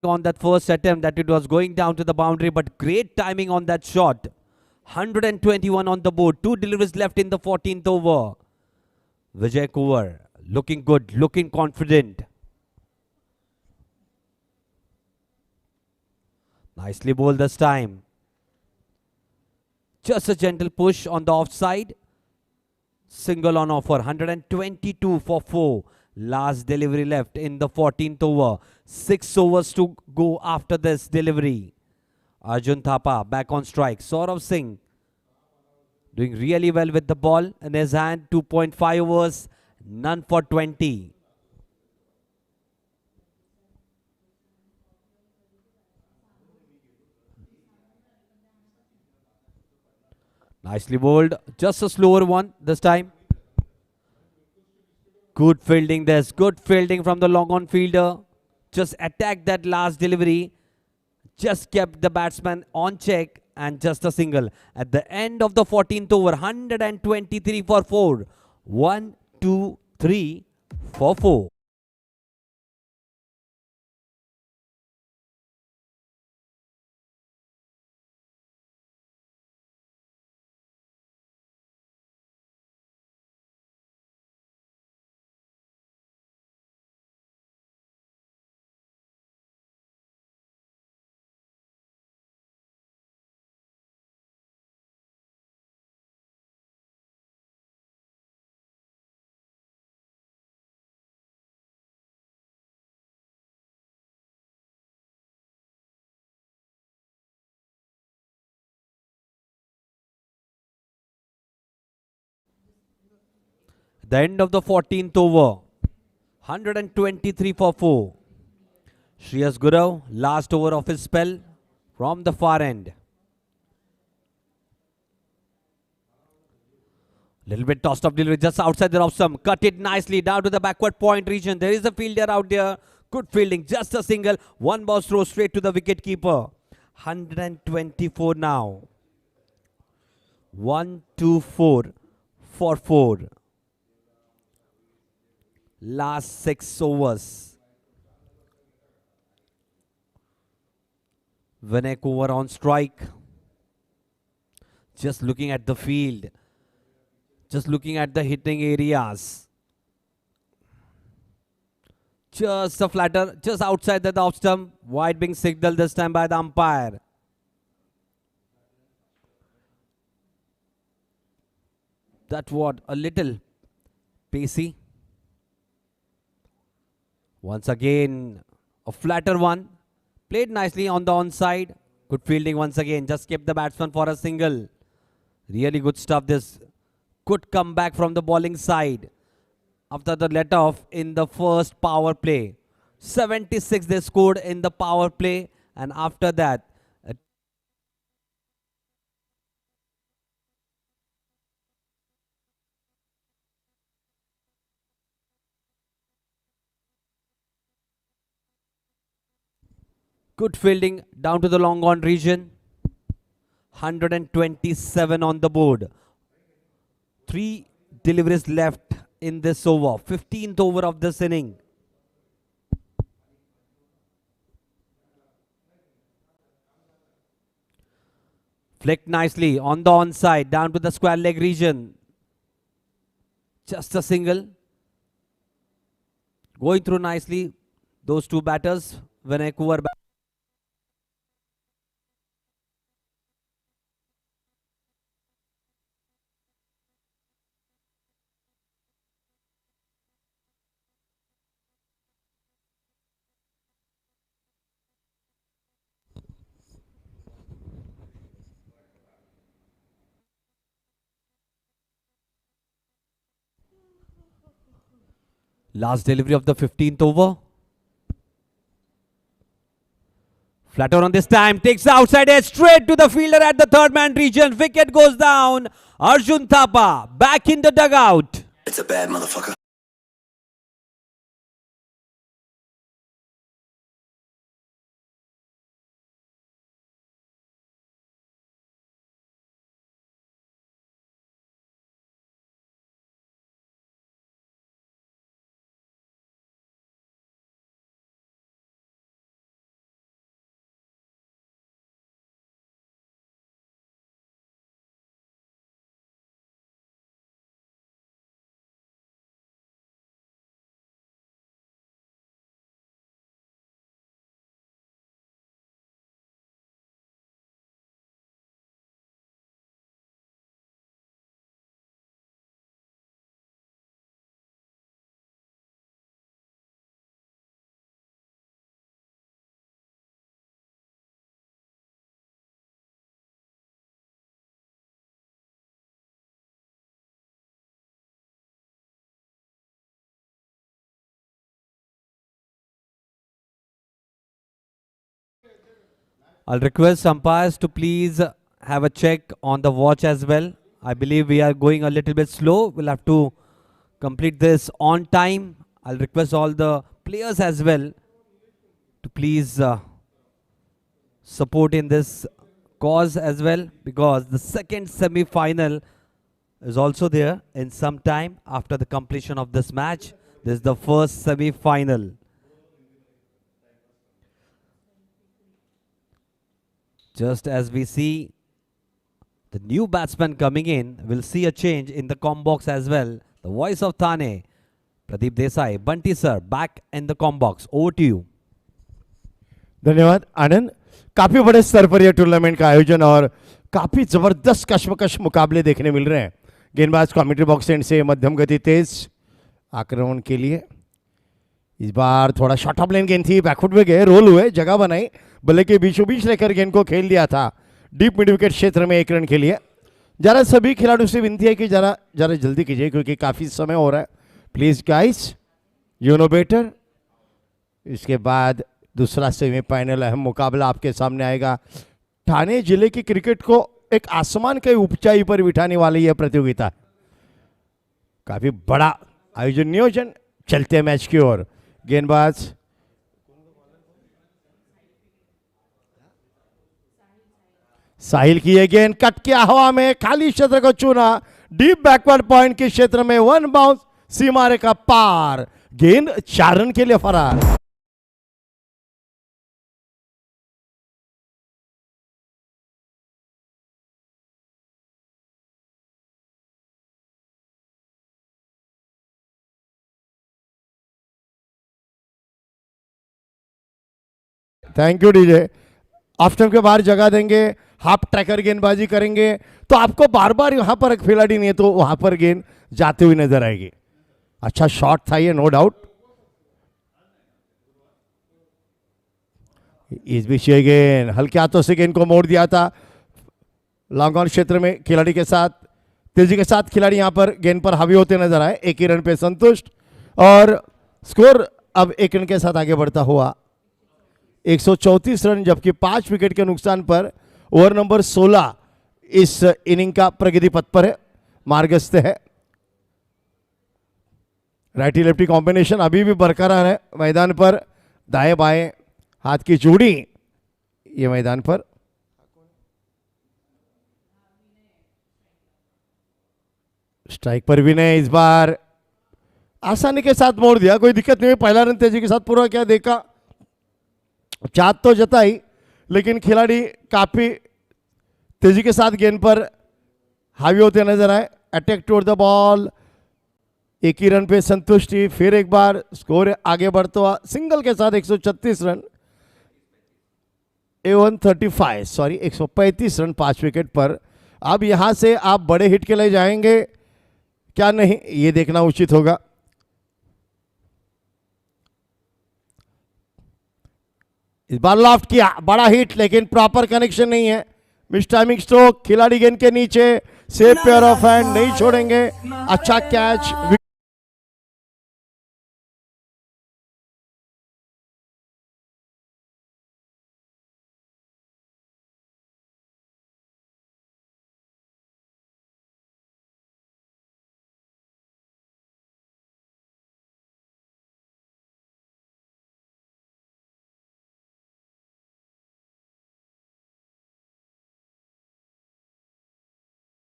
on that first attempt that it was going down to the boundary, but great timing on that shot. 121 on the board. 2 deliveries left in the 14th over. Vijay Kuvar looking good, looking confident. Nicely bowled this time. Just a gentle push on the offside. Single on offer. 122 for 4. Last delivery left in the 14th over. 6 overs to go after this delivery. Arjun Thapa back on strike. Saurav Singh doing really well with the ball in his hand. 2.5 overs. None for 20. Nicely bowled. Just a slower one this time. Good fielding this. Good fielding from the long on fielder. Just attacked that last delivery. Just kept the batsman on check and just a single. At the end of the 14th over, 123 for 4. 1, 2, 3 for 4. The end of the 14th over, 123 for 4. Shreyas Gurav, last over of his spell from the far end. Little bit tossed up delivery just outside the off stump. Cut it nicely down to the backward point region. There is a fielder out there. Good fielding. Just a single. One ball throw straight to the wicket keeper. 124 now. 124 for 4. Last 6 overs. Vinay Kumar on strike. Just looking at the field. Just looking at the hitting areas. Just a flatter, just outside the off stump. Wide being signaled this time by the umpire. That what a little pacey. Once again, a flatter one. Played nicely on the onside. Good fielding once again. Just kept the batsman for a single. Really good stuff this. Good comeback from the bowling side. After the let off in the first power play. 76 they scored in the power play. And after that, good fielding down to the long on region. 127 on the board. 3 deliveries left in this over. 15th over of this inning. Flicked nicely on the onside down to the square leg region. Just a single. Going through nicely. Those two batters. Vinay Kumar. Last delivery of the 15th over. Flatter on this time. Takes the outside edge straight to the fielder at the third man region. Wicket goes down. Arjun Thapa back in the dugout. It's a bad motherfucker. I'll request umpires to please have a check on the watch as well. I believe we are going a little bit slow. We'll have to complete this on time. I'll request all the players as well to please support in this cause as well, because the second semi-final is also there in some time after the completion of this match. This is the first semi-final. Just as we see the new batsman coming in, we'll see a change in the com box as well. The voice of Thane, Pradeep Desai. Bunty sir, back in the com box. Over to you. धन्यवाद आनंद। काफ़ी बड़े स्तर पर यह tournament का आयोजन और काफ़ी ज़बरदस्त कश्मकश मुकाबले देखने मिल रहे हैं। गेंदबाज कमेंट्री बॉक्स एंड से मध्यम गति तेज आक्रमण के लिए। इस बार थोड़ा शॉर्ट ऑफ लेन गेंद थी, बैकफुट में गए, रोल हुए, जगह बनाई, बल्ले के बीचों बीच लेकर गेंद को खेल दिया था डीप मिड विकेट क्षेत्र में 1 रन के लिए। जरा सभी खिलाड़ियों से विनती है कि जरा जल्दी कीजिए क्योंकि काफ़ी समय हो रहा है। Please guys, you know better. इसके बाद दूसरा सेमीफाइनल अहम मुकाबला आपके सामने आएगा। ठाणे जिले की क्रिकेट को एक आसमान के ऊंचाई पर बिठाने वाली यह प्रतियोगिता है। काफी बड़ा आयोजन नियोजन। चलते हैं मैच की ओर। गेंदबाज साहिल की यह गेंद कट किया हवा में, खाली क्षेत्र को चुना, डीप बैकवर्ड पॉइंट के क्षेत्र में 1 बाउंस, सीमा रेखा पार, गेंद 4 रन के लिए फरार। Thank you DJ. Off stump के बाहर जगह देंगे, हाफ ट्रैकर गेंदबाजी करेंगे तो आपको बार बार यहां पर एक खिलाड़ी नहीं है तो वहां पर गेंद जाते हुए नजर आएगी। अच्छा शॉट था ये, नो डाउट। इस बीच ये गेंद हल्के हाथों से गेंद को मोड़ दिया था लॉन्ग ऑन क्षेत्र में। खिलाड़ी के साथ तेजी के साथ खिलाड़ी यहां पर गेंद पर हावी होते नजर आए। 1 ही रन पे संतुष्ट और स्कोर अब 1 रन के साथ आगे बढ़ता हुआ 134 रन, जबकि 5 विकेट के नुकसान पर ओवर नंबर 16 इस इनिंग का प्रगति पथ पर है, मार्गस्थ है। राइटी लेफ्टी कॉम्बिनेशन अभी भी बरकरार है मैदान पर। दाएं बाएं हाथ की जोड़ी ये मैदान पर। स्ट्राइक पर विनय इस बार आसानी के साथ मोड़ दिया, कोई दिक्कत नहीं हुई। पहला रन तेजी के साथ पूरा क्या देखा, चाहत तो जताई लेकिन खिलाड़ी काफी तेजी के साथ गेंद पर हावी होते नजर आए। Attack toward the ball, 1 he run पे संतुष्टि। फिर एक बार स्कोर आगे बढ़ता हुआ सिंगल के साथ 136 रन, 135 रन 5 विकेट पर। अब यहां से आप बड़े हिट के लिए जाएंगे क्या नहीं, ये देखना उचित होगा। इस बार लॉफ्ट किया, बड़ा हिट लेकिन प्रॉपर कनेक्शन नहीं है। मिस टाइमिंग स्ट्रोक, खिलाड़ी गेंद के नीचे, सेफ पेयर ऑफ हैंड, नहीं छोड़ेंगे। अच्छा कैच।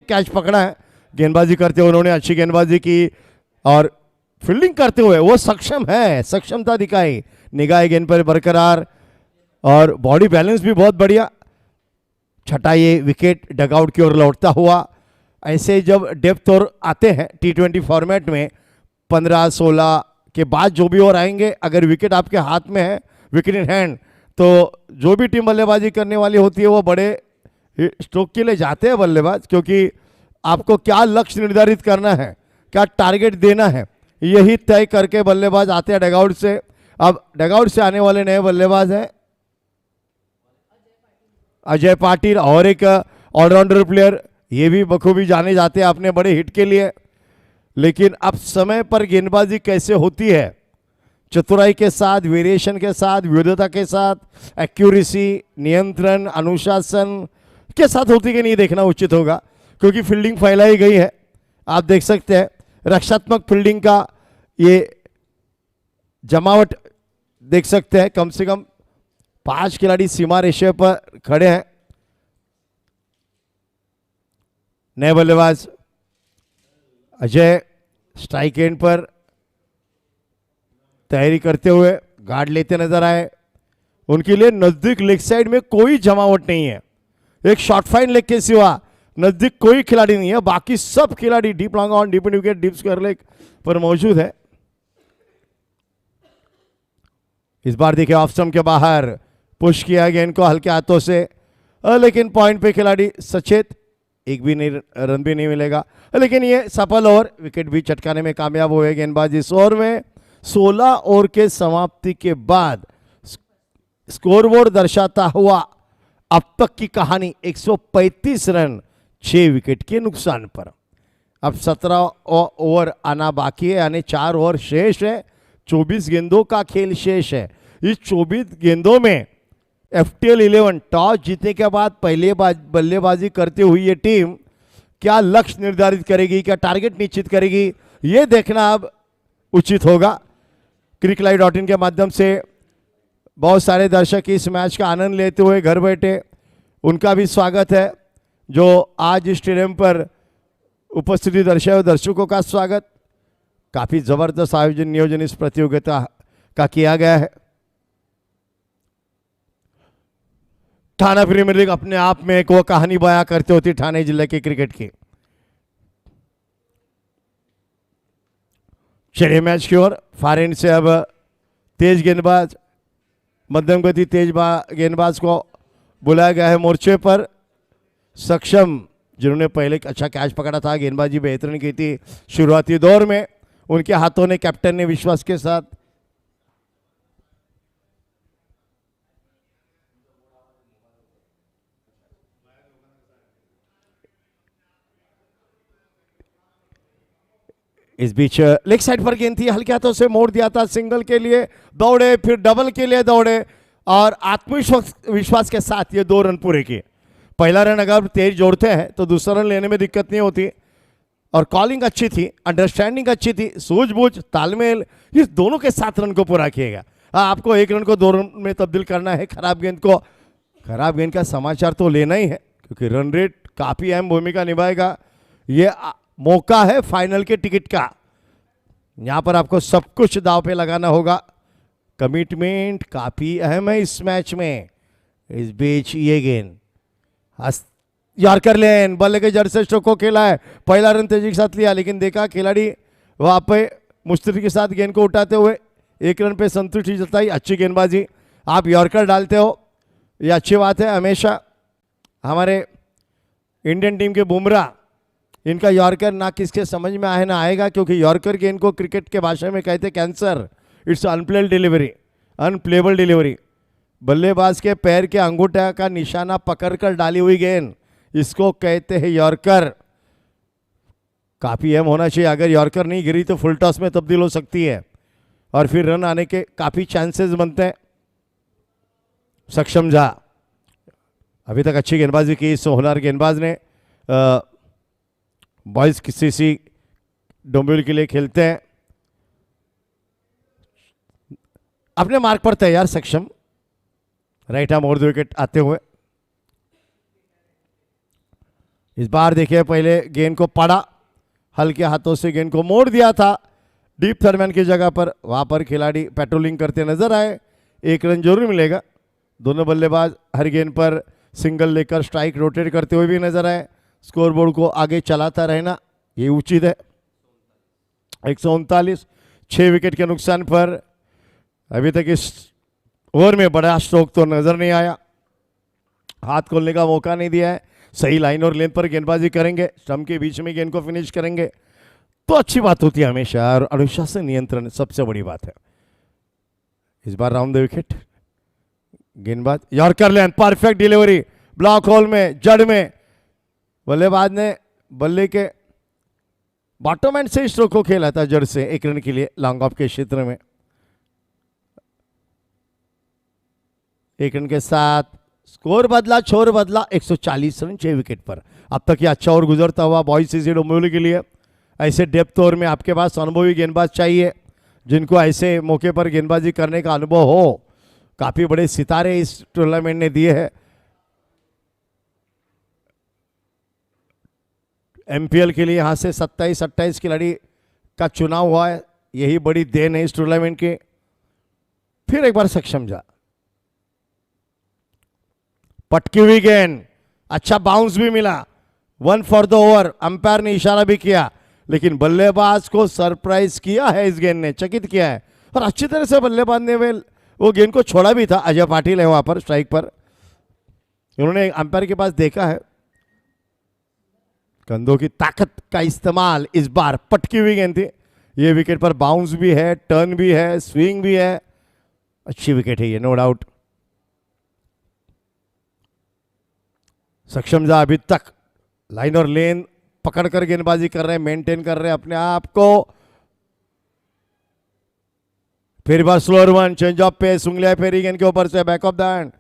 कैच पकड़ा है। गेंदबाजी करते हुए उन्होंने अच्छी गेंदबाजी की और फील्डिंग करते हुए वो सक्षम है, सक्षमता दिखाई। निगाह गेंद पर बरकरार और बॉडी बैलेंस भी बहुत बढ़िया। छठा ये विकेट डगआउट की ओर लौटता हुआ। ऐसे जब डेप्थ और आते हैं T20 फॉर्मेट में 15-16 के बाद जो भी और आएंगे, अगर विकेट आपके हाथ में है, विकेट इन हैंड, तो जो भी टीम बल्लेबाजी करने वाली होती है वो बड़े स्ट्रोक के लिए जाते हैं बल्लेबाज, क्योंकि आपको क्या लक्ष्य निर्धारित करना है, क्या टारगेट देना है, यही तय करके बल्लेबाज आते हैं डगआउट से। अब डगआउट से आने वाले नए बल्लेबाज हैं अजय पाटिल और एक ऑलराउंडर प्लेयर, ये भी बखूबी जाने जाते हैं अपने बड़े हिट के लिए। लेकिन अब समय पर गेंदबाजी कैसे होती है, चतुराई के साथ, वेरिएशन के साथ, विविधता के साथ, एक्यूरेसी, नियंत्रण, अनुशासन के साथ होती कि नहीं देखना उचित होगा, क्योंकि फील्डिंग फैलाई गई है। आप देख सकते हैं रक्षात्मक फील्डिंग का ये जमावट देख सकते हैं। कम से कम 5 खिलाड़ी सीमा रेशे पर खड़े हैं। नए बल्लेबाज अजय स्ट्राइक एंड पर तैयारी करते हुए गार्ड लेते नजर आए। उनके लिए नजदीक लेग साइड में कोई जमावट नहीं है। एक शॉर्ट फाइन लेग के सिवा नजदीक कोई खिलाड़ी नहीं है। बाकी सब खिलाड़ी deep long on, deep wicket, deep square leg पर मौजूद है। इस बार देखिए ऑफ स्टंप के बाहर पुश किया गया इनको हल्के हाथों से, लेकिन पॉइंट पे खिलाड़ी सचेत, एक भी नहीं रन भी नहीं मिलेगा, लेकिन ये सफल ओवर, विकेट भी चटकाने में कामयाब हुए गेंदबाज। इस ओवर में 16 ओवर के समाप्ति के बाद स्कोरबोर्ड दर्शाता हुआ अब तक की कहानी 135 रन 6 विकेट के नुकसान पर। अब 17 ओवर आना बाकी है, यानी 4 ओवर शेष है। 24 गेंदों का खेल शेष है। इस 24 गेंदों में FTL 11 टॉस जीतने के बाद पहले बल्लेबाजी करते हुई ये टीम क्या लक्ष्य निर्धारित करेगी, क्या टारगेट निश्चित करेगी, ये देखना अब उचित होगा। CricLive.in के माध्यम से बहुत सारे दर्शक इस मैच का आनंद लेते हुए घर बैठे, उनका भी स्वागत है। जो आज स्टेडियम पर उपस्थिति दर्शाए दर्शकों का स्वागत। काफ़ी ज़बरदस्त आयोजन नियोजन इस प्रतियोगिता का किया गया है। ठाणे प्रीमियर लीग अपने आप में एक वो कहानी बयां करती होती ठाणे जिले के क्रिकेट की। चलिए मैच की ओर। फार एंड से अब तेज गेंदबाज, मध्यम गति तेज गेंदबाज को बुलाया गया है मोर्चे पर। सक्षम, जिन्होंने पहले अच्छा कैच पकड़ा था, गेंदबाजी बेहतरीन की थी शुरुआती दौर में, उनके हाथों ने कैप्टन ने विश्वास के साथ इस बीच लेग साइड पर गेंद थी, हल्के हाथों से मोड़ दिया था। सिंगल के लिए दौड़े, फिर डबल के लिए दौड़े और आत्मविश्वास के साथ ये 2 रन पूरे किए। पहला रन अगर तेज जोड़ते हैं तो दूसरा रन लेने में दिक्कत नहीं होती। और कॉलिंग अच्छी थी, अंडरस्टैंडिंग अच्छी थी, सूझबूझ, तालमेल, इस दोनों के साथ रन को पूरा किएगा। आपको 1 रन को 2 रन में तब्दील करना है। खराब गेंद का समाचार तो लेना ही है, क्योंकि रन रेट काफ़ी अहम भूमिका निभाएगा। ये मौका है फाइनल के टिकट का। यहाँ पर आपको सब कुछ दाव पे लगाना होगा। कमिटमेंट काफ़ी अहम है इस मैच में। इस बीच ये गेंद यॉर्कर लेन, बल्ले के जड़ से स्ट्रोक को खेला है। पहला रन तेजी के साथ लिया, लेकिन देखा खिलाड़ी वहाँ पे मुस्तैदी के साथ गेंद को उठाते हुए 1 रन पे संतुष्टि जताई। अच्छी गेंदबाजी। आप यॉर्कर डालते हो, ये अच्छी बात है। हमेशा हमारे इंडियन टीम के बुमराह, इनका यॉर्कर ना किसके समझ में आए ना आएगा, क्योंकि यॉर्कर गेंद को क्रिकेट के भाषा में कहते हैं कैंसर। It's unplayable delivery. बल्लेबाज के पैर के अंगूठा का निशाना पकड़कर डाली हुई गेंद, इसको कहते हैं यॉर्कर। काफ़ी अहम होना चाहिए। अगर यॉर्कर नहीं गिरी तो फुल टॉस में तब्दील हो सकती है और फिर रन आने के काफ़ी चांसेस बनते हैं। सक्षम झा अभी तक अच्छी गेंदबाजी की इस होनहार गेंदबाज ने। बॉयज CC डोंबिवली के लिए खेलते हैं। अपने मार्क पर तैयार सक्षम, right arm over the wicket आते हुए। इस बार देखिए पहले गेंद को पड़ा, हल्के हाथों से गेंद को मोड़ दिया था डीप थर्मैन की जगह पर। वहां पर खिलाड़ी पेट्रोलिंग करते नजर आए। 1 रन जरूर मिलेगा। दोनों बल्लेबाज हर गेंद पर सिंगल लेकर स्ट्राइक रोटेट करते हुए भी नजर आए। स्कोरबोर्ड को आगे चलाता रहना ये उचित है। 139 6 विकेट के नुकसान पर अभी तक इस ओवर में बड़ा स्ट्रोक तो नजर नहीं आया। हाथ खोलने का मौका नहीं दिया है। सही लाइन और लेंथ पर गेंदबाजी करेंगे, स्टंप के बीच में गेंद को फिनिश करेंगे तो अच्छी बात होती है हमेशा। और अनुशासन नियंत्रण सबसे बड़ी बात है। इस बार राउंड द विकेट गेंदबाज यॉर्कर लेन, परफेक्ट डिलीवरी, ब्लॉक होल में, जड़ में। बल्लेबाज ने बल्ले के बॉटम एंड से स्ट्रोक को खेला था जड़ से 1 रन के लिए लॉन्ग ऑफ के क्षेत्र में। 1 रन के साथ स्कोर बदला, छोर बदला 140 रन 6 विकेट पर। अब तक ये अच्छा ओवर गुजरता हुआ बॉयज इज डोंबिवली के लिए। ऐसे डेप्थ ओवर में आपके पास अनुभवी गेंदबाज चाहिए जिनको ऐसे मौके पर गेंदबाजी करने का अनुभव हो। काफ़ी बड़े सितारे इस टूर्नामेंट ने दिए हैं। एमपीएल के लिए यहाँ से 27-28 खिलाड़ी का चुनाव हुआ है, यही बड़ी देन है इस टूर्नामेंट के। फिर एक बार सक्षम जा, पटकी हुई गेंद, अच्छा बाउंस भी मिला, 1 फॉर द ओवर। अंपायर ने इशारा भी किया, लेकिन बल्लेबाज को सरप्राइज किया है इस गेंद ने, चकित किया है। और अच्छी तरह से बल्लेबाज ने वो गेंद को छोड़ा भी था। अजय पाटिल है वहां पर स्ट्राइक पर, उन्होंने अंपायर के पास देखा है। कंधों की ताकत का इस्तेमाल, इस बार पटकी हुई गेंद थी। ये विकेट पर बाउंस भी है, टर्न भी है, स्विंग भी है, अच्छी विकेट है ये, नो डाउट। सक्षम जा अभी तक लाइन और लेन पकड़कर गेंदबाजी कर रहे हैं, मेंटेन कर रहे हैं अपने आप को। फिर बार slower one, change of pace, उंगलियां फेरी गेंद के ऊपर से, back of the hand,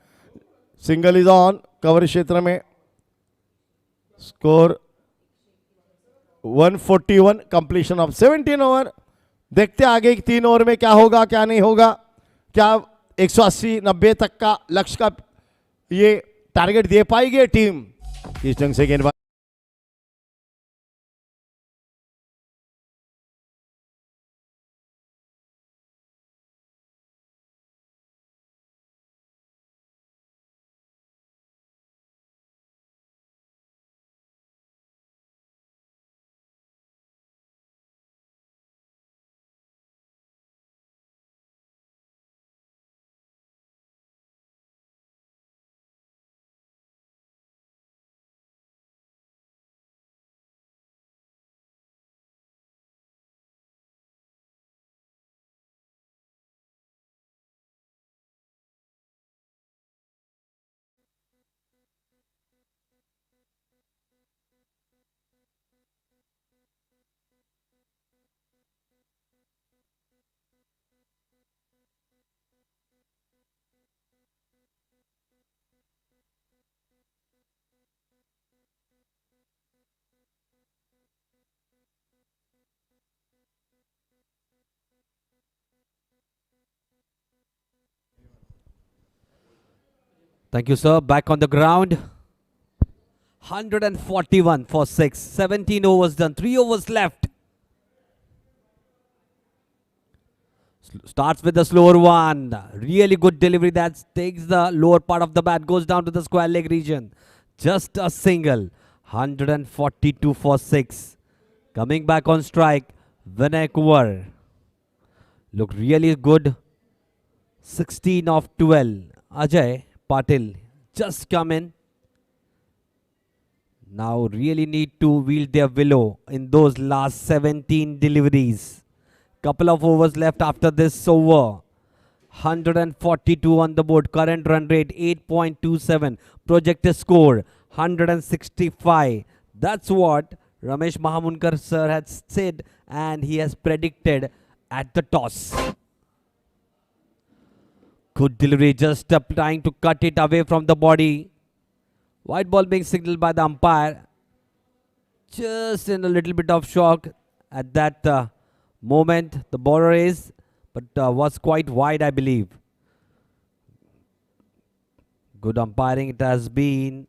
single is on cover क्षेत्र में। Score 141, completion of 17 over. देखते आगे 3 ओवर में क्या होगा क्या नहीं होगा, क्या 180-90 तक का लक्ष्य का ये टारगेट दे पाएगी टीम। इस ढंग से गेंदबाज Thank you, sir. Back on the ground. 141 for 6. 17 overs done. 3 overs left. Starts with the slower one. Really good delivery. That takes the lower part of the bat. Goes down to the square leg region. Just a single. 142 for 6. Coming back on strike. Vinay Kuwar. Look really good. 16 of 12. Ajay Patil just come in. Now really need to wield their willow in those last 17 deliveries. Couple of overs left after this over. 142 on the board. Current run rate 8.27. Projected score 165. That's what Ramesh Mahamunkar sir had said and he has predicted at the toss. Good delivery, just trying to cut it away from the body. White ball being signaled by the umpire. Just in a little bit of shock at that moment. The bowler is, but was quite wide, I believe. Good umpiring it has been.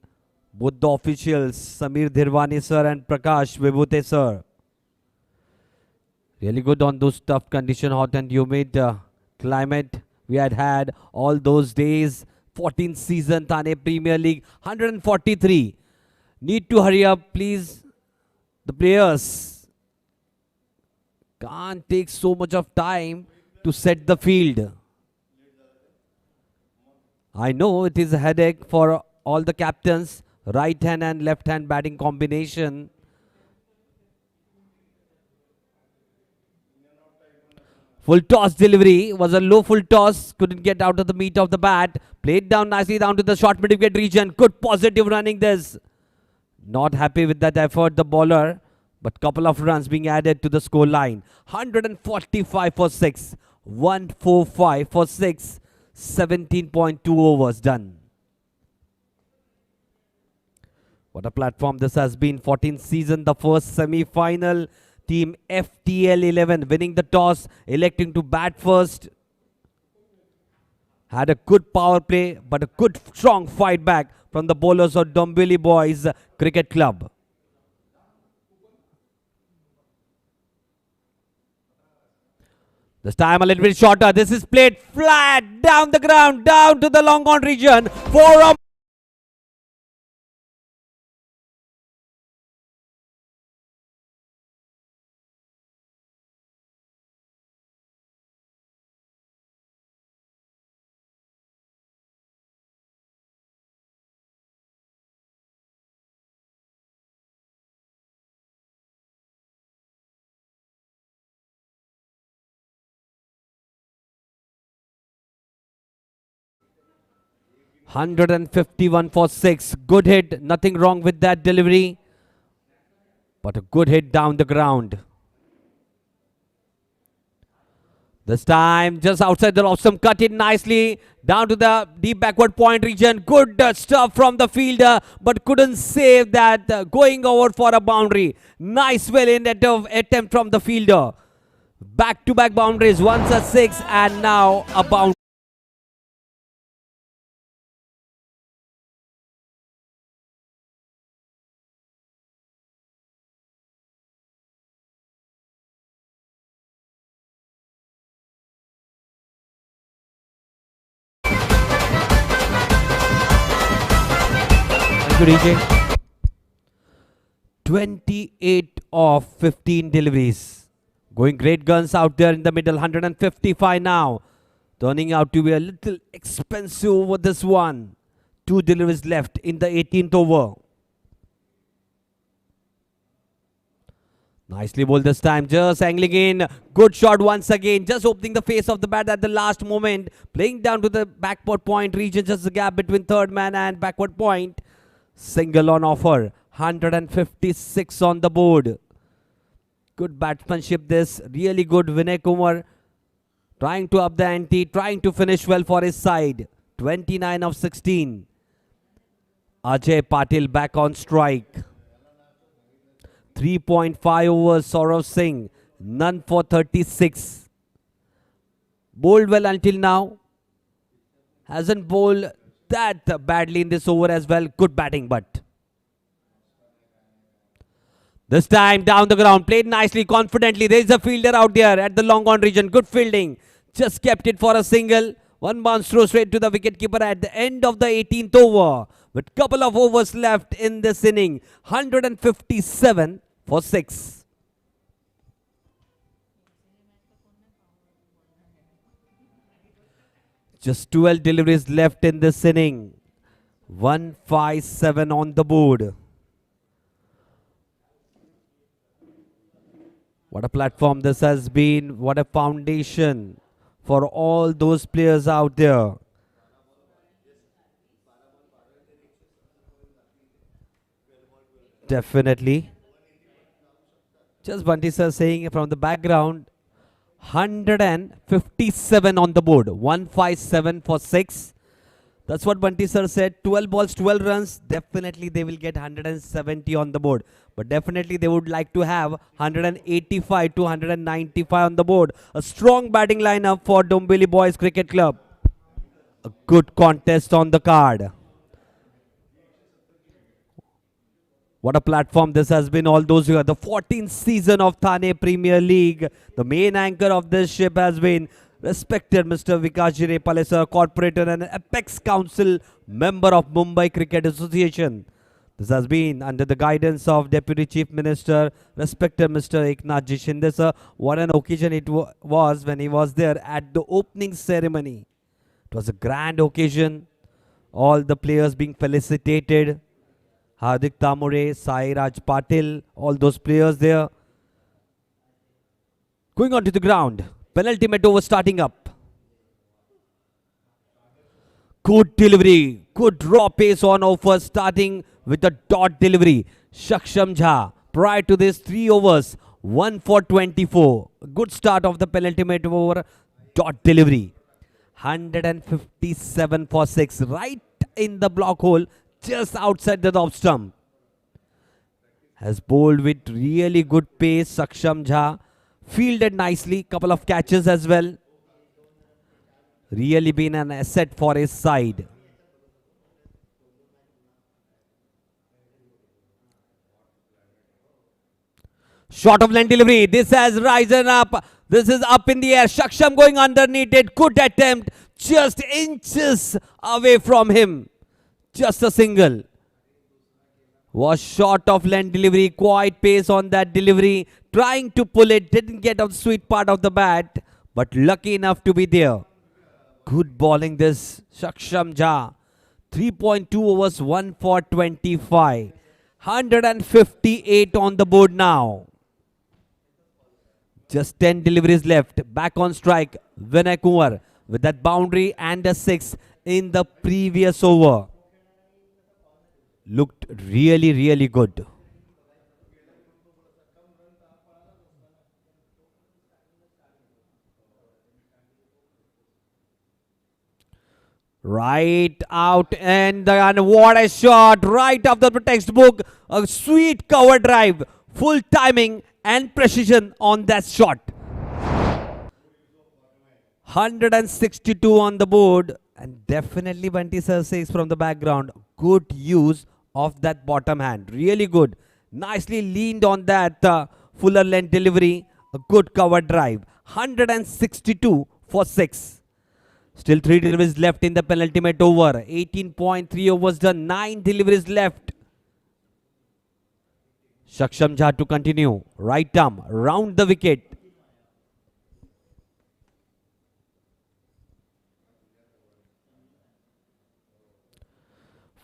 Both the officials, Samir Dhirwani sir and Prakash Vibhute sir. Really good on those tough condition, hot and humid climate we had all those days. 14th season Thane Premier League, 143. Need to hurry up, please. The players can't take so much of time to set the field. I know it is a headache for all the captains. Right hand and left hand batting combination. Full toss delivery, was a low full toss, couldn't get out of the meat of the bat. Played down nicely down to the short mid wicket region. Good positive running this. Not happy with that effort, the bowler, but couple of runs being added to the score line. 145 for 6, 145 for 6. 17.2 overs done. What a platform this has been. 14th season, the first semi-final. Team FTL 11 winning the toss, electing to bat first. Had a good power play, but a good strong fight back from the bowlers of Dombili Boys Cricket Club. This time a little bit shorter. This is played flat down the ground, down to the long on region for a 151 for 6. Good hit. Nothing wrong with that delivery. But a good hit down the ground. This time just outside the off stump, cut it nicely down to the deep backward point region. Good stuff from the fielder, but couldn't save that, going over for a boundary. Nice well-aimed attempt from the fielder. Back-to-back boundaries, once a 6 and now a boundary. Good DJ. 28 of 15 deliveries. Going great guns out there in the middle. 155 now. Turning out to be a little expensive over this one. 2 deliveries left in the 18th over. Nicely bowled this time. Just angling in. Good shot once again. Just opening the face of the bat at the last moment. Playing down to the backward point region. Just the gap between third man and backward point. Single on offer. 156 on the board. Good batsmanship this. Really good. Vinay Kumar trying to up the ante. Trying to finish well for his side. 29 of 16. Ajay Patil back on strike. 3.5 overs. Saurav Singh. None for 36. Bowled well until now. Hasn't bowled that badly in this over as well. Good batting, but this time down the ground, played nicely, confidently. There is a fielder out there at the long on region. Good fielding. Just kept it for a single. One bounce throw straight to the wicketkeeper at the end of the 18th over. With couple of overs left in this inning. 157 for 6. Just 12 deliveries left in this inning. 157 on the board. What a platform this has been. What a foundation for all those players out there. Definitely. Just Bunty sir saying from the background. 157 on the board. 157 for 6. That's what Bunty sir said. 12 balls, 12 runs. Definitely they will get 170 on the board. But definitely they would like to have 185 to 195 on the board. A strong batting lineup for Dombili Boys Cricket Club. A good contest on the card. What a platform this has been all those years. The 14th season of Thane Premier League. The main anchor of this ship has been respected Mr. Vikas Jirepale sir, corporator and Apex Council member of Mumbai Cricket Association. This has been under the guidance of Deputy Chief Minister, respected Mr. Eknath Shinde sir. What an occasion it was when he was there at the opening ceremony. It was a grand occasion. All the players being felicitated. Hardik Tamure, Sai Raj Patil, all those players there. Going on to the ground. Penultimate over starting up. Good delivery. Good raw pace on offer starting with the dot delivery. Shaksham Jha. Prior to this 3 overs. 1 for 24. Good start of the penultimate over. Dot delivery. 157 for 6. Right in the block hole, just outside the top stump. Has bowled with really good pace. Saksham Jha fielded nicely. Couple of catches as well. Really been an asset for his side. Short of length delivery. This has risen up. This is up in the air. Saksham going underneath it. Good attempt. Just inches away from him. Just a single. Was short of length delivery. Quite pace on that delivery. Trying to pull it. Didn't get on the sweet part of the bat. But lucky enough to be there. Good bowling this. Saksham Jha. 3.2 overs. 1 for 25. 158 on the board now. Just 10 deliveries left. Back on strike. Vinay Kumar with that boundary and a 6 in the previous over. Looked really, really good. Right out and what a shot. Right after the textbook. A sweet cover drive. Full timing and precision on that shot. 162 on the board. And definitely Bunty sir says from the background, good use of that bottom hand. Really good. Nicely leaned on that fuller length delivery. A good cover drive. 162 for 6. Still 3 deliveries left in the penultimate over. 18.3 overs done. 9 deliveries left. Saksham Jha to continue. Right arm. Round the wicket.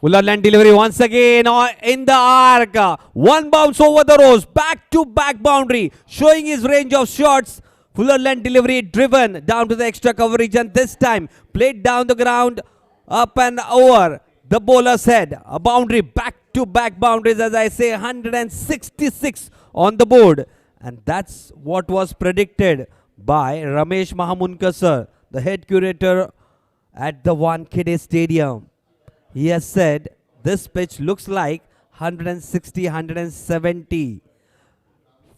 Fuller land delivery once again in the arc. One bounce over the rows. Back to back boundary. Showing his range of shots. Fuller land delivery driven down to the extra coverage. And this time played down the ground. Up and over the bowler's head. A boundary. Back to back boundaries, as I say. 166 on the board. And that's what was predicted by Ramesh Mahamunkar sir, the head curator at the Wankhede Stadium. He has said this pitch looks like 160, 170.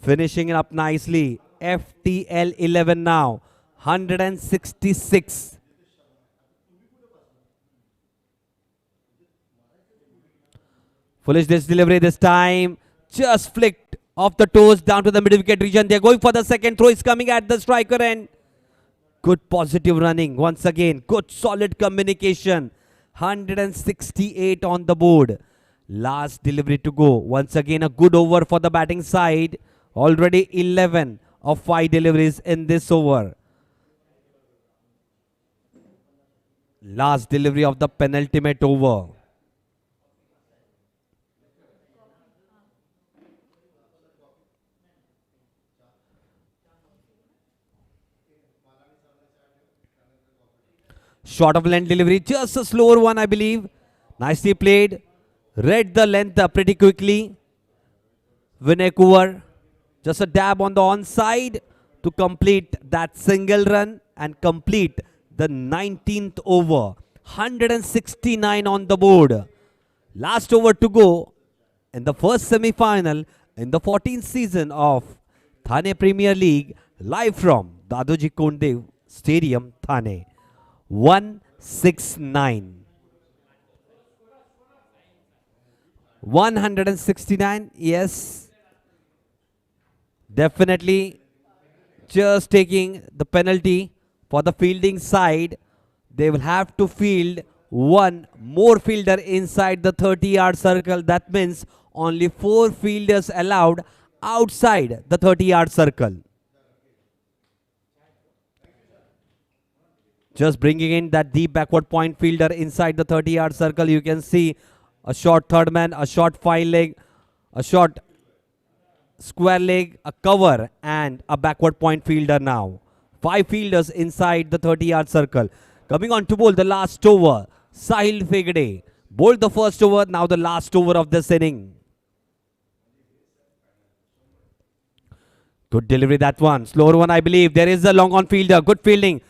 Finishing it up nicely. FTL 11 now. 166. Foolish this delivery this time. Just flicked off the toes down to the mid wicket region. They're going for the second throw. Is coming at the striker end. Good positive running once again. Good solid communication. 168 on the board. Last delivery to go. Once again a good over for the batting side. Already 11 of 5 deliveries in this over. Last delivery of the penultimate over. Short of length delivery, just a slower one I believe. Nicely played. Read the length pretty quickly. Vinay Kumar, just a dab on the onside to complete that single run and complete the 19th over. 169 on the board. Last over to go in the first semi-final in the 14th season of Thane Premier League, live from Dadoji Kondev Stadium, Thane. 169. 169, yes. Definitely just taking the penalty for the fielding side. They will have to field one more fielder inside the 30-yard circle. That means only 4 fielders allowed outside the 30-yard circle. Just bringing in that deep backward point fielder inside the 30-yard circle. You can see a short third man, a short fine leg, a short square leg, a cover, and a backward point fielder now. 5 fielders inside the 30-yard circle. Coming on to bowl the last over. Sahil Fegde bowled the first over, now the last over of this inning. Good delivery that one. Slower one I believe. There is a long on fielder. Good fielding.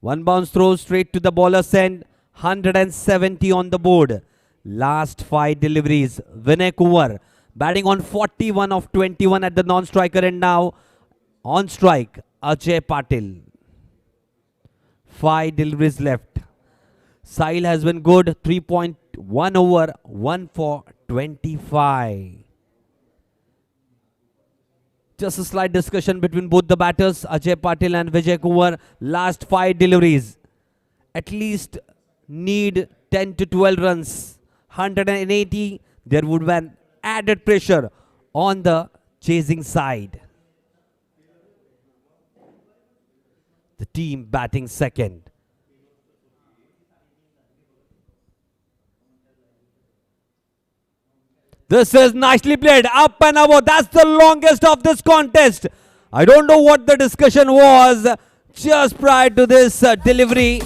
One bounce throw straight to the bowler's end. 170 on the board. Last 5 deliveries. Vinay Kumar batting on 41 of 21 at the non-striker end now. On strike, Ajay Patil. 5 deliveries left. Sahil has been good. 3.1 over, 1 for 25. Just a slight discussion between both the batters, Ajay Patil and Vijay Kumar. Last 5 deliveries. At least need 10 to 12 runs. 180. There would be an added pressure on the chasing side. The team batting second. This is nicely played. Up and above. That's the longest of this contest. I don't know what the discussion was just prior to this delivery.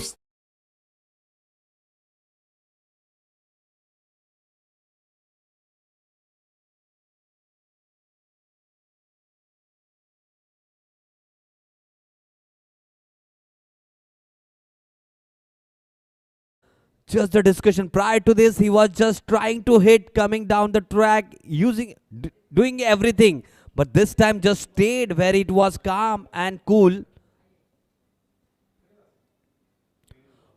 Just the discussion prior to this, he was just trying to hit coming down the track, doing everything. But this time just stayed where it was calm and cool.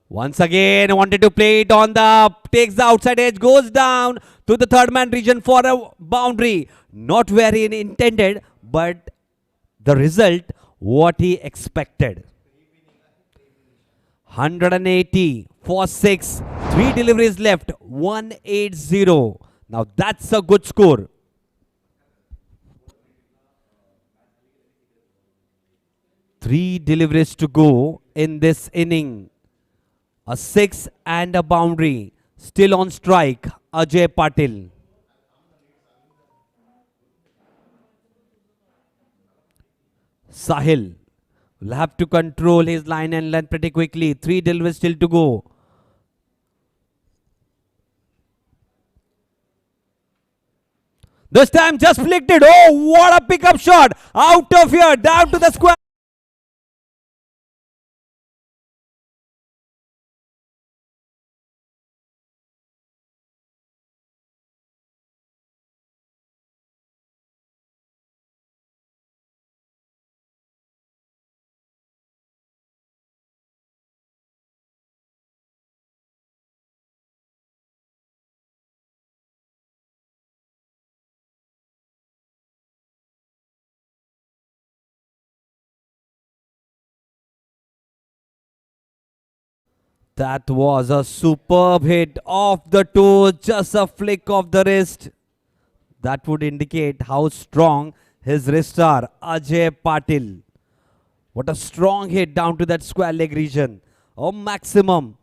Once again, wanted to play it on the up, takes the outside edge, goes down to the third man region for a boundary. Not where he intended, but the result, what he expected. 180 for 6. 3 deliveries left. 180. Now that's a good score. Three deliveries to go in this inning. A 6 and a boundary. Still on strike, Ajay Patil. Sahil will have to control his line and length pretty quickly. 3 deliveries still to go. This time just flicked it. Oh, what a pickup shot. Out of here, down to the square. That was a superb hit off the toe, just a flick of the wrist. That would indicate how strong his wrists are. Ajay Patil. What a strong hit down to that square leg region. A maximum.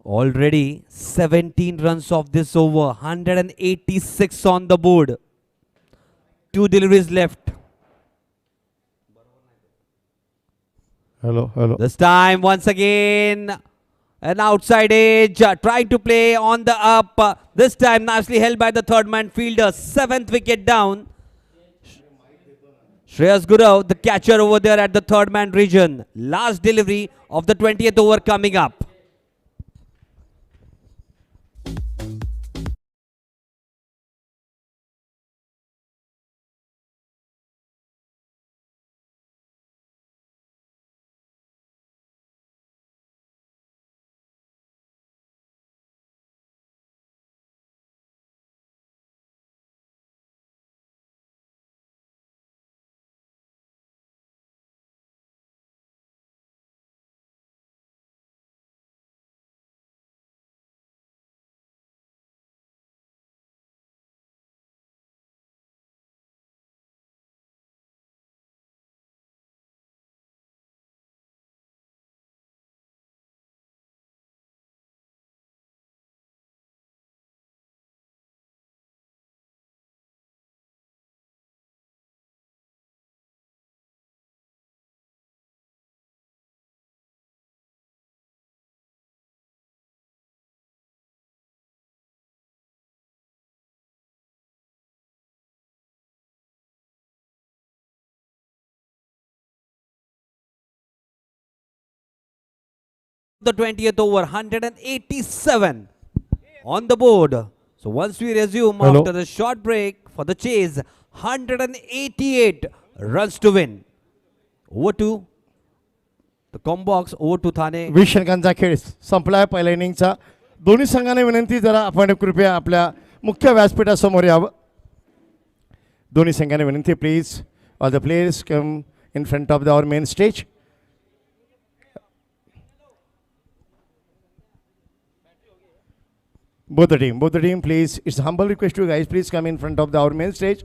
Already 17 runs of this over. 186 on the board. 2 deliveries left. Hello. This time, once again, an outside edge, trying to play on the up. This time, nicely held by the third man fielder. 7th wicket down. Shreyas Gurav, the catcher over there at the third man region. Last delivery of the 20th over coming up. The 20th over, 187 on the board. So once we resume Hello. after a short break for the chase, 188 runs to win. Over to the combox, over to Thane. 20 षटकांचा खेळ संपलाय पहिल्या इनिंगचा. दोन्ही संघांना विनंती, जरा आपण कृपया आपल्या मुख्य व्यासपीठासमोर यावं. दोन्ही संघांना विनंती, please all the players come in front of the our main stage. Both the team, please. It's a humble request to you guys. Please come in front of our main stage.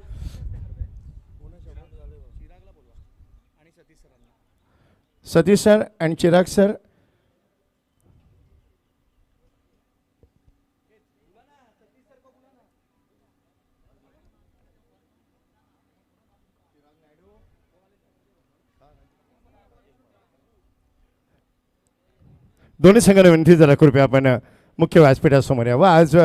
Satish sir and Chirag sir. दोन्ही संघांना विनंती, जरा कृपया आपण मुख्य व्यासपीठासमोर यावं. आज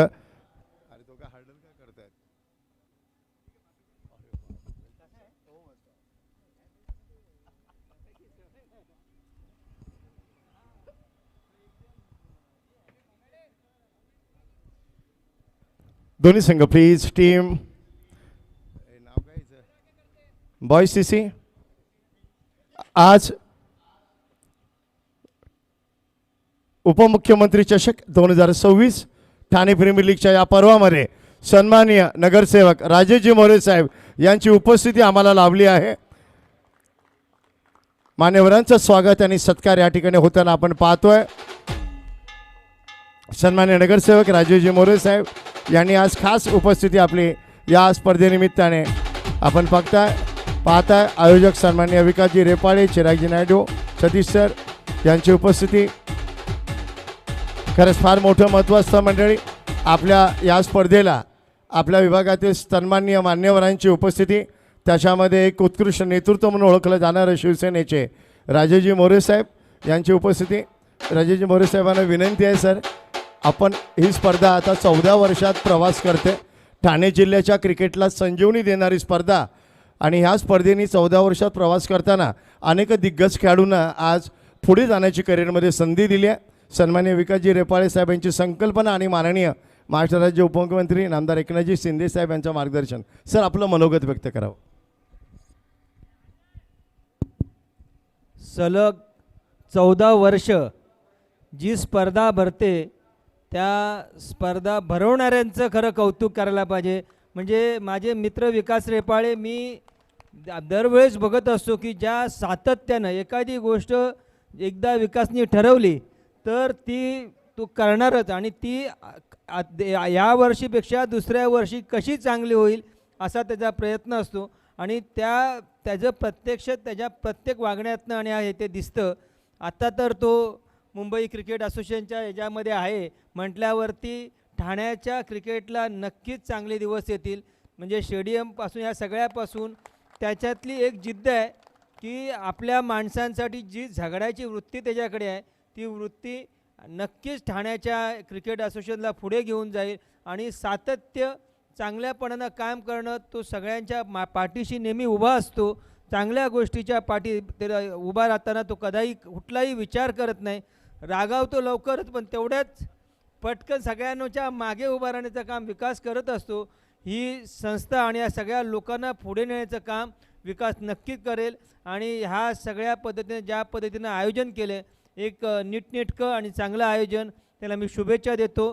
दोन्ही संघ प्लीज. टीम बॉयज सीसी, आज उपमुख्यमंत्री चषक 2026 ठाणे प्रीमियर लीगच्या या पर्वामध्ये सन्माननीय नगरसेवक राजेशजी मोरे साहेब यांची उपस्थिती आम्हाला लाभली आहे. मान्यवरांचं स्वागत आणि सत्कार या ठिकाणी होताना आपण पाहतोय. सन्माननीय नगरसेवक राजेशजी मोरे साहेब यांनी आज खास उपस्थिती आपली या स्पर्धेनिमित्ताने आपण पाहताय. आयोजक सन्माननीय विकासजी रेपाळे, चिरागजी नायडू, सतीश सर यांची उपस्थिती खरंच फार मोठं महत्त्व असतं मंडळी. आपल्या या स्पर्धेला आपल्या विभागातील सन्माननीय मान्यवरांची उपस्थिती, त्याच्यामध्ये एक उत्कृष्ट नेतृत्व म्हणून ओळखलं जाणारं शिवसेनेचे राजेशजी मोरे साहेब यांची उपस्थिती. राजेशजी मोरे साहेबांना विनंती आहे, सर आपण ही स्पर्धा आता 14 वर्षात प्रवास करते. ठाणे जिल्ह्याच्या क्रिकेटला संजीवनी देणारी स्पर्धा, आणि ह्या स्पर्धेने 14 वर्षात प्रवास करताना अनेक दिग्गज खेळाडूंना आज पुढे जाण्याची करिअरमध्ये संधी दिली आहे. सन्माननीय विकासजी रेपाळे साहेब यांची संकल्पना आणि माननीय महाराष्ट्र राज्य उपमुख्यमंत्री नामदार एकनाथजी शिंदे साहेब यांचं मार्गदर्शन. सर आपलं मनोगत व्यक्त करावं. सलग 14 वर्ष जी स्पर्धा भरते त्या स्पर्धा भरवणाऱ्यांचं खरं कौतुक करायला पाहिजे. म्हणजे माझे मित्र विकास रेपाळे, मी दरवेळेस बघत असतो की ज्या सातत्यानं एखादी गोष्ट एकदा विकासनी ठरवली तर ती तो करणारच, आणि ती या वर्षीपेक्षा दुसऱ्या वर्षी कशी चांगली होईल असा त्याचा प्रयत्न असतो. आणि त्याचं प्रत्यक्ष त्याच्या प्रत्येक वागण्यातनं आणि हे ते दिसतं. आत्ता तर तो मुंबई क्रिकेट असोसिएशनच्या ह्याच्यामध्ये आहे म्हटल्यावरती ठाण्याच्या क्रिकेटला नक्कीच चांगले दिवस येतील. म्हणजे स्टेडियमपासून या सगळ्यापासून त्याच्यातली एक जिद्द आहे की आपल्या माणसांसाठी जी झगडायची वृत्ती त्याच्याकडे आहे, ती वृत्ती नक्कीच ठाण्याच्या क्रिकेट असोसिएशनला पुढे घेऊन जाईल. आणि सातत्य, चांगल्यापणानं काम करणं, तो सगळ्यांच्या पाठीशी नेहमी उभा असतो. चांगल्या गोष्टीच्या पाठी त्याला उभा राहताना तो कदाही कुठलाही विचार करत नाही. रागावतो लवकरच, पण तेवढ्याच पटकन सगळ्यांच्या मागे उभा राहण्याचं काम विकास करत असतो. ही संस्था आणि या सगळ्या लोकांना पुढे नेण्याचं काम विकास नक्कीच करेल. आणि ह्या सगळ्या पद्धतीने ज्या पद्धतीनं आयोजन केलं, एक नीटनेटकं आणि चांगलं आयोजन, त्याला मी शुभेच्छा देतो.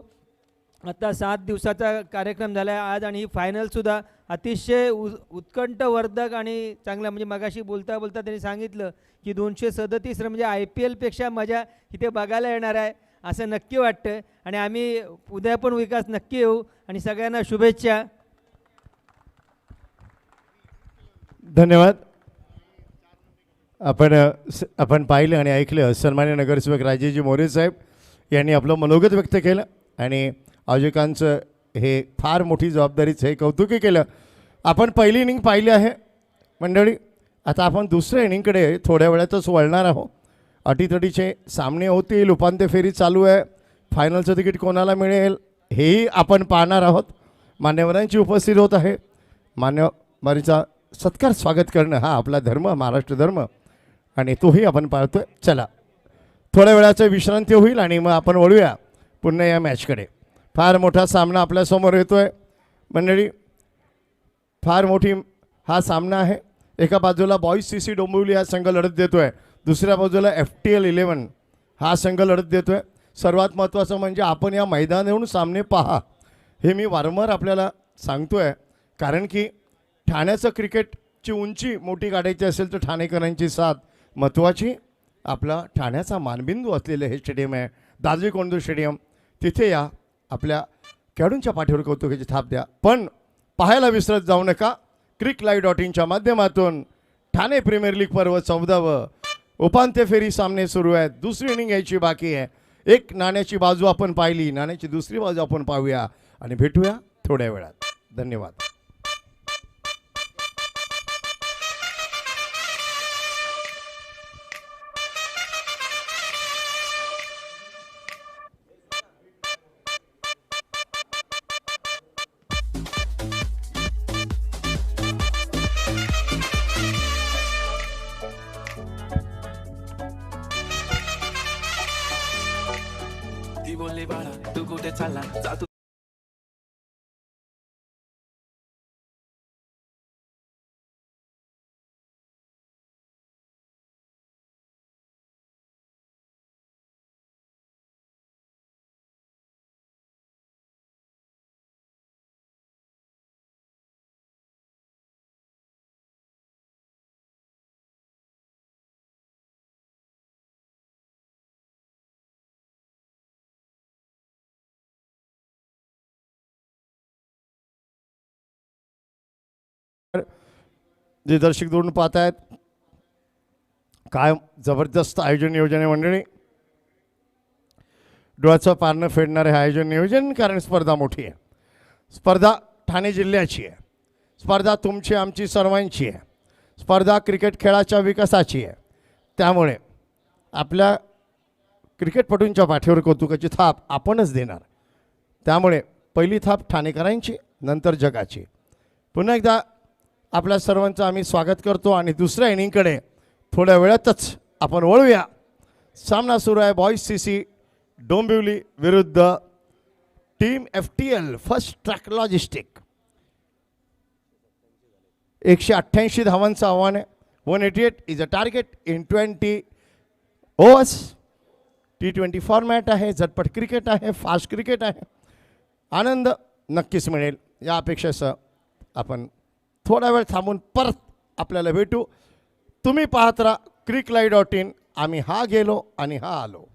आता 7 दिवसाचा कार्यक्रम झाला आहे आज, आणि ही फायनलसुद्धा अतिशय उत्कंठवर्धक आणि चांगला. म्हणजे मगाशी बोलता त्यांनी सांगितलं की 237 रन म्हणजे IPLपेक्षा मजा इथे बघायला येणार आहे असं नक्की वाटतं. आणि आम्ही उद्या पण विकास नक्की येऊ, आणि सगळ्यांना शुभेच्छा. धन्यवाद. आपण पाहिलं आणि ऐकलं सन्माननीय नगरसेवक राजेशजी मोरे साहेब यांनी आपलं मनोगत व्यक्त केलं, आणि आयोजकांचं हे फार मोठी जबाबदारीचं हे कौतुकही केलं. आपण पहिली इनिंग पाहिली आहे मंडळी. आता आपण दुसऱ्या इनिंगकडे थोड्या वेळातच वळणार आहोत. अटीतटीचे सामने होतील, उपांत्य फेरी चालू आहे, फायनलचं तिकीट कोणाला मिळेल हेही आपण पाहणार आहोत. मान्यवरांची उपस्थिती होत आहे. मान्यवरीचा सत्कार स्वागत करणं हा आपला धर्म, महाराष्ट्र धर्म, आणि तोही आपण पाहतोय. चला थोड्या वेळाचं विश्रांती होईल आणि मग आपण वळूया पुन्हा या मॅचकडे. फार मोठा सामना आपल्यासमोर येतोय मंडळी. फार मोठी हा सामना आहे. एका बाजूला बॉईज CC डोंबिवली हा संघ लढत देतोय, दुसऱ्या बाजूला FTL 11 हा संघ लढत देतोय. सर्वात महत्त्वाचं म्हणजे आपण या मैदानावर येऊन सामने पहा, हे मी वारंवार आपल्याला सांगतोय. कारण की ठाण्याचं क्रिकेटची उंची मोठी काढायची असेल तर ठाणेकरांची साथ महत्त्वाची. आपला ठाण्याचा मानबिंदू असलेलं हे स्टेडियम आहे दादोजी कोंडदेव स्टेडियम. तिथे या, आपल्या खेळाडूंच्या पाठीवर कौतुकाची थाप द्या. पण पाहायला विसरत जाऊ नका. CricLive.inच्या माध्यमातून ठाणे प्रीमियर लीग पर्व 14व उपांत्य फेरी सामने सुरू आहेत. दुसरी इनिंग यायची बाकी आहे. एक नाण्याची बाजू आपण पाहिली, नाण्याची दुसरी बाजू आपण पाहूया आणि भेटूया थोड्या वेळात. धन्यवाद. ती बोलली बाळा तू कुठे चालला जातो. जे दर्शक दोन पाहत आहेत, काय जबरदस्त आयोजन नियोजन आहे मंडळी. डोळ्याचं पारणं फेडणारे हे आयोजन नियोजन. कारण स्पर्धा मोठी आहे. स्पर्धा ठाणे जिल्ह्याची आहे. स्पर्धा तुमची आमची सर्वांची आहे. स्पर्धा क्रिकेट खेळाच्या विकासाची आहे. त्यामुळे आपल्या क्रिकेटपटूंच्या पाठीवर कौतुकाची थाप आपणच देणार. त्यामुळे पहिली थाप ठाणेकरांची, नंतर जगाची. पुन्हा एकदा आपल्या सर्वांचं आम्ही स्वागत करतो आणि दुसऱ्या इनिंगकडे थोड्या वेळातच आपण वळूया. सामना सुरू आहे बॉईज CC डोंबिवली विरुद्ध team FTL first track logistic. 188 धावांचं आव्हान आहे. 188 is a target in 20 overs. T20 format आहे. झटपट क्रिकेट आहे. फास्ट क्रिकेट आहे. आनंद नक्कीच मिळेल या अपेक्षेसह आपण थोडा वेळ थांबून परत आपल्याला भेटू. तुम्ही पाहत राहा CricLive.in. आम्ही हा गेलो आणि हा आलो.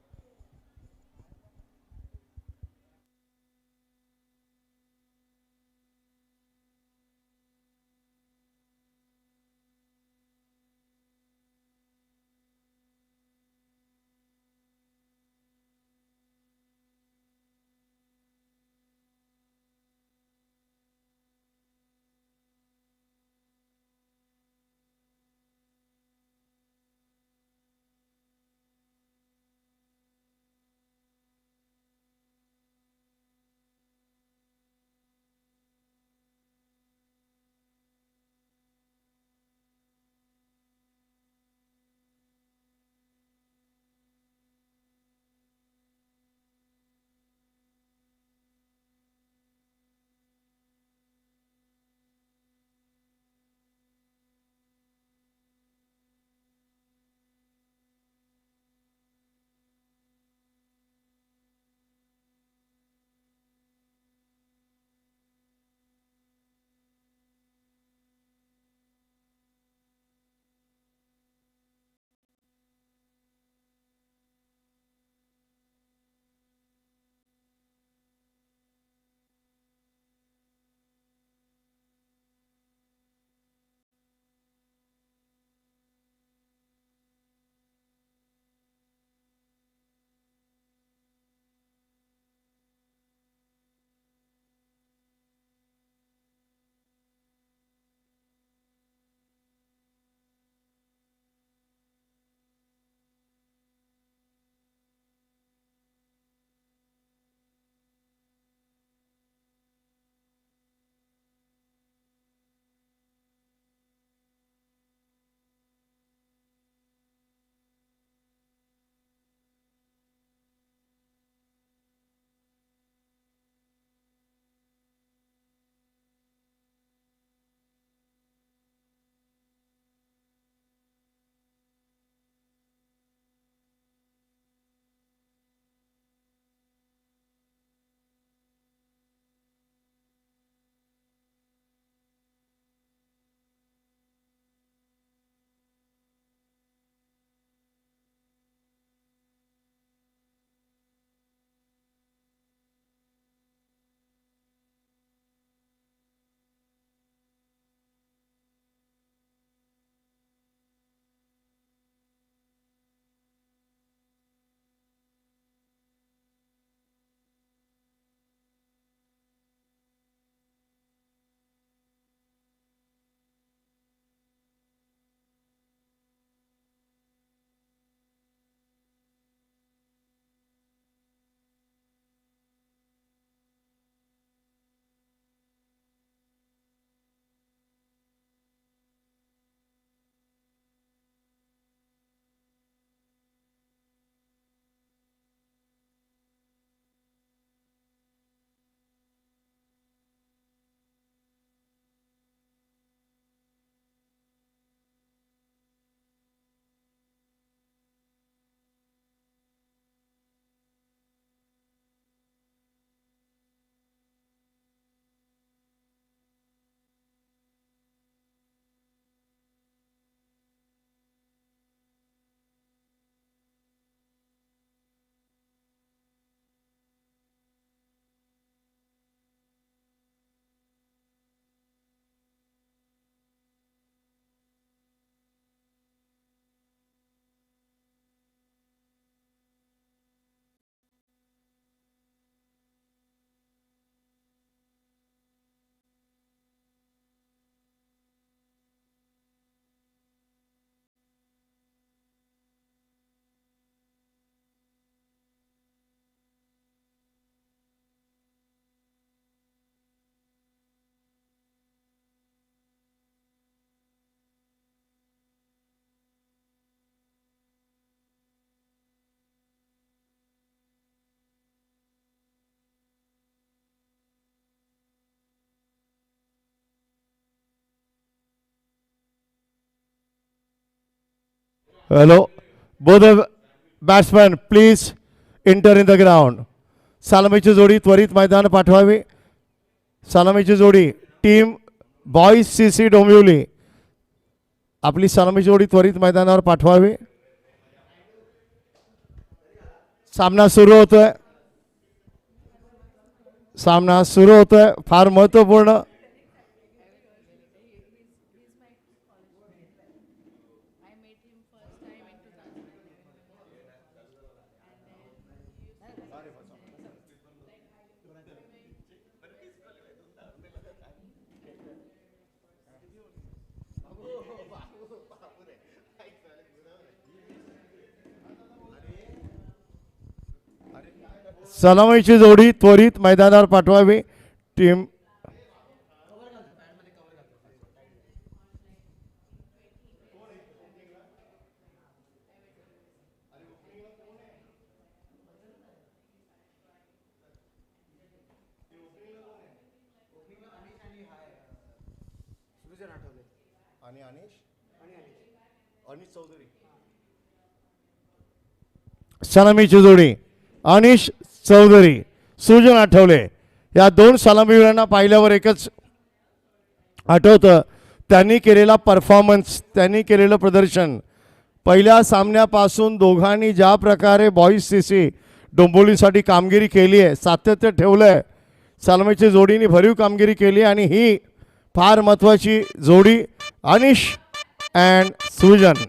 Hello both batsman please enter in the ground. सलामीची जोडी त्वरित मैदान पाठवावी. सलामीची जोडी टीम बॉईज CC डोंबिवली आपली सलामी जोडी त्वरित मैदानावर पाठवावी. सामना सुरू होतोय. सामना सुरू होतोय. फार महत्त्वपूर्ण सलामीची जोडी त्वरित मैदानावर पाठवावी. टीम सलामीची जोडी अनिश चौधरी सुजन आठवले या दोन सलामीवीरांना पाहिल्यावर एकच आठवतं त्यांनी केलेला परफॉर्मन्स, त्यांनी केलेलं प्रदर्शन. पहिल्या सामन्यापासून दोघांनी ज्या प्रकारे बॉईज CC डोंबिवलीसाठी कामगिरी केली आहे, सातत्य ठेवलं आहे. सलामीची जोडीने भरीव कामगिरी केली आणि ही फार महत्त्वाची जोडी अनिश अँड सुजन.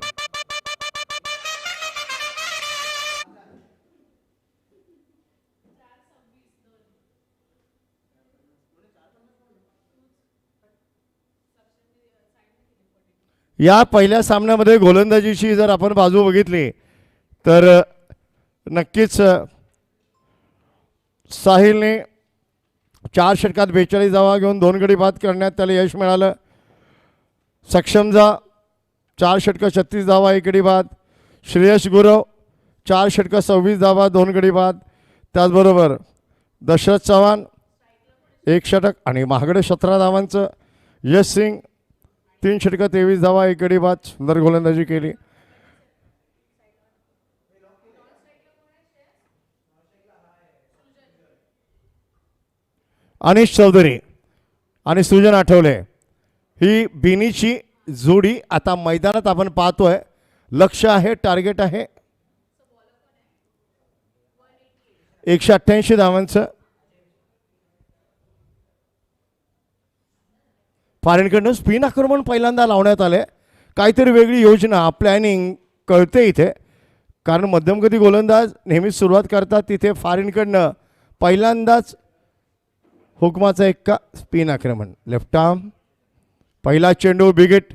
या पहिल्या सामन्यामध्ये गोलंदाजीची जर आपण बाजू बघितली तर नक्कीच साहिलने 4 षटकात 42 धावा घेऊन 2 गडी बाद करण्यात त्याला यश मिळालं. सक्षमजा 4 षटकं 36 धावा 1 गडी बाद. श्रेयस गुरव 4 षटकं 26 धावा 2 गडी बाद. त्याचबरोबर दशरथ चव्हाण 1 षटक आणि महागडे 17 धावांचं. यश सिंग 3 षटकं 23 धावा 1 गडी बाद. सुंदर गोलंदाजी केली. अनिश चौधरी आणि सुजन आठवले ही बिनीची जोडी आता मैदानात आपण पाहतोय. लक्ष आहे, टार्गेट आहे 188 धावांचं. फॉरेनकडनं स्पिन आक्रमण पहिल्यांदा लावण्यात आले. काहीतरी वेगळी योजना प्लॅनिंग कळते इथे, कारण मध्यमगती गोलंदाज नेहमीच सुरुवात करतात तिथे फॉरेनकडनं पहिल्यांदाच हुकमाचा एक्का स्पिन आक्रमण. लेफ्ट आर्म पहिला चेंडू बिगिट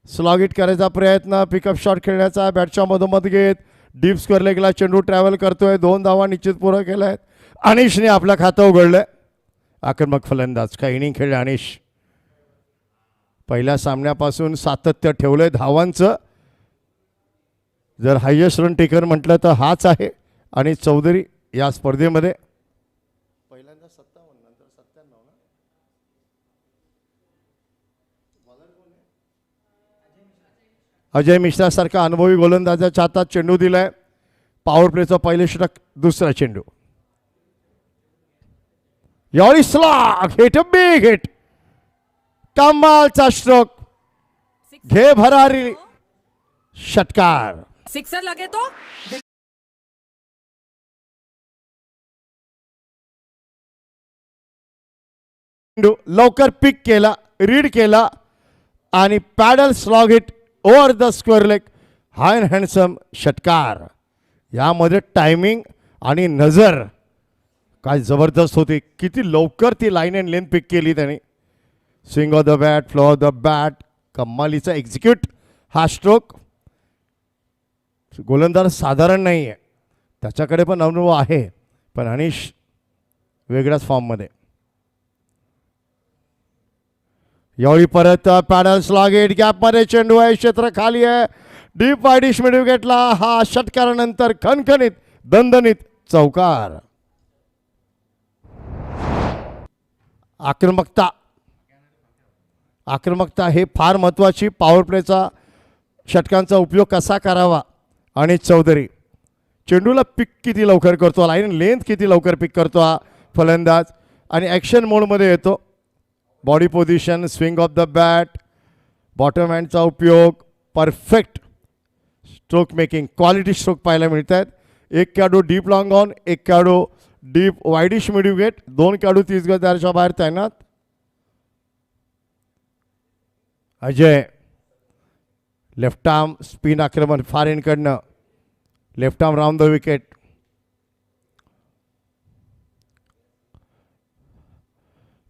स्लॉग इट करायचा प्रयत्न, पिकअप शॉट खेळण्याचा बॅटच्या मधोमध घेत डीप स्क्वेअर लेगला चेंडू ट्रॅव्हल करतोय. 2 धावा निश्चित पूर्ण केल्या आहेत. अनिशने आपलं खातं उघडलंय. आक्रमक फलंदाज काही इनिंग खेळले अनिश. पहिल्या सामन्यापासून सातत्य ठेवलंय धावांचं. जर हायेस्ट रन टेकर म्हटलं तर हाच आहे आणि चौधरी या स्पर्धेमध्ये पहिल्यांदा 57 नंतर 97 ना. अजय मिश्रासारखा अनुभवी गोलंदाजाच्या हातात चेंडू दिलाय. पॉवर प्लेचं पहिले षटक, दुसरा चेंडू. यावेळी स्लॉग हिट, बिग हिट, कमालचा स्ट्रोक, घे भरारी षटकार. सिक्सर लगे तो लवकर पिक केला, रीड केला आणि paddle slog hit over the square leg. High and handsome षटकार. यामध्ये टायमिंग आणि नजर काय जबरदस्त होती. किती लवकर ती लाईन अँड लेंथ पिक केली त्याने. Swing of the bat, flow of the bat, कमालीचा एक्झिक्यूट हा स्ट्रोक. गोलंदाज साधारण नाही आहे, त्याच्याकडे पण अनुभव आहे, पण अनिश वेगळ्याच फॉर्ममध्ये. यावेळी परत पॅडल स्लॉगेट गॅपमध्ये चेंडू आहे, क्षेत्र खाली आहे, डीप वाईडिश मिड विकेटला. हा षटकारानंतर खणखणीत दणदणीत चौकार. आक्रमकता हे फार महत्त्वाची. पॉवर प्लेचा षटकांचा उपयोग कसा करावा आणि चौधरी चेंडूला पिक किती लवकर करतो, लाईन लेंथ किती लवकर पिक करतो हा फलंदाज आणि ॲक्शन मोडमध्ये येतो. Body position, swing of the bat, bottom हँडचा उपयोग, perfect stroke making, quality stroke पाहायला मिळत आहेत. एक खेळाडू डीप लॉंग ऑन, एक खेळाडू डीप वाईडिश मिड विकेट, 2 खेळाडू 30 गजच्या बाहेर तैनात. अजय लेफ्ट आर्म स्पिन आक्रमण फार एंडकडनं, left arm round the wicket.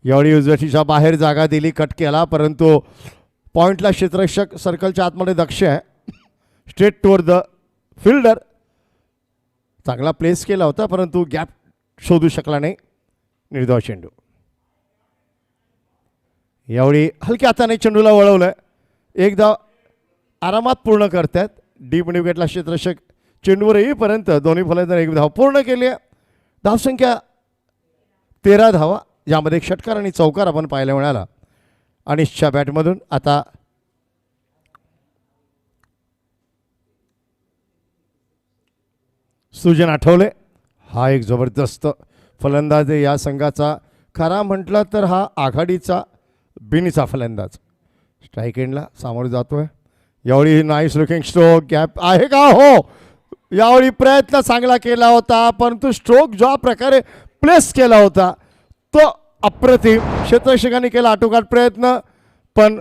यावेळी उजव्याच्या बाहेर जागा दिली, कट केला, परंतु पॉईंटला क्षेत्ररक्षक सर्कलच्या आतमध्ये दक्ष आहे. स्ट्रेट टुअर द फिल्डर, चांगला प्लेस केला होता परंतु गॅप शोधू शकला नाही. निर्धाव चेंडू. यावेळी हलक्या हाताने चेंडूला वळवलं, एक धाव आरामात पूर्ण करतात. डीप मिड विकेटला क्षेत्ररक्षक चेंडूवर येईपर्यंत दोन्ही फलंदाज एक धाव पूर्ण केली आहे. धावसंख्या 13 धावा, यामध्ये एक षटकार आणि चौकार आपण पाहायला मिळाला. अनिशच्या बॅटमधून आता सुजन आठवले, हा एक जबरदस्त फलंदाज आहे या संघाचा. खरा म्हटलं तर हा आघाडीचा बिनीचा फलंदाज. स्ट्राईक एंडला सामोरं जातोय. यावेळी नाईस लुकिंग स्ट्रोक, गॅप आहे का? हो, यावेळी प्रयत्न चांगला केला होता परंतु स्ट्रोक ज्या प्रकारे प्लेस केला होता तो अप्रतिम. क्षेत्ररक्षकांनी केला आटोकाट प्रयत्न पण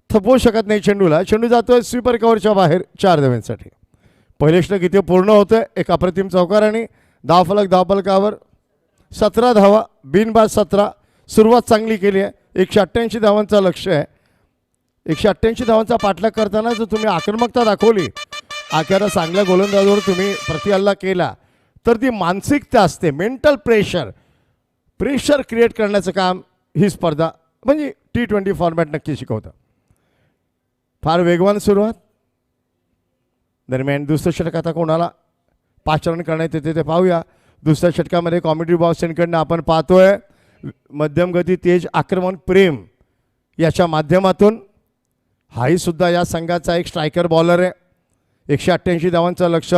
थपवू शकत नाही चेंडूला. चेंडू जातोय स्वीपर कव्हरच्या बाहेर 4 धावांसाठी. पहिले षटक इथे पूर्ण होतं, एक अप्रतिम चौकार आणि धावफलक धावफलकावर 17 धावा, बिनबाद 17. सुरुवात चांगली केली आहे. 188 धावांचा लक्ष्य आहे. 188 धावांचा पाठलाग करताना जर तुम्ही आक्रमकता दाखवली, आख्याला चांगल्या गोलंदाजावर तुम्ही प्रतिहल्ला केला तर ती मानसिकता असते, मेंटल प्रेशर क्रिएट करण्याचं काम ही स्पर्धा म्हणजे T20 फॉर्मॅट नक्की शिकवतं. फार वेगवान सुरुवात. दरम्यान दुसरं षटक आता कोणाला 5 रन करण्यात येते ते पाहूया. दुसऱ्या षटकामध्ये कॉमेडी बॉक्स एंडकडनं आपण पाहतोय मध्यम गती तेज आक्रमण प्रेम याच्या माध्यमातून. हाही सुद्धा या संघाचा एक स्ट्रायकर बॉलर आहे. 188 धावांचं लक्ष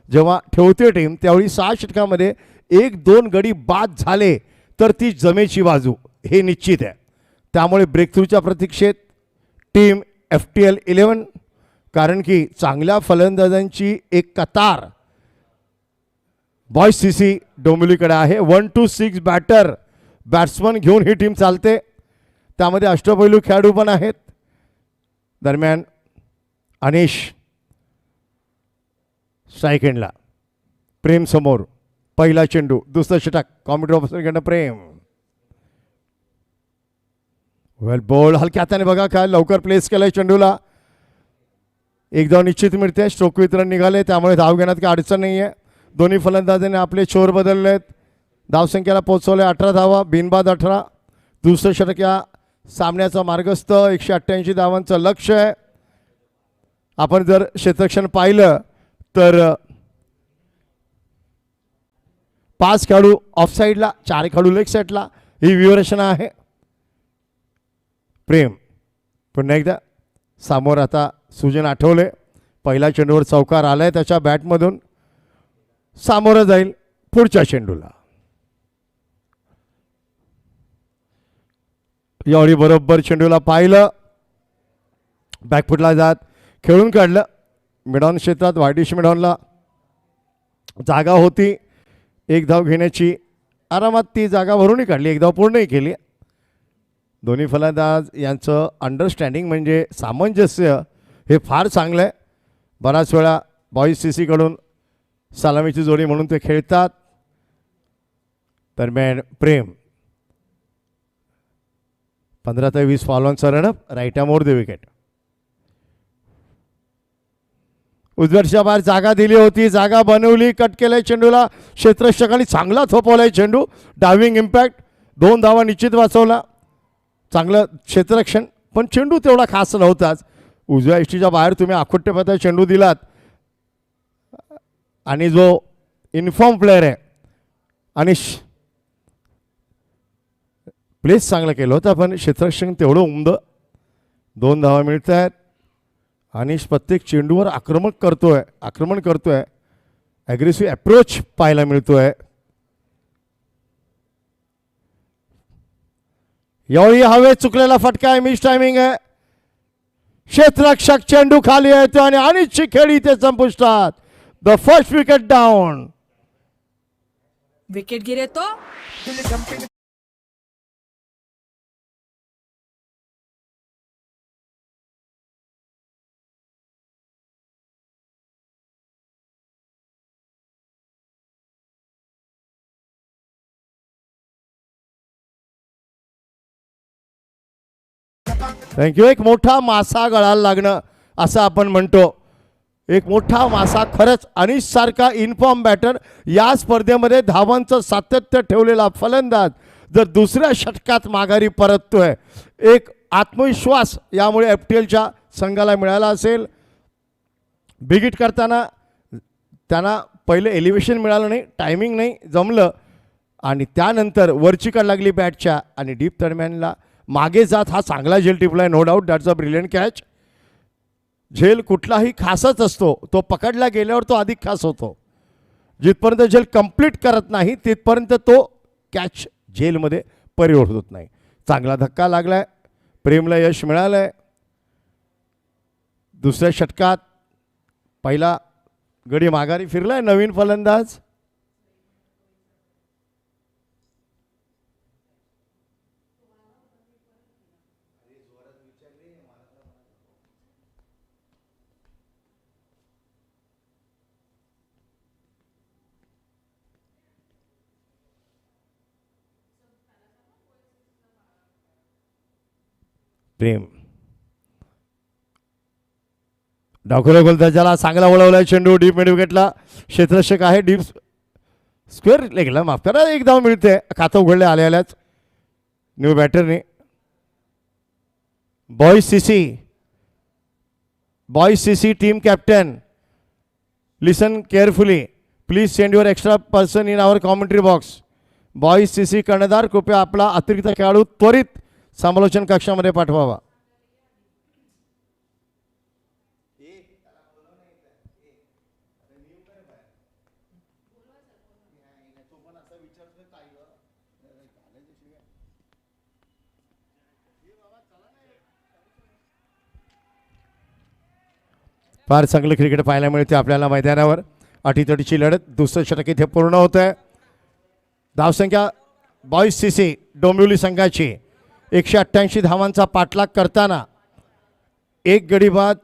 जेव्हा ठेवते टीम त्यावेळी 6 षटकामध्ये 1-2 गडी बाद झाले तर ती जमेची बाजू हे निश्चित आहे. त्यामुळे ब्रेकथ्रूच्या प्रतीक्षेत टीम FTL 11, कारण की चांगल्या फलंदाजांची एक कतार बॉयज CC डोंबिवलीकडे आहे. 1-6 बॅट्समन घेऊन ही टीम चालते. त्यामध्ये अष्टपैलू खेळाडू पण आहेत. दरम्यान अनिश स्ट्राईक एंडला, प्रेम समोर, पहिला चेंडू, दुसरं षटक कॉमेडी ऑफिसरकडनं प्रेम. वेल बॉल, हलक्या हाताने बघा काय लवकर प्लेस केलाय चेंडूला. एक धाव निश्चित मिळते. स्ट्रोक वितरण निघाले त्यामुळे धाव घेण्यात काही अडचण नाही आहे. दोन्ही फलंदाजांनी आपले छोर बदललेत. धावसंख्येला पोहोचवले 18 धावा, बिनबाद 18. दुसरं षटक या सामन्याचा मार्गस्थ. 188 धावांचं लक्ष आहे. आपण जर क्षेत्ररक्षण पाहिलं तर 5 खेळाडू ऑफसाईडला, 4 खेळाडू लेग साईडला ही व्यूहरचना आहे. प्रेम पुन्हा एकदा समोर. आता सुजन आठवले, पहिला चेंडूवर चौकार आलाय त्याच्या बॅटमधून, सामोरं जाईल पुढच्या चेंडूला. यावेळी बरोबर चेंडूला पाहिलं, बॅकफुटला जात खेळून काढलं. मिडॉन क्षेत्रात वाईडिश मिडॉनला जागा होती एक धाव घेण्याची, आरामात ती जागा भरूनही काढली, एक धाव पूर्णही केली. दोन्ही फलंदाज यांचं अंडरस्टँडिंग म्हणजे सामंजस्य हे फार चांगलं आहे. बराच वेळा बॉयज CC कडून सलामीची जोडी म्हणून ते खेळतात. दरम्यान प्रेम 15 ते 20 फॉलोअनचा run up, right arm over the wicket. उजव्याच्या बाहेर जागा दिली होती, जागा बनवली, कट केलंय चेंडूला. क्षेत्ररक्षकांनी चांगला थोपवलाय चेंडू, डायव्हिंग इम्पॅक्ट, 2 धावा निश्चित वाचवला. चांगलं क्षेत्ररक्षण, पण चेंडू तेवढा खास नव्हताच. उजव्या इष्टीच्या बाहेर तुम्ही आखुट्टेपणा चेंडू दिलात आणि जो इन्फॉर्म प्लेअर आहे आणि प्लेस चांगलं केलं होतं पण क्षेत्ररक्षण तेवढं उमदं. 2 धावा मिळत आहेत. अनिश प्रत्येक चेंडूवर आक्रमण करतोय ॲग्रेसिव्ह अप्रोच पाहायला मिळतोय. यावेळी हवे चुकलेला फटका आहे, मिस टायमिंग आहे. क्षेत्ररक्षक चेंडू खाली येतो आणि अनिशची खेळी ते संपुष्टात. The first wicket down. Wicket गिरे तो थँक्यू. एक मोठा मासा गळाला लागणं असं आपण म्हणतो. एक मोठा मासा खरंच. अनिश सारखा इनफॉर्म बॅटर, या स्पर्धेमध्ये धावांचं सातत्य ठेवलेला फलंदाज जर दुसऱ्या षटकात माघारी परततोय, एक आत्मविश्वास यामुळे FTLच्या संघाला मिळाला असेल. बिगिट करताना त्यांना पहिले एलिव्हेशन मिळालं नाही, टायमिंग नाही जमलं आणि त्यानंतर वरची कड लागली बॅटच्या आणि डीप दरम्यानला मागे जात हा चांगला झेल टिपलाय. No doubt that's a brilliant catch. झेल कुठलाही खासच असतो, तो पकडला गेल्यावर तो अधिक खास होतो. जिथपर्यंत झेल कंप्लीट करत नाही तिथपर्यंत तो कॅच झेलमध्ये परिवर्तित होत नाही. चांगला धक्का लागलाय, प्रेमला यश मिळालंय. दुसऱ्या षटकात पहिला गडी माघारी फिरलाय नवीन फलंदाज. प्रेम डावखुरा गोलंदाजाला चांगला वळवलाय चेंडू डीप मिड विकेटला. क्षेत्ररक्षक आहे डीप स्क्वेअर लेगला, माफ करा, एक धाव मिळते. खातं उघडले आल्याच न्यू बॅटरने. Boys CC team captain, listen carefully. Please send your extra person in our commentary box. Boys CC कर्णधार, कृपया आपला अतिरिक्त खेळाडू त्वरित समालोचन कक्षामध्ये पाठवावा. फार चांगलं क्रिकेट पाहायला मिळते आपल्याला मैदानावर. अटीतटीची लढत. दुसरं षटक इथे पूर्ण होत आहे. धावसंख्या बॉयज सीसी डोंबिवली संघाची 188 धावांचा पाठलाग करताना एक गडी बाद.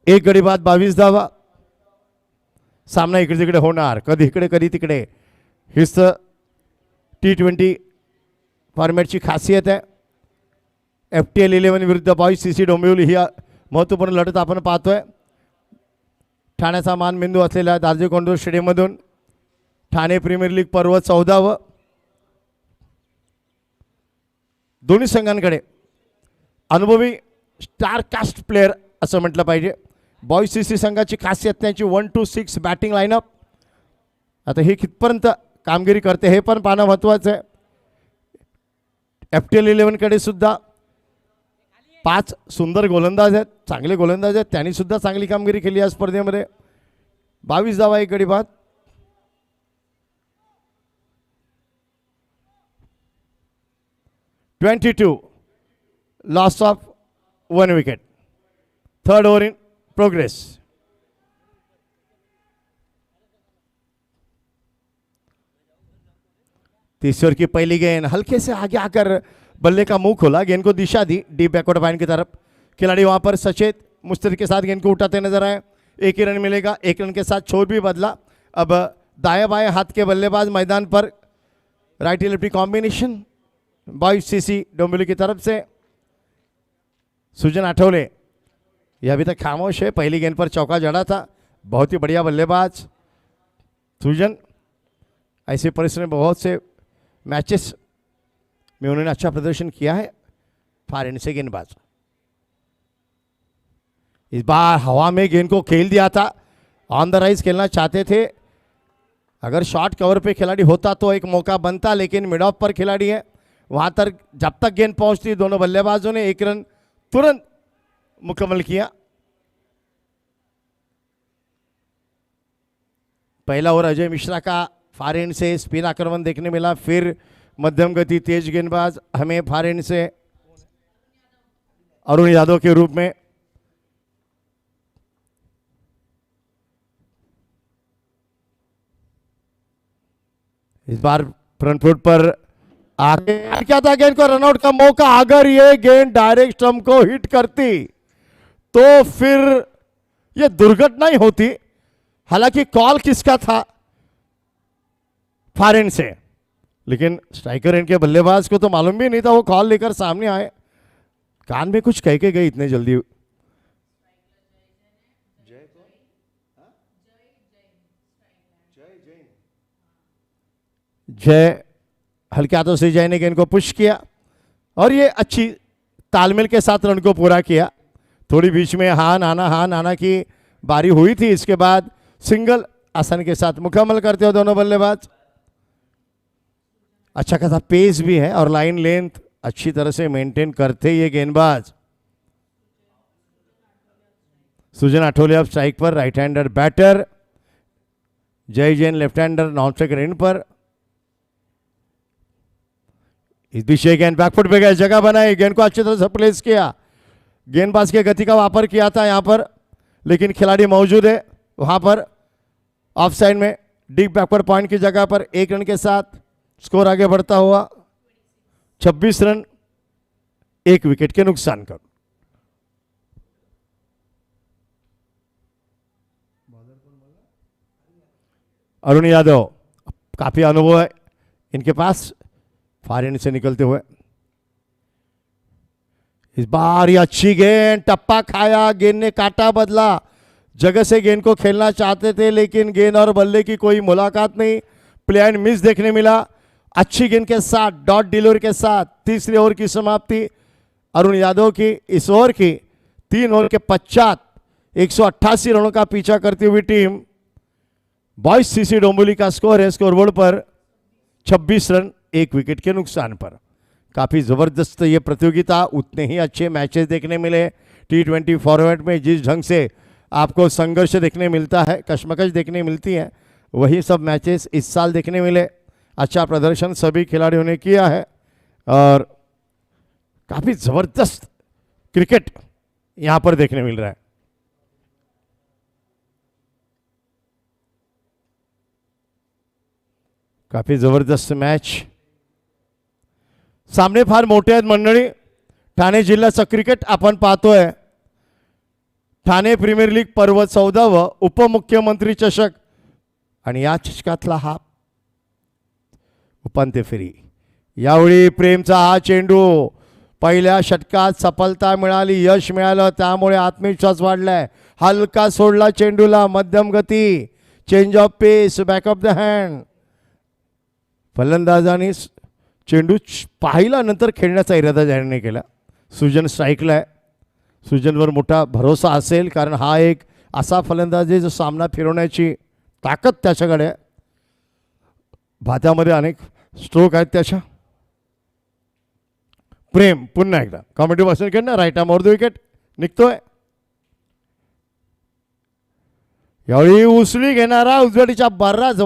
एक गडी बाद 22 धावा. सामना इकडे तिकडे होणार, कधी इकडे कधी तिकडे. हीच T20 फॉर्मॅटची खासियत आहे. FTL 11 विरुद्ध बॉयज सीसी डोंबिवली ही महत्त्वपूर्ण लढत आपण पाहतोय. ठाण्याचा मानबिंदू असलेल्या दादोजी कोंडदेव स्टेडियममधून ठाणे प्रीमियर लीग पर्व 14व. दोन्ही संघांकडे अनुभवी स्टार कास्ट प्लेयर असं म्हटलं पाहिजे. बॉयज सीसी संघाची खासियत त्यांची 1 to 6 बॅटिंग लाईनअप. आता ही कितपर्यंत कामगिरी करते हे पण पाहणं महत्त्वाचं आहे. FTL 11 कडे सुद्धा 5 सुंदर गोलंदाज आहेत, चांगले गोलंदाज आहेत. त्यांनी सुद्धा चांगली कामगिरी केली या स्पर्धेमध्ये. 22 धावा एक गडी बाद. $22 loss of 1 wicket. Third over in progress. तीस ओवर की पहली गेंद हल्के से आगे आकर बल्ले का मुंह खोला, गेंद को दिशा दी डीप बैकवर्ड लाइन की तरफ. खिलाड़ी वहां पर सचेत मुस्तैद के साथ गेंद को उठाते नजर आए. एक ही रन मिलेगा. एक रन के साथ छोर भी बदला. अब दाएं बाएं हाथ के बल्लेबाज मैदान पर right lefty combination boys CC Dombivli की तरफ से. सुजन आठवले यह अभी तक खामोश है. पहली गेंद पर चौका जड़ा था. बहुत ही बढ़िया बल्लेबाज सुजन. ऐसे परिसर में बहुत से मैचेस में उन्होंने अच्छा प्रदर्शन किया है. फॉरेन से गेंदबाज. इस बार हवा में गेंद को खेल दिया था. ऑन द राइज खेलना चाहते थे. अगर शॉर्ट कवर पे खिलाड़ी होता तो एक मौका बनता, लेकिन मिड ऑफ पर खिलाड़ी है. वहाँ तक जब तक गेंद पहुँचती दोनों बल्लेबाजों ने 1 रन तुरंत मुकम्मल किया। पहला ओवर अजय मिश्रा का फार एंड से स्पिन आक्रमण देखने मिला, फिर मध्यम गति तेज गेंदबाज हमें फार एंड से अरुण यादव के रूप में। इस बार फ्रंट फुट पर आगे क्या था, गेंद को रनआउट का मौका, अगर ये गेंद डायरेक्ट स्टंप को हिट करती तो फिर ये दुर्घटना ही होती। हालांकि कॉल किसका था, फार एंड से, लेकिन स्ट्राइकर एंड के बल्लेबाज को तो मालूम भी नहीं था, वो कॉल लेकर सामने आए, कान में कुछ कह के गए इतने जल्दी। जय हल्के हाथों से जय ने गेंद को पुश किया और ये अच्छी तालमेल के साथ रन को पूरा किया। थोड़ी बीच में हाँ नाना की बारी हुई थी, इसके बाद सिंगल आसानी के साथ मुकम्मल करते हो दोनों बल्लेबाज। अच्छा खासा पेस भी है और लाइन लेंथ अच्छी तरह से मेंटेन करते ये गेंदबाज। सुजन आठोले अब स्ट्राइक पर, right hander batter. Jay Jain left hander non striker end पर। इस बीच गेंद बैकफुट पे गए, जगह बनाई, गेंद को अच्छी तरह से प्लेस किया, गेंदबाज की गति का वापर किया था यहां पर, लेकिन खिलाड़ी मौजूद है वहां पर ऑफ साइड में। डीप बैकवर्ड पॉइंट की जगह पर 1 रन के साथ स्कोर आगे बढ़ता हुआ 26 रन 1 विकेट के नुकसान कर। अरुण यादव काफी अनुभव है इनके पास फार एंड से निकलते हुए। इस बार ये अच्छी गेंद, टप्पा खाया, गेंद ने काटा बदला, जगह से गेंद को खेलना चाहते थे लेकिन गेंद और बल्ले की कोई मुलाकात नहीं, प्ले एंड मिस देखने मिला। अच्छी गेंद के साथ डॉट डिलीवरी के साथ तीसरे ओवर की समाप्ति अरुण यादव की। इस ओवर की 3 ओवर के पश्चात 188 रनों का पीछा करती हुई टीम बॉयज सीसी डोंबिवली का स्कोर है स्कोरबोर्ड पर 26 रन 1 विकेट के नुकसान पर। काफ़ी ज़बरदस्त ये प्रतियोगिता, उतने ही अच्छे मैचेस देखने मिले T20 फॉर्मेट में। जिस ढंग से आपको संघर्ष देखने मिलता है, कश्मकश देखने मिलती है, वही सब मैचेस इस साल देखने मिले। अच्छा प्रदर्शन सभी खिलाड़ियों ने किया है और काफ़ी ज़बरदस्त क्रिकेट यहाँ पर देखने मिल रहा है। काफ़ी ज़बरदस्त मैच सामने फार मोठे आहेत मंडळी। ठाणे जिल्ह्याचं क्रिकेट आपण पाहतोय। ठाणे प्रीमियर लीग पर्व 14व उपमुख्यमंत्री चषक आणि या चषकातला हा उपांत्य फेरी। यावेळी प्रेमचा हा चेंडू पहिल्या षटकात सफलता मिळाली, यश मिळालं, त्यामुळे आत्मविश्वास वाढलाय। हलका सोडला चेंडूला, मध्यम गती, change of pace, back of the hand. फलंदाजांनी चेंडू पाहिला, नंतर खेळण्याचा इरादा जाहीर नाही केला। सुजन स्ट्राईकला आहे। सुजनवर मोठा भरोसा असेल कारण हा एक असा फलंदाज आहे जो सामना फिरवण्याची ताकद त्याच्याकडे आहे। भात्यामध्ये अनेक स्ट्रोक आहेत त्याच्या। प्रेम पुन्हा एकदा कॉमेडी बसून खेळणार, राईट आर्मवर विकेट निघतोय। यावेळी उसळी घेणारा उजवडीच्या बर्राज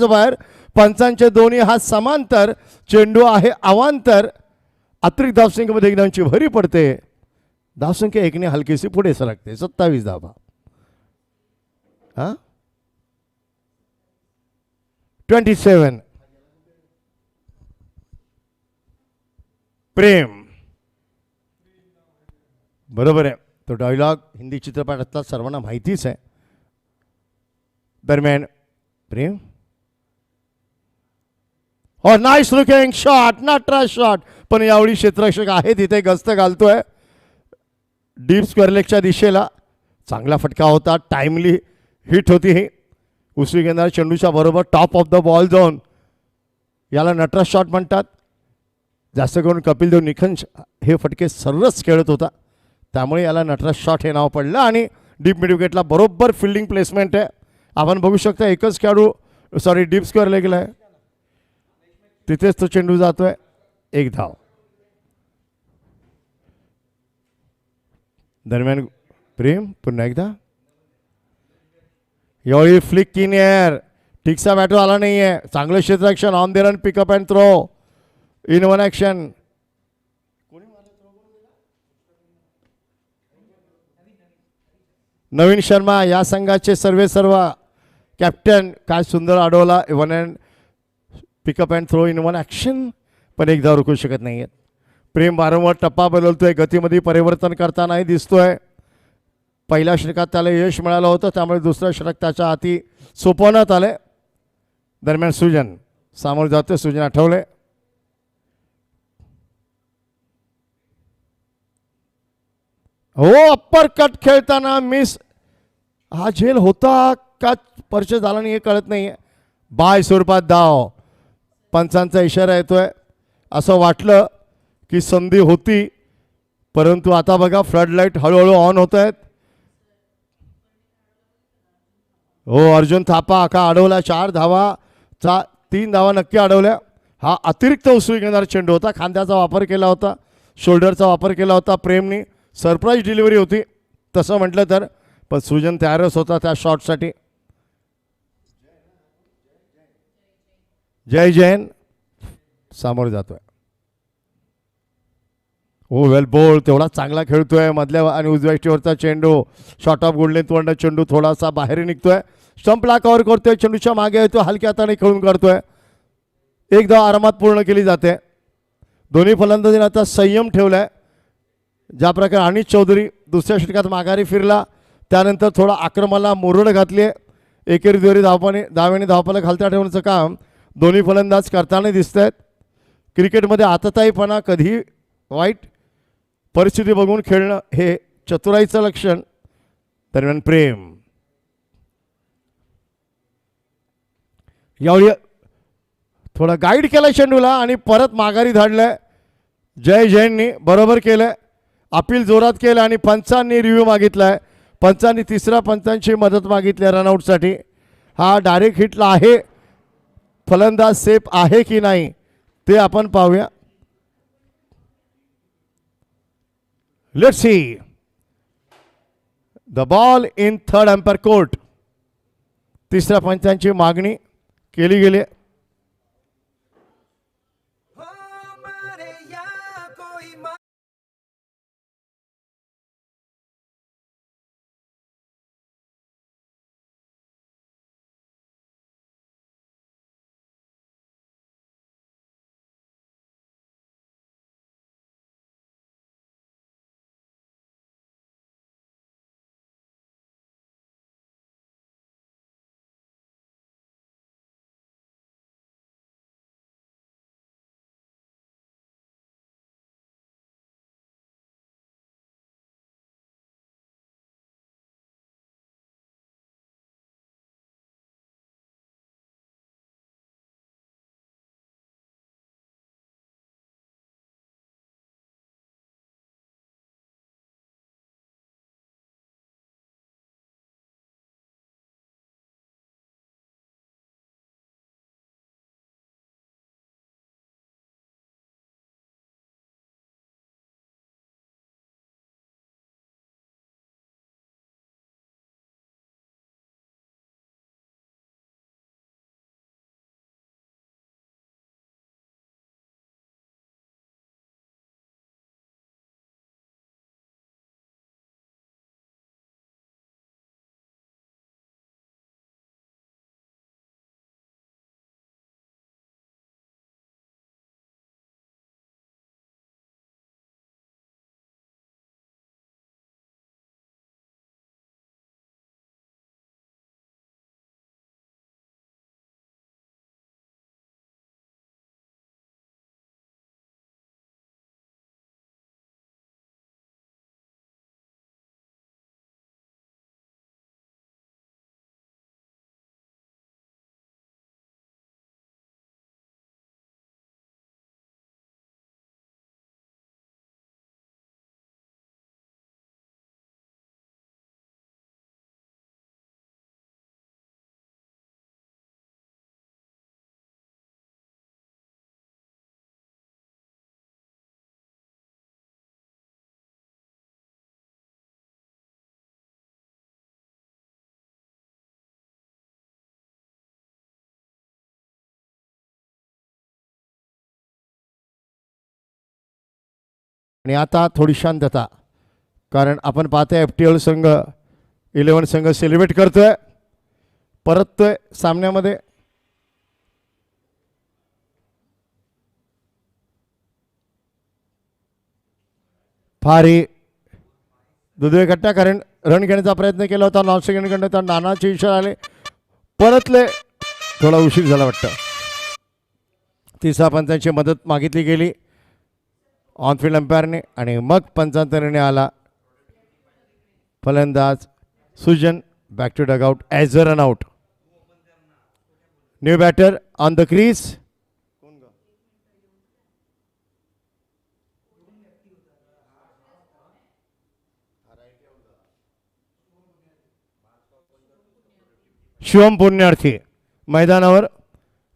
बाहेर, पंचांचे दोन्ही हात समांतर, चेंडू आहे अवांतर। अतिरिक्त धावसंख्येमध्ये एक धावांची भरी पडते, धावसंख्या 1 ने हलकीशी पुढे सरकते, 27 धावा। हा 27 प्रेम बरोबर आहे। तो डायलॉग हिंदी चित्रपटातला सर्वांना माहितीच आहे। दरम्यान प्रेम और nice looking shot, Natraj shot, पण यावेळी क्षेत्ररक्षक आहे तिथे गस्त घालतोय डीप स्क्वेअर लेगच्या दिशेला। चांगला फटका होता, टाइमली हिट होती ही। उसळी घेणारा चेंडूच्या बरोबर टॉप ऑफ द बॉल जाऊन याला नटराज शॉट म्हणतात। जास्त करून कपिल देव निखंज हे फटके सर्रच खेळत होता, त्यामुळे याला नटराज शॉट हे नाव पडलं। आणि डीप मिड विकेटला बरोबर फिल्डिंग प्लेसमेंट आहे। आपण बघू शकता एकच खेळाडू डीप स्क्वेअर लेगला आहे, तिथेच तो चेंडू जातोय। 1 धाव. दरम्यान प्रेम पुन्हा एकदा. यावेळी फ्लिक इन एअर. ठीकसा बॅटर आला नाहीये. चांगलं क्षेत्ररक्षण. On the run pickup and throw. In one action. Naveen Sharma या संघाचे सर्व कॅप्टन. काय सुंदर अडवला. One and pickup and throw in one action. पण एकदा रोखू शकत नाहीयेत. प्रेम वारंवार टप्पा बदलतोय. गतीमध्ये परिवर्तन करतानाही दिसतोय. पहिल्या षटकात त्याला यश मिळालं होतं, त्यामुळे दुसरं षटक त्याच्या हाती सोपवण्यात आले. दरम्यान सुजन सामोरं जाते. सुजन आठवले. हो अप्पर कट खेळताना मिस. हा झेल होता का परिचय झाला नाही हे कळत नाहीये. बाय स्वरूपात धाव. पंचांचा इशारा येतोय. असं वाटलं की संधी होती, परंतु आता बघा फ्लड लाईट हळूहळू ऑन होत आहेत. हो अर्जुन थापा का अडवला. 4 धावा. 3 धावा नक्की अडवल्या. हा अतिरिक्त उसळी घेणारा चेंडू होता. खांद्याचा वापर केला होता. शोल्डरचा वापर केला होता प्रेमनी. सरप्राईज डिलिव्हरी होती तसं म्हटलं तर. पण सुजन तयारच होता त्या शॉटसाठी. जय जैन सामोर जातोय. हो वेल बोल. तेवढा चांगला खेळतोय. मधल्या आणि उजव्या स्टीवरचा चेंडू. शॉर्ट ऑफ गोल्डन वरनं चेंडू थोडासा बाहेर निघतोय. स्टंपला कव्हर करतोय. चेंडूच्या मागे येतो. हलक्या हाताने खेळून काढतोय. एकदा आरामात पूर्ण केली जाते. दोन्ही फलंदाजीने आता संयम ठेवलाय. ज्या प्रकारे अनिश चौधरी दुसऱ्या षटकात माघारी फिरला, त्यानंतर थोडा आक्रमणाला मुरड घातली. एकेरी दुहेरी धावेने धावफलक खालता ठेवण्याचं काम दोन्ही फलंदाज करताना दिसत आहेत. क्रिकेटमध्ये आतताईपणा कधीही वाईट परिस्थिती बघून खेळणं हे चतुराईचं लक्षण. दरम्यान प्रेम यावेळी थोडा गाईड केला चेंडूला आणि परत माघारी धाडलंय. जय जैननी बरोबर केलंय. अपील जोरात केलं आणि पंचांनी रिव्ह्यू मागितलाय. पंचांनी तिसऱ्या पंचांची मदत मागितली रनआउटसाठी. हा डायरेक्ट हिटला आहे. फलंदाज सेफ आहे की नाही ते आपण पाहूया. Let's see. The ball in third umpire court. तिसऱ्या पंचांची मागणी केली गेली. आणि आता थोडी शांतता, कारण आपण पाहतोय FTL संघ 11 संघ सेलिब्रेट करतोय, परततोय सामन्यामध्ये. फारी दुधे कट्टा, कारण रन घेण्याचा प्रयत्न केला होता, नॉन सेकंड कडनं तर नानाचे इशारे आले, परतले, थोडा उशीर झाला वाटतं. तिसरा पंचांची मदत मागितली गेली ऑन फील्ड अंपायरने आणि मग पंचांतरने आला फलंदाज Sujan back to dugout as a run out. New batter on the crease. Shivam Punyarthi मैदानावर.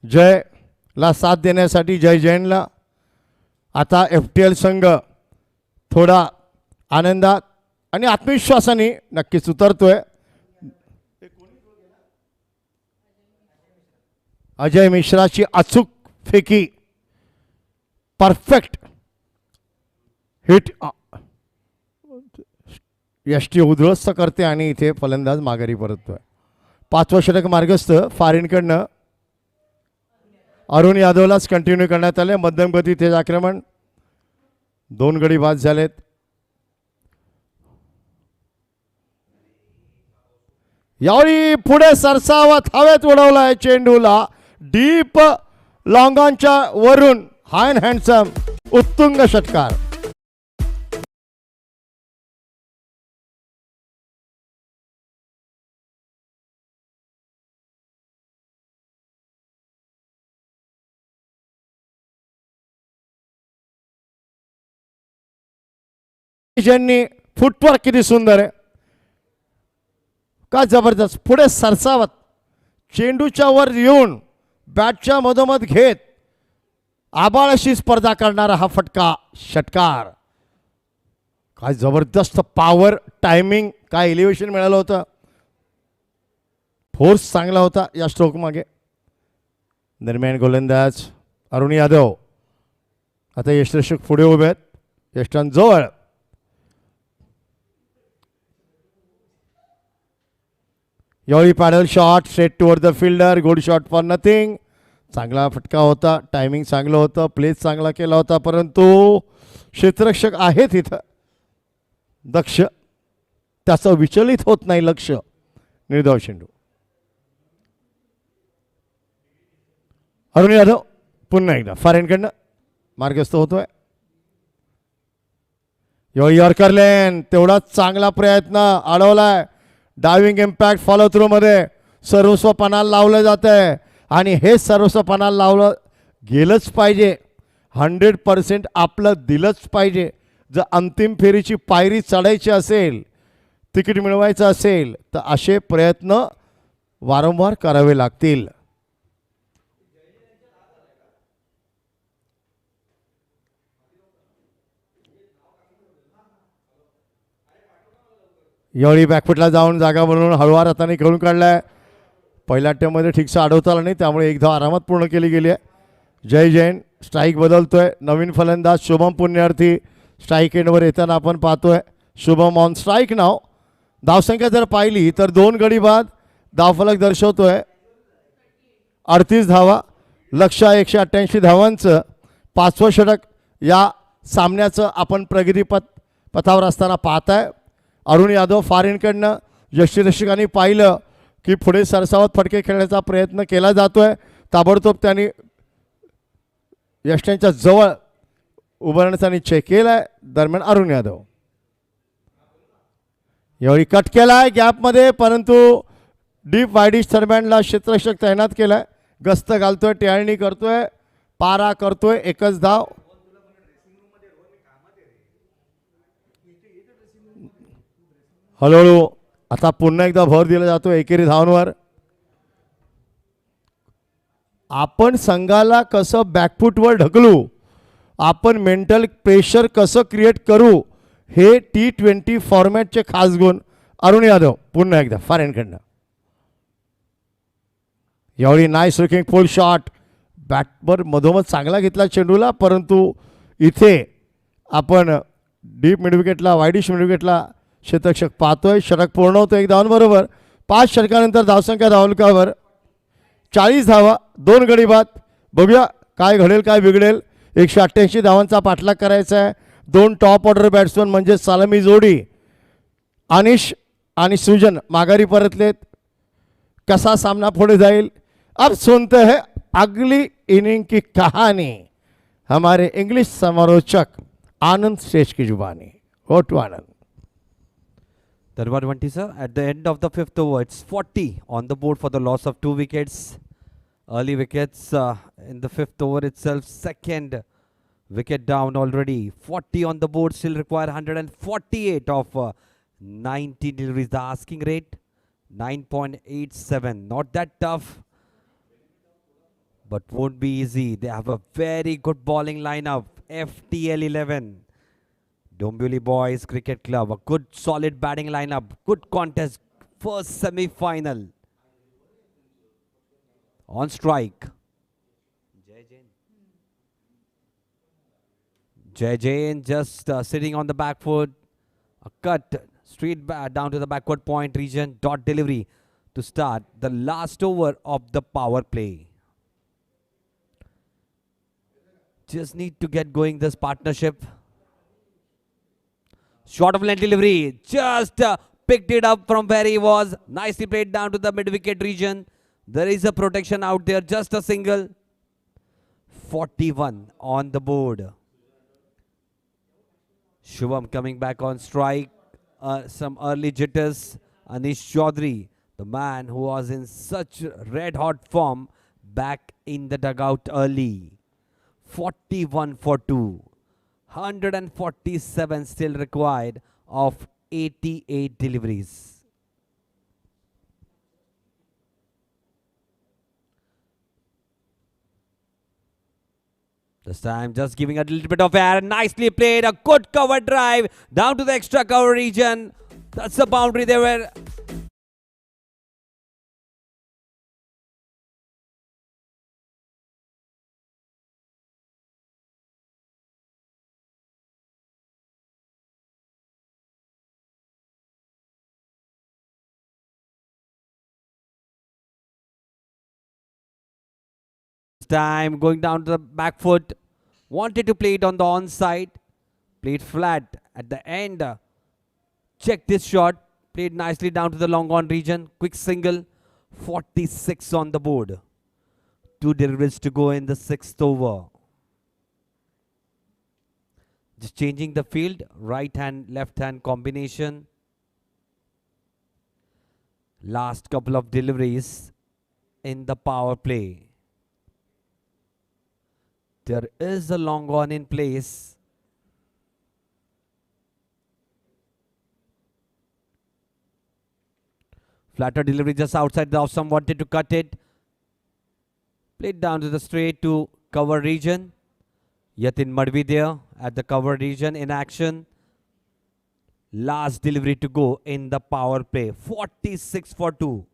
जयला साथ देण्यासाठी जय जैनला. आता FTL संघ थोडा आनंदात आणि आत्मविश्वासाने नक्कीच उतरतोय. अजय मिश्राची अचूक फेकी, परफेक्ट हिट, यष्टी उद्ध्वस्त करते आणि इथे फलंदाज माघारी परततोय. 5वं षटक मार्गस्थ फॉरेनकडनं अरुण यादवलाच कंटिन्यू करण्यात आले. मध्यम गती तेज आक्रमण, 2 गडी बाद झालेत. यावेळी पुढे सरसावत हवेत उडवलाय चेंडूला, डीप लॉंगॉनच्या वरून हाय हँडसम उत्तुंग षटकार. ज्यांनी फुटवर्क किती सुंदर आहे, का जबरदस्त. पुढे सरसावत चेंडूच्या वर येऊन बॅटच्या मधोमध घेत आबाळाशी स्पर्धा करणारा हा फटका षटकार. काय जबरदस्त पॉवर, टायमिंग, काय एलिव्हेशन मिळालं होतं, फोर्स चांगला होता या स्ट्रोक मागे. दरम्यान गोलंदाज अरुण यादव. आता यष्टीरक्षक पुढे उभे आहेत, यष्टांजवळ. यावेळी paddle shot straight toward the fielder, good shot for nothing. चांगला फटका होता, टायमिंग चांगलं होतं, प्लेस चांगला केला होता, परंतु क्षेत्ररक्षक आहेत इथं दक्ष, त्याचं विचलित होत नाही लक्ष. निर्धाव चेंडू. अरुण यादव पुन्हा एकदा फॉरेनकडनं मार्गस्थ होतोय. यॉर्कर लेन, तेवढाच चांगला प्रयत्न अडवलाय. डायविंग इम्पॅक्ट फॉलो थ्रू मध्ये सर्वस्व पणाला लावलं जात आहे आणि हे सर्वस्व पणाला लावलं गेलंच पाहिजे. 100% आपलं दिलंच पाहिजे. जर अंतिम फेरीची पायरी चढायची असेल, तिकीट मिळवायचं असेल, तर असे प्रयत्न वारंवार करावे लागतील. यावेळी बॅकफुटला जाऊन जागा बनवून हळूवार हाताने खेळून काढलाय. पहिल्या अटेम्प्टमध्ये ठीकसा अडवता आला नाही, त्यामुळे एक धाव आरामात पूर्ण केली गेली आहे. जय जैन स्ट्राईक बदलतोय. नवीन फलंदाज शुभम पुण्यार्थी स्ट्राईक एंडवर येताना आपण पाहतोय. शुभम ऑन स्ट्राईक नाव. धावसंख्या जर पाहिली तर 2 गडी बाद धावफलक दर्शवतोय 38 धावा, लक्ष्य 188 धावांचं. 5वं षटक या सामन्याचं आपण पथावर असताना पाहताय. अरुण यादव फॉरेनकडनं यष्टीरक्षकांनी पाहिलं की पुढे सरसावत फटके खेळण्याचा प्रयत्न केला जातोय. ताबडतोब त्यांनी यष्ट्यांच्या जवळ उभं राहण्याचा निश्चय केलाय. दरम्यान अरुण यादव यावेळी कट केलाय गॅपमध्ये, परंतु डीप वायडिश दरम्यानला क्षेत्ररक्षक तैनात केलाय. गस्त घालतोय, टेहळणी करतोय, पारा करतोय. 1च धाव. हळूहळू आता पुन्हा एकदा भर दिला जातो एकेरी धावांवर. आपण संघाला कसं बॅकफुटवर ढकलू, आपण मेंटल प्रेशर कसं क्रिएट करू, हे T20 फॉर्मॅटचे खास गुण. अरुण यादव पुन्हा एकदा फॉरेनकडनं. यावेळी नाईस लुकिंग फुल शॉट. बॅटवर मधोमध चांगला घेतला चेंडूला, परंतु इथे आपण डीप मिडविकेटला वाईडिश मिडविकेटला शतक पाहतोय. षटक पूर्ण होतं 1 धावांबरोबर. 5 षटकानंतर धावसंख्या धावलकावर 40 धावा 2 गडी बाद. बघूया काय घडेल काय बिघडेल. 188 धावांचा पाठलाग करायचा आहे. 2 टॉप ऑर्डर बॅट्समन म्हणजे सालमी जोडी अनिश आणि सुजन माघारी परतलेत. कसा सामना पुढे जाईल. अब सुनते हैं अगली इनिंग की कहानी हमारे इंग्लिश समालोचक आनंद शेष की जुबानी. हो to Anand. That 120, sir. At the end of the fifth over, it's 40 on the board for the loss of 2 wickets. Early wickets in the fifth over itself. Second wicket down already. 40 on the board. Still require 148 of 90 deliveries. The asking rate 9.87. Not that tough, but won't be easy. They have a very good bowling lineup. FTL 11. Dombivli Boys Cricket Club, a good solid batting lineup, good contest, first semi-final. On strike, Jai Jain just sitting on the back foot, a cut straight down to the backward point region, dot delivery to start the last over of the power play. Just need to get going this partnership. Short of length delivery, just picked it up from where he was. Nicely played down to the mid-wicket region. There is a protection out there, just a single. 41 on the board. Shubham coming back on strike. Some early jitters. Anish Chaudhary, the man who was in such red-hot form, back in the dugout early. 41 for 2. 147 still required of 88 deliveries. This time just giving a little bit of air. Nicely played. A good cover drive down to the extra cover region. That's the boundary they were. Time going down to the back foot. Wanted to play it on the onside. Played flat at the end. Checked this shot. Played nicely down to the long on region. Quick single. 46 on the board. 2 deliveries to go in the 6th over. Just changing the field. Right hand, left hand combination. Last couple of deliveries in the power play. There is a long on in place. Flatter delivery just outside the off. Some wanted to cut it. Played down to the straight to cover region. Yatin Madhvi there at the cover region in action. Last delivery to go in the power play. 46 for 2.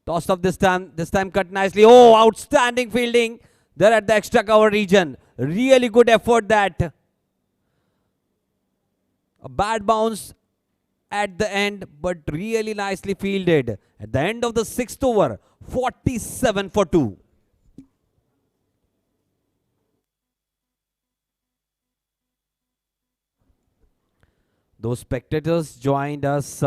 Tossed up this time cut nicely. Oh, outstanding fielding there at the extra cover region. Really good effort that. A bad bounce at the end, but really nicely fielded. At the end of the 6th over, 47 for 2. Those spectators joined us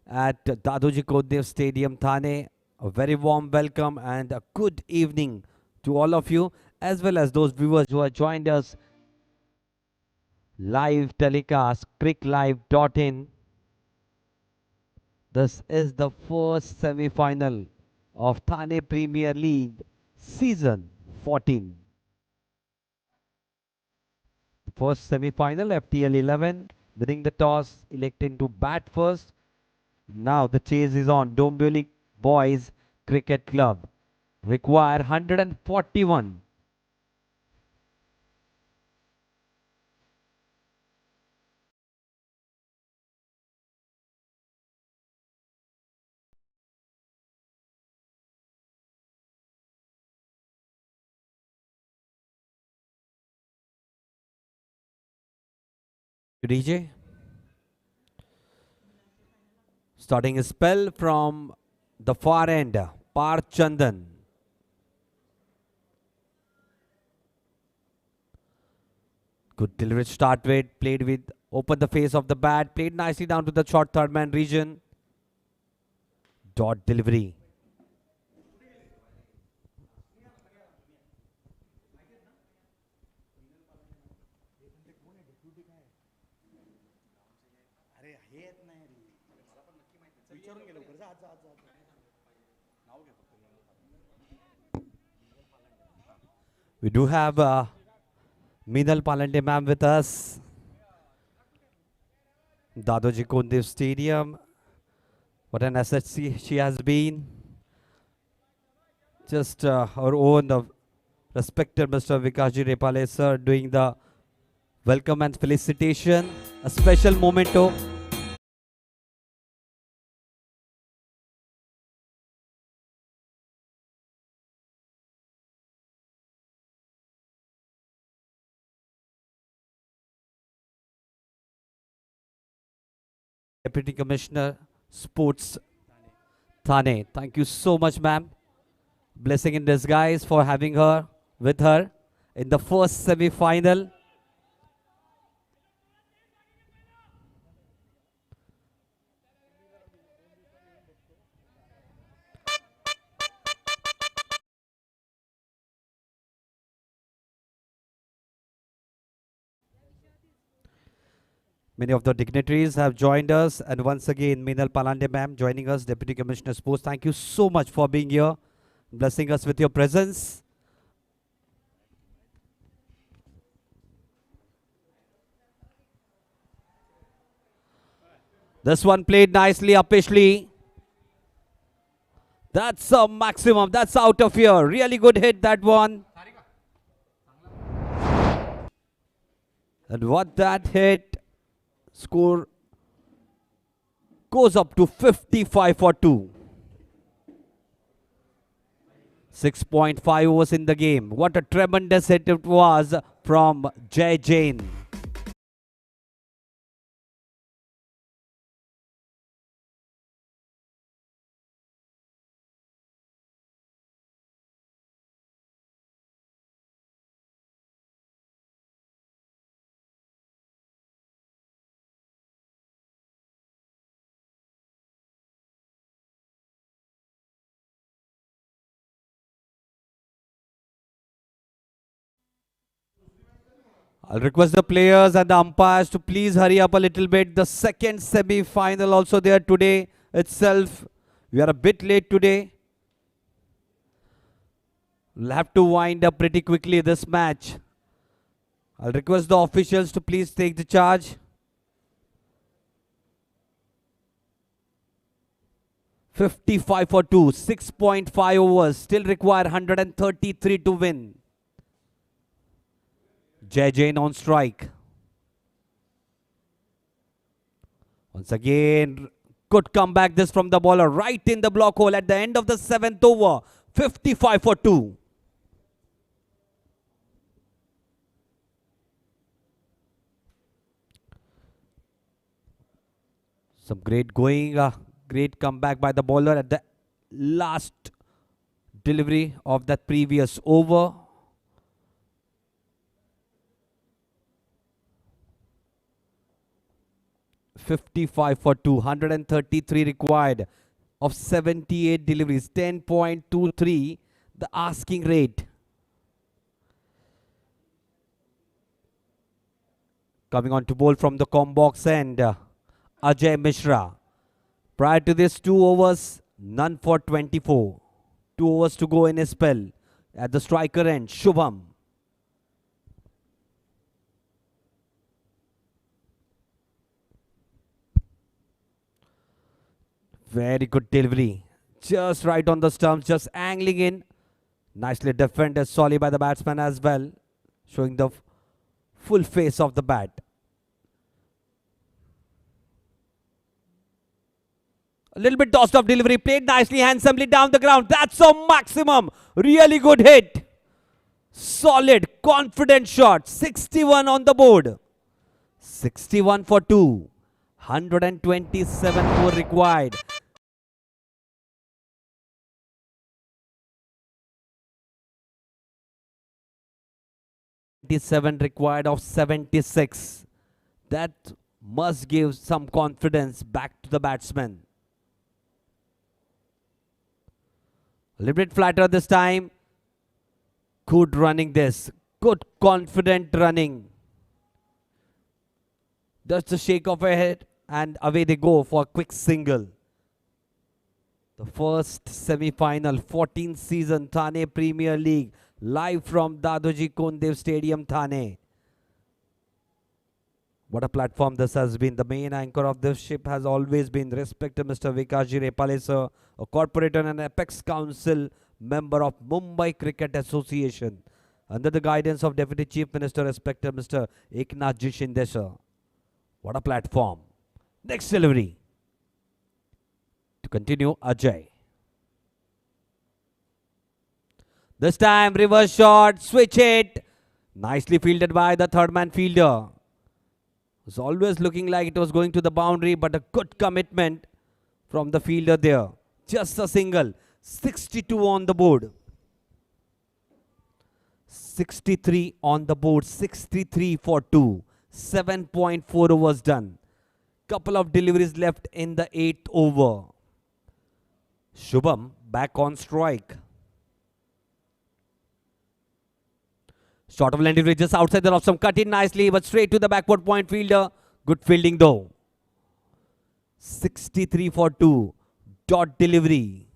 at Dadoji Kodev Stadium, Thane. A very warm welcome and a good evening to all of you, as well as those viewers who have joined us live telecast, CricLive.in. This is the first semi-final of Thane Premier League Season 14. First semi-final, FTL 11, winning the toss, electing to bat first. Now the chase is on. Dombivli Boys Cricket Club require 141 DJ. Starting his spell from the far end, Par Chandan. Good delivery start with, played with, opened the face of the bat, played nicely down to the short third man region. Dot delivery. We do have Meenal Palande ma'am with us. Dadoji Kondev Stadium. What an asset she has been. Just our own respected Mr. Vikasji Repale sir doing the welcome and felicitation. A special memento. Deputy Commissioner Sports Thane. Thank you so much, ma'am. Blessing in disguise for having her with her in the first semi-final. Many of the dignitaries have joined us, and once again, Meenal Palande ma'am joining us, Deputy Commissioner Sports. Thank you so much for being here, blessing us with your presence. This one played nicely, Apishli. That's a maximum. That's out of here. Really good hit, that one. And what that hit. Score goes up to 55 for 2. 6.5 overs in the game. What a tremendous hit it was from Jai Jain. I'll request the players and the umpires to please hurry up a little bit. The second semi-final also there today itself. We are a bit late today. We'll have to wind up pretty quickly this match. I'll request the officials to please take the charge. 55 for 2, 6.5 overs. Still require 133 to win. Jai Jain on strike. Once again, good comeback this from the bowler. Right in the block hole at the end of the 7th over. 55 for 2. Some great going, great comeback by the bowler at the last delivery of that previous over. $55 for 2, 133 required of 78 deliveries, 10.23 the asking rate. Coming on to bowl from the combox end, Ajay Mishra. Prior to this, 2 overs, none for 24. 2 overs to go in his spell. At the striker end, Shubham. Very good delivery. Just right on the stumps, just angling in. Nicely defended, solid by the batsman as well. Showing the full face of the bat. A little bit tossed off delivery, played nicely, handsomely down the ground. That's a maximum. Really good hit. Solid, confident shot. 61 on the board. 61 for 2. 127 more required. Required of 76. That must give some confidence back to the batsman. A little bit flatter this time. Good running this. Good confident running. Just a shake of a head and away they go for a quick single. The first semi-final 14th season Thane Premier League live from Dadoji Kondev Stadium, Thane. What a platform this has been. The main anchor of this ship has always been respected Mr. Vikasji Repale sir, a corporator and Apex Council member of Mumbai Cricket Association, under the guidance of Deputy Chief Minister respected Mr. Eknathji Shinde sir. What a platform. Next delivery. To continue, Ajay. This time, reverse shot, switch it. Nicely fielded by the third man fielder. It was always looking like it was going to the boundary, but a good commitment from the fielder there. Just a single. 62 on the board. 63 on the board. 63 for 2. 7.4 overs done. Couple of deliveries left in the 8th over. Shubham back on strike. Short of delivery just outside the off stump. Cut in nicely, but straight to the backward point fielder. Good fielding though. 63 for 2. Dot delivery.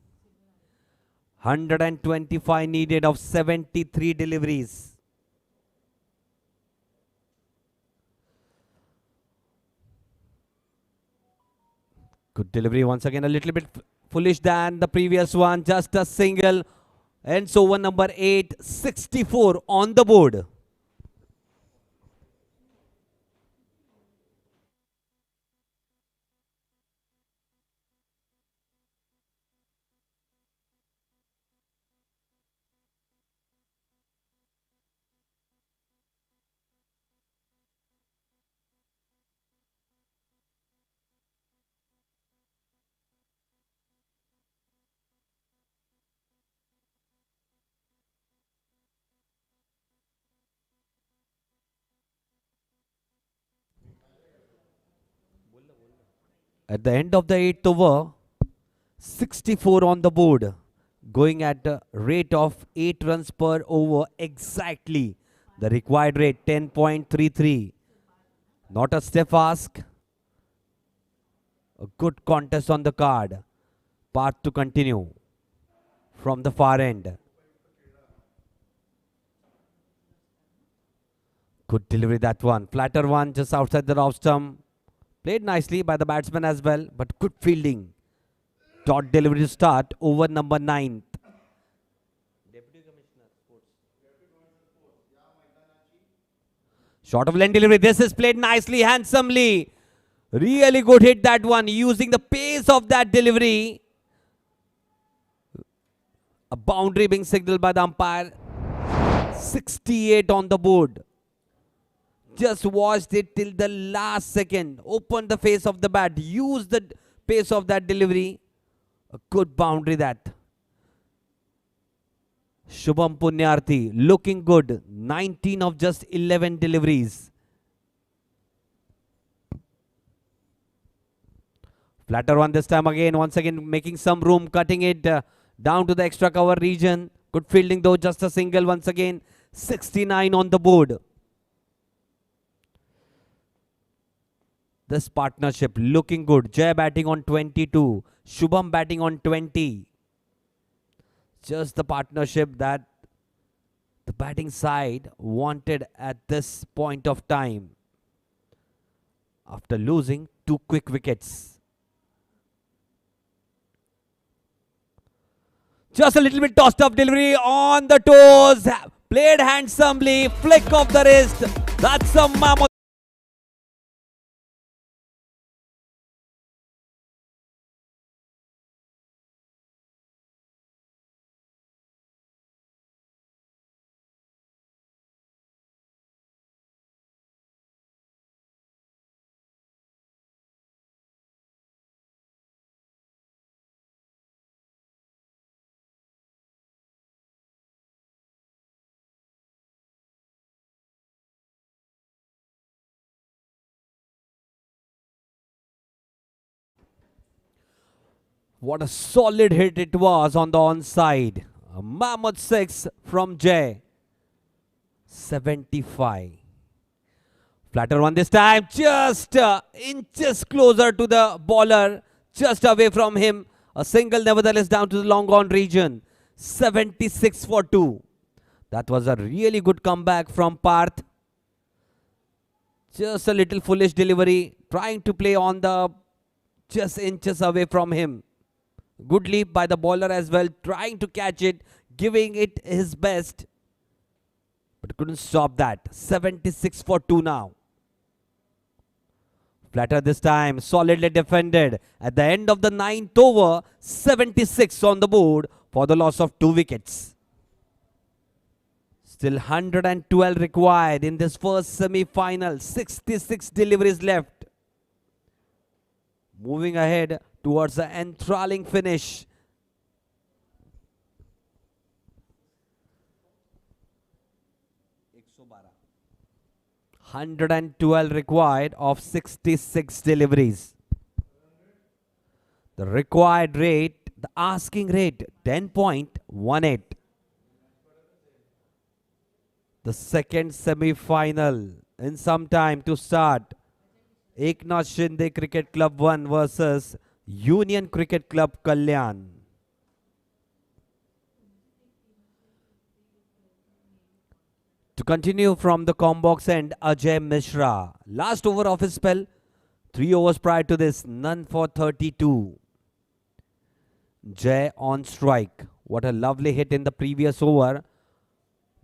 125 needed of 73 deliveries. Good delivery once again, a little bit foolish than the previous one. Just a single. Ends over number 8. 64 on the board. At the end of the 8th over, 64 on the board, going at a rate of 8 runs per over exactly. The required rate 10.33. Not a stiff ask. A good contest on the card. Path to continue from the far end. Good delivery that one. Flatter one just outside the off stump. Played nicely by the batsman as well, but good fielding. Dot delivery to start over number 9. Short of length delivery. This is played nicely, handsomely. Really good hit that one, using the pace of that delivery. A boundary being signaled by the umpire. 68 on the board. Just watched it till the last second. Opened the face of the bat. Used the pace of that delivery. A good boundary that. Shubham Punyarthi looking good. 19 of just 11 deliveries. Flatter one this time again. Once again making some room. Cutting it down to the extra cover region. Good fielding though. Just a single once again. 69 on the board. This partnership looking good. Jay batting on 22. Shubham batting on 20. Just the partnership that the batting side wanted at this point of time. After losing 2 quick wickets. Just a little bit tossed up delivery on the toes. Played handsomely. Flick of the wrist. That's a mammoth. What a solid hit it was on the onside. A mammoth 6 from Jay. 75. Flatter one this time, just inches closer to the bowler, just away from him. A single nevertheless down to the long on region. 76 for 2. That was a really good comeback from Parth. Just a little foolish delivery, trying to play on the just inches away from him. Good leap by the bowler as well, trying to catch it, giving it his best. But couldn't stop that. 76 for 2 now. Flatter this time, solidly defended. At the end of the 9th over, 76 on the board for the loss of 2 wickets. Still 112 required in this first semi-final. 66 deliveries left. Moving ahead towards the enthralling finish. $112 required of 66 deliveries. The required rate, the asking rate, 10.18. The second semi-final in some time to start. Eknath Shinde Cricket Club 1 versus Union Cricket Club Kalyan. To continue from the combox end, Ajay Mishra. Last over of his spell, 3 overs prior to this, none for 32. Jay on strike. What a lovely hit in the previous over.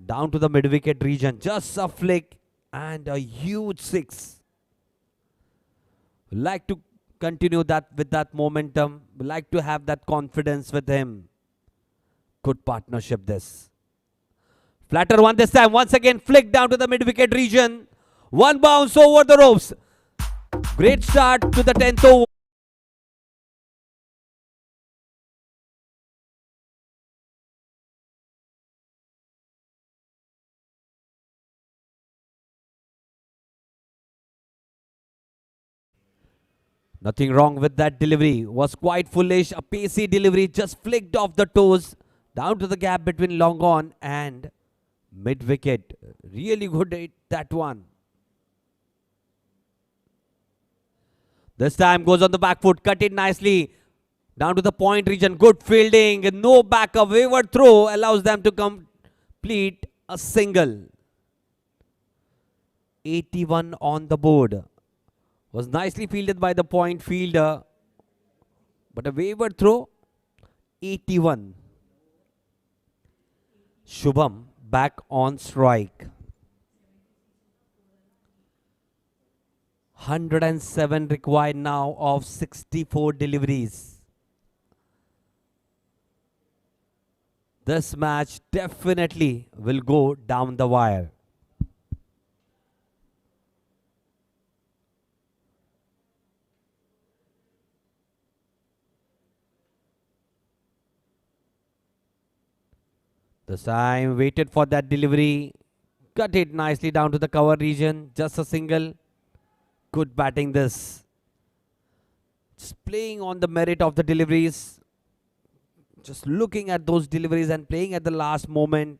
Down to the mid-wicket region. Just a flick and a huge 6. Like to continue that with that momentum. Like to have that confidence with him. Good partnership this. Flatter one this time. Once again flick down to the mid-wicket region. One bounce over the ropes. Great start to the 10th over. Nothing wrong with that delivery. Was quite foolish. A pacey delivery just flicked off the toes. Down to the gap between long on and mid-wicket. Really good hit, that one. This time goes on the back foot. Cut it nicely. Down to the point region. Good fielding. No back. A wayward throw allows them to complete a single. 81 on the board. Was nicely fielded by the point fielder. But a wayward throw. 81. Shubham back on strike. 107 required now of 64 deliveries. This match definitely will go down the wire. This time waited for that delivery. Cut it nicely down to the cover region. Just a single. Good batting this. Just playing on the merit of the deliveries. Just looking at those deliveries and playing at the last moment.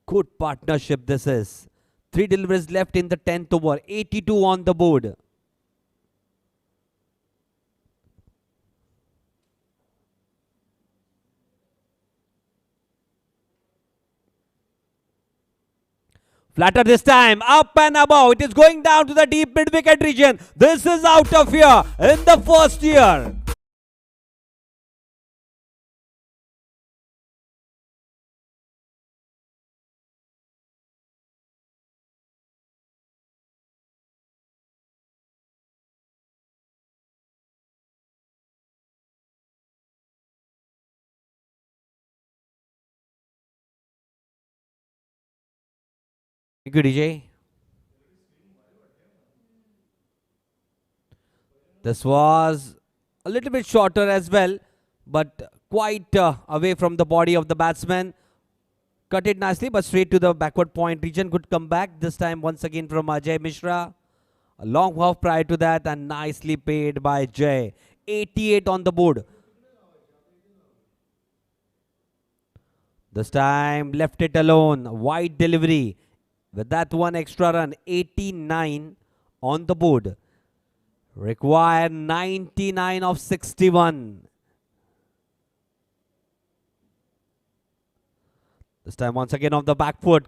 Good partnership this is. 3 deliveries left in the 10th over. 82 on the board. Flatter this time, up and above. It is going down to the deep mid-wicket region. This is out of here in the first year. Thank you, DJ. This was a little bit shorter as well, but quite away from the body of the batsman. Cut it nicely, but straight to the backward point region. Good comeback. This time once again from Ajay Mishra. A long half prior to that and nicely paid by Jay. 88 on the board. This time left it alone. Wide delivery. With that one extra run, 89 on the board. Require 99 of 61. This time once again off the back foot.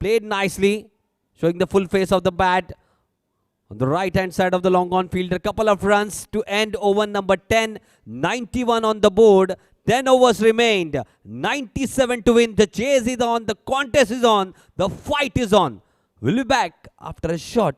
Played nicely. Showing the full face of the bat. On the right hand side of the long on fielder. Couple of runs to end over number 10. 91 on the board. 10 overs remained. 97 to win. The chase is on. The contest is on. The fight is on. We'll be back after a shot.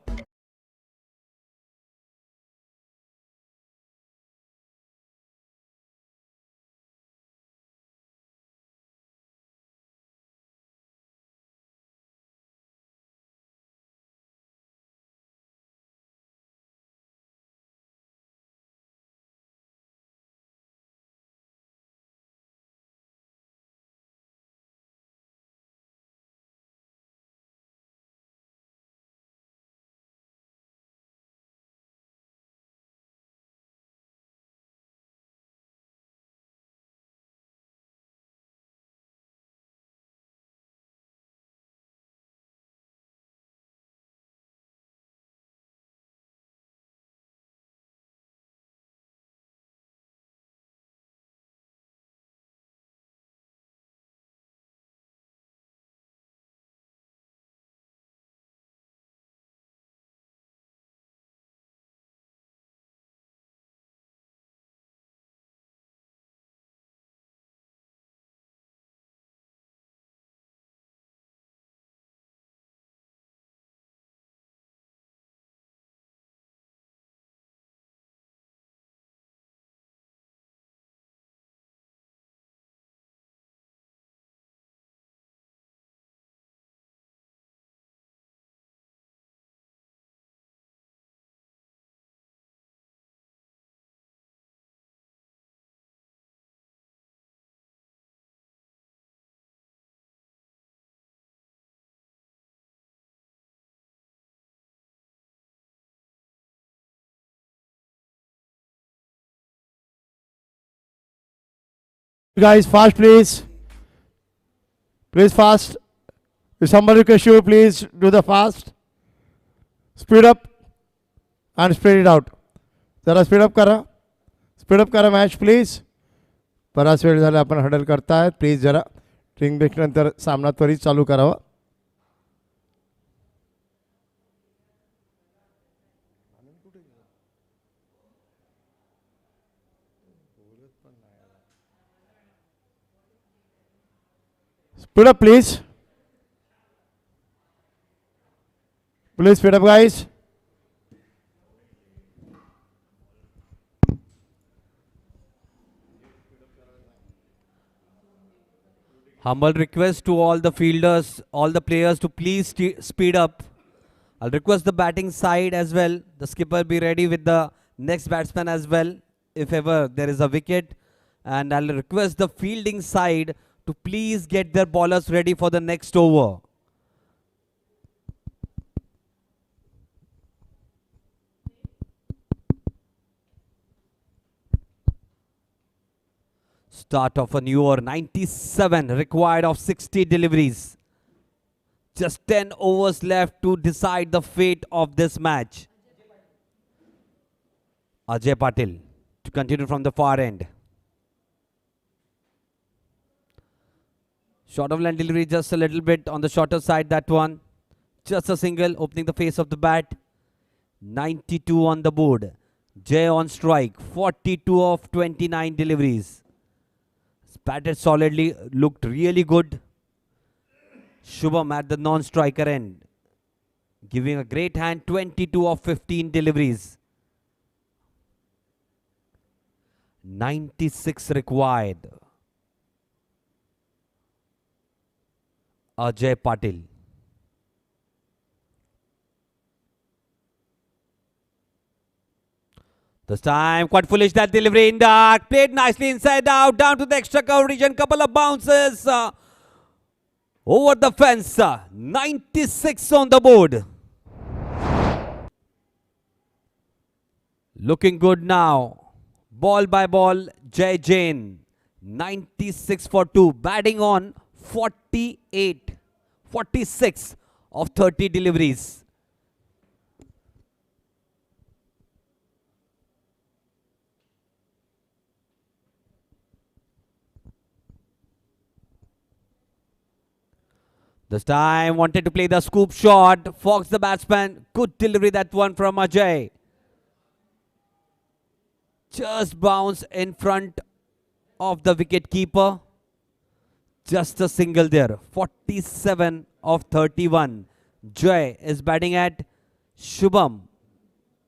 Guys, fast please. Please fast. If somebody request you, please do the fast. Speed up and spread it out. जरा speed up करा match please. बराच वेळ झाला आपण huddle करतायत. Please जरा drink break नंतर सामना त्वरित चालू करावा. Speed up, please. Please speed up, guys. Humble request to all the fielders, all the players to please speed up. I'll request the batting side as well. The skipper be ready with the next batsman as well if ever there is a wicket. And I'll request the fielding side to please get their bowlers ready for the next over. Start of a new over. 97 required of 60 deliveries. Just 10 overs left to decide the fate of this match. Ajay Patil to continue from the far end. Short of line delivery, just a little bit on the shorter side, that one. Just a single, opening the face of the bat. 92 on the board. Jay on strike, 42 of 29 deliveries. Batted solidly, looked really good. Shubham at the non-striker end, giving a great hand, 22 of 15 deliveries. 96 required. Ajay Patil. This time, quite foolish that delivery in dark. Played nicely inside out, down to the extra cover region. Couple of bounces over the fence. 96 on the board. Looking good now. Ball by ball, Jay Jain. 96 for 2. Batting on 48, 46 of 30 deliveries. This time wanted to play the scoop shot. Fox the batsman. Good delivery that one from Ajay. Just bounce in front of the wicket keeper. Just a single there. 47 of 31. Jay is batting at Shubham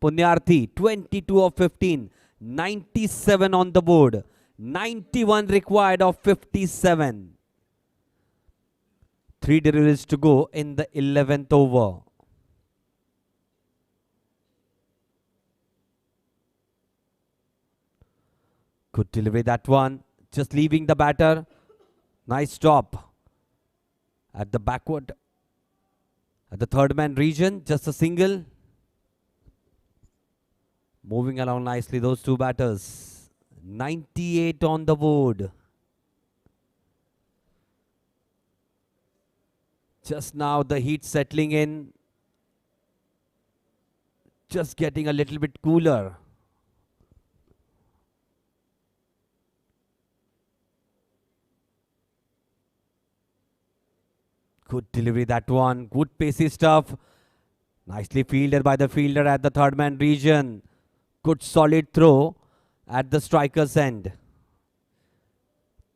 Punyarthi. 22 of 15. 97 on the board. 91 required of 57. 3 deliveries to go in the 11th over. Good delivery that one. Just leaving the batter. Nice stop. At the backward. At the third man region. Just a single. Moving along nicely those two batters. 98 on the board. Just now the heat settling in. Just getting a little bit cooler. Good delivery that one. Good pacey stuff. Nicely fielded by the fielder at the third man region. Good solid throw at the striker's end.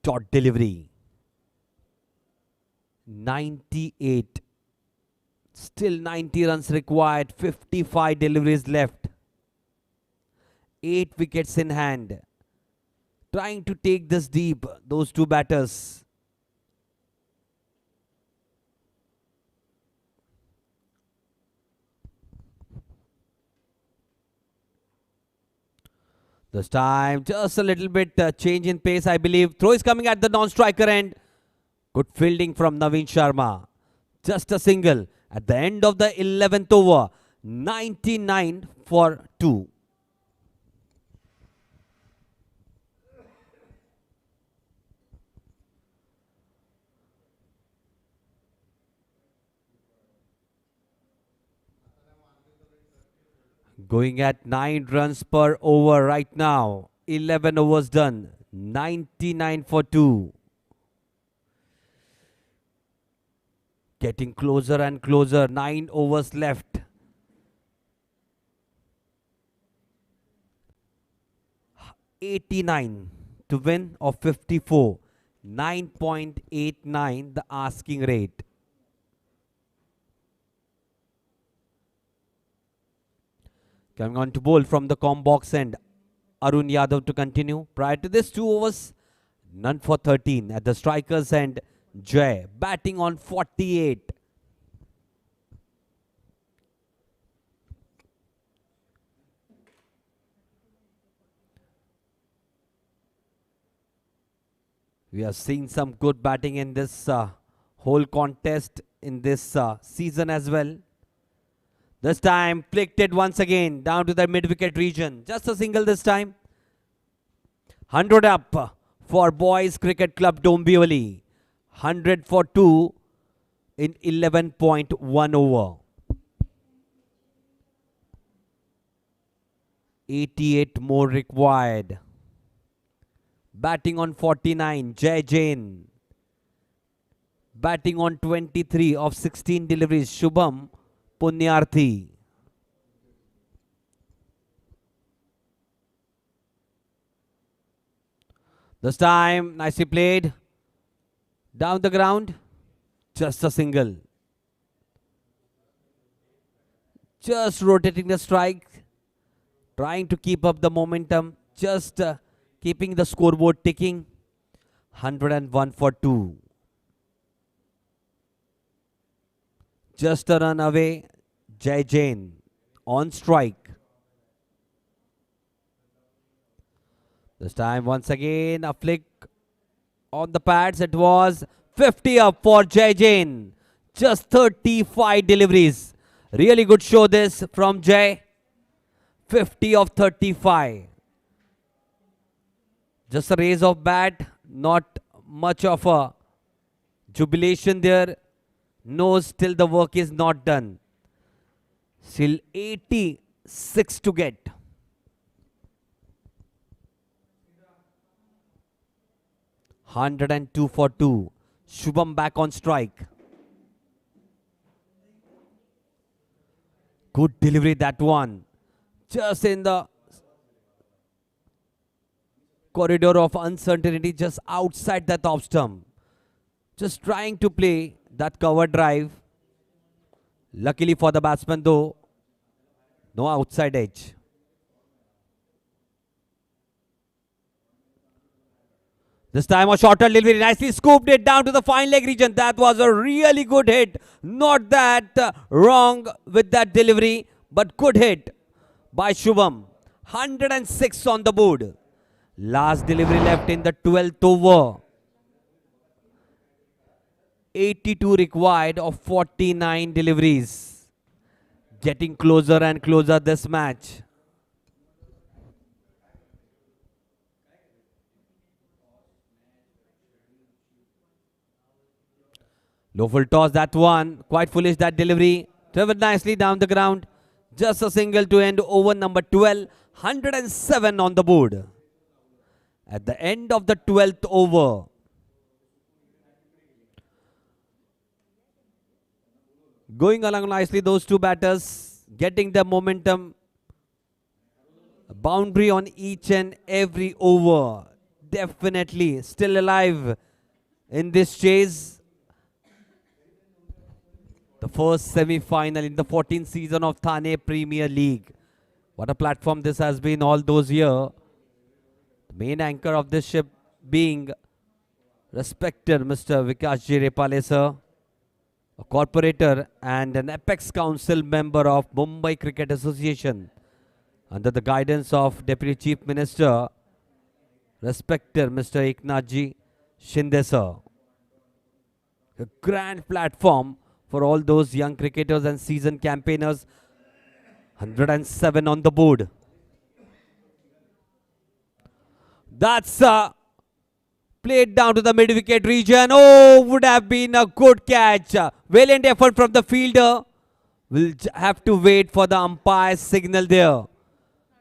Dot delivery. 98. Still 90 runs required. 55 deliveries left. 8 wickets in hand. Trying to take this deep, those two batters. This time, just a little bit change in pace, I believe. Throw is coming at the non-striker end. Good fielding from Naveen Sharma. Just a single at the end of the 11th over. 99 for 2. Going at 9 runs per over right now. 11 overs done. 99 for 2. Getting closer and closer. 9 overs left. $89 to win of 54. 9.89 the asking rate. Coming on to bowl from the comp box end. Arun Yadav to continue. Prior to this, 2 overs. None for 13 at the strikers end. Jay batting on 48. We are seeing some good batting in this whole contest in this season as well. This time flicked it once again down to the mid-wicket region. Just a single this time. 100 up for Boys Cricket Club Dombivli. 100 for 2 in 11.1 over. 88 more required. Batting on 49, Jai Jain. Batting on 23 of 16 deliveries, Shubham Punyarthi. This time, nicely played. Down the ground, just a single. Just rotating the strike. Trying to keep up the momentum. Just keeping the scoreboard ticking. 101 for 2. Just a run away. Jai Jain on strike. This time once again a flick on the pads. It was 50 up for Jai Jain. Just 35 deliveries. Really good show this from Jai. 50 of 35. Just a raise of bat. Not much of a Jubilation there. No, still the work is not done. Still 86 to get. Hundred and 2 for 2. Shubham back on strike. Good delivery, that one. Just in the corridor of uncertainty, just outside that off stump. Just trying to play that cover drive. Luckily for the batsman though, no outside edge. This time a shorter delivery, nicely scooped it down to the fine leg region. That was a really good hit. Not that wrong with that delivery, but good hit by Shubham. 106 on the board. Last delivery left in the 12th over. 82 required of 49 deliveries. Getting closer and closer this match. Low full toss, that one. Quite foolish, that delivery. Traveled nicely down the ground. Just a single to end over number 12. 107 on the board. At the end of the 12th over. Going along nicely, those two batters. Getting the momentum. Boundary on each and every over. Definitely still alive in this chase. The first semi-final in the 14th season of Thane Premier League. What a platform this has been all those years. The main anchor of this ship being respected Mr. Vikas J. Repale sir, a corporator and an Apex Council member of Mumbai Cricket Association under the guidance of Deputy Chief Minister, respected Mr. Eknathji Shinde sir. A grand platform for all those young cricketers and seasoned campaigners. 107 on the board. That's played down to the mid-wicket region. Oh, would have been a good catch. Valiant effort from the fielder. We'll have to wait for the umpire's signal there.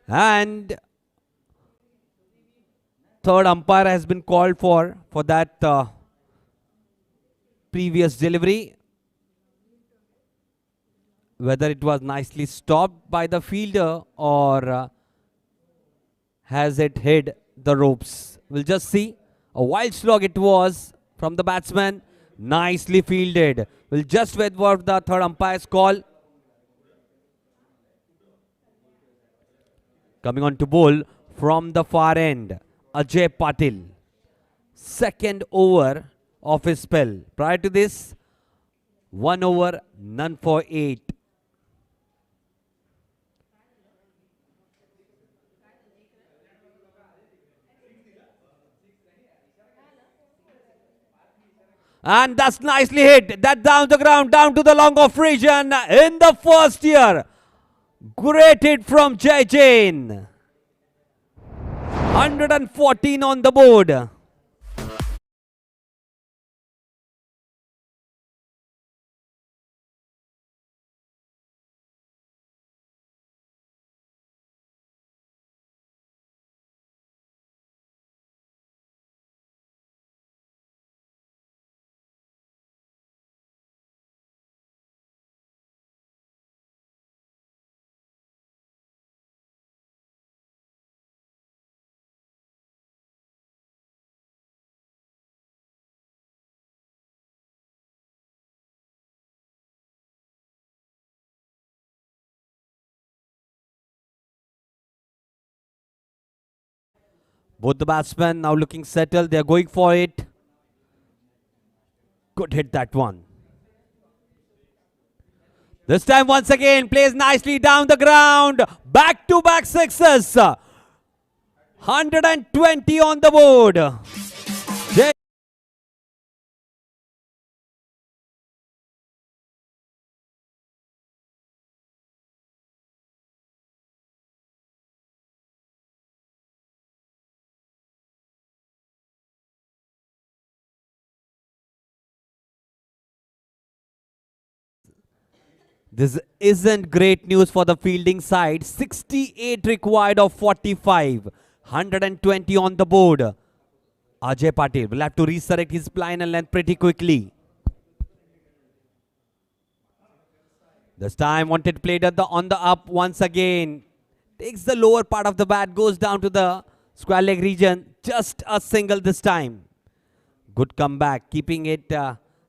And third umpire has been called for that previous delivery. Whether it was nicely stopped by the fielder or has it hit the ropes. We'll just see. A wild slog it was from the batsman. Nicely fielded. We'll just wait for the third umpire's call. Coming on to bowl from the far end, Ajay Patil. Second over of his spell. Prior to this, 1 over, none for 8. And that's nicely hit. That down the ground, down to the long off region in the first year. Great hit from Jai Jain. 114 on the board. Both the batsmen now looking settled. They're going for it. Good hit, that one. This time once again plays nicely down the ground. Back-to-back sixes. 120 on the board. This isn't great news for the fielding side. 68 required of 45. 120 on the board. Ajay Patil will have to resurrect his line and length pretty quickly. This time wanted played at on the up once again. Takes the lower part of the bat, goes down to the square leg region. Just a single this time. Good comeback, keeping it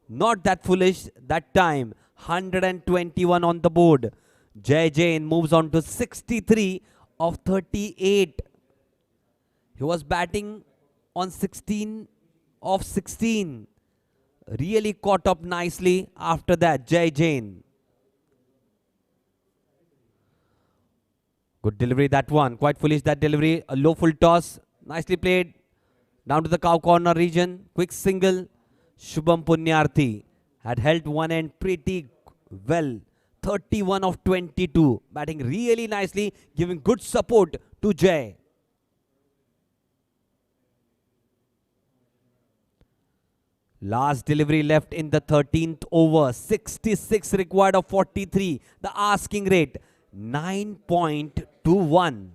not that foolish that time. 121 on the board. Jai Jain moves on to 63 of 38. He was batting on 16 of 16. Really caught up nicely after that, Jai Jain. Good delivery, that one. Quite foolish, that delivery. A low full toss. Nicely played. Down to the cow corner region. Quick single. Shubham Punyarthi had held one end pretty well. 31 of 22. Batting really nicely. Giving good support to Jai. Last delivery left in the 13th over. 66 required of 43. The asking rate 9.21.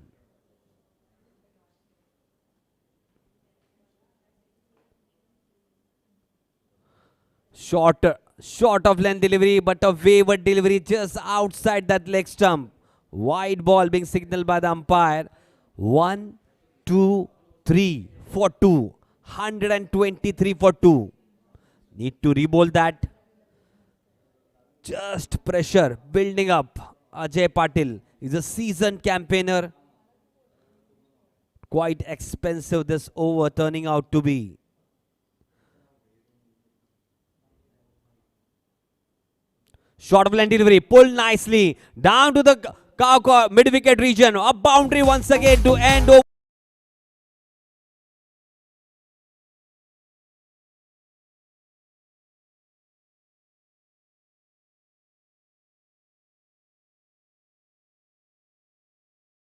Short of length delivery, but a wayward delivery just outside that leg stump. Wide ball being signaled by the umpire. 1, 2, 3 for 2. 123 for 2. Need to re-bowl that. Just pressure building up. Ajay Patil is a seasoned campaigner. Quite expensive this over turning out to be. Short of length delivery, pulled nicely down to the mid-wicket region. A boundary once again to end over.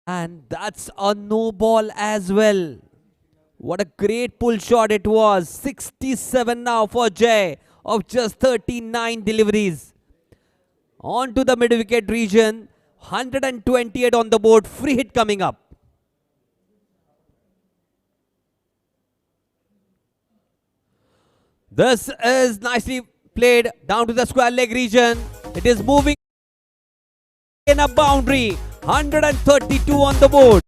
And that's a no ball as well. What a great pull shot it was. 67 now for Jai of just 39 deliveries. On to the mid-wicket region. 128 on the board. Free hit coming up. This is nicely played down to the square leg region. It is moving in a boundary. 132 on the board.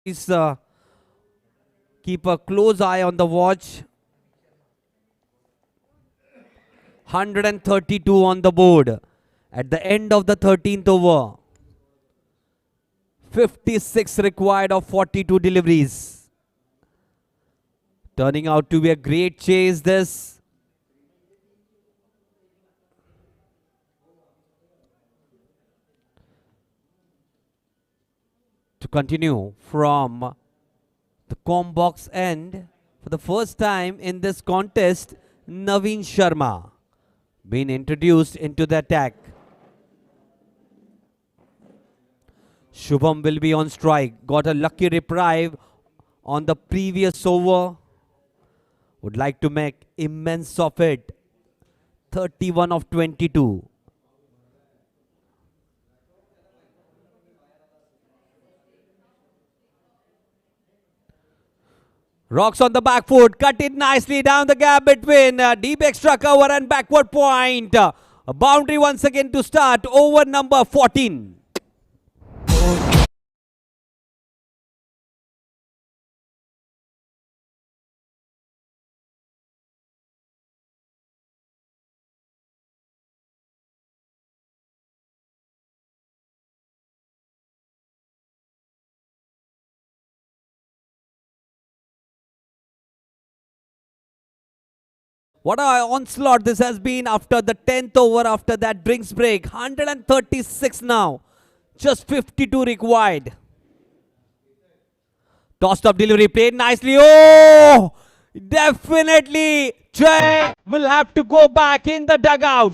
Please keep a close eye on the watch. 132 on the board at the end of the 13th over. 56 required of 42 deliveries. Turning out to be a great chase this. To continue from the com box end, for the first time in this contest, Naveen Sharma been introduced into the attack. Shubham will be on strike. Got a lucky reprieve on the previous over. Would like to make immense of it. 31 of 22. Rocks on the back foot, cut it nicely down the gap between deep extra cover and backward point. A boundary once again to start over number 14. What a onslaught this has been after the 10th over, after that drinks break. 136 now. Just 52 required. Tossed up delivery, played nicely. Oh! Definitely Jay will have to go back in the dugout.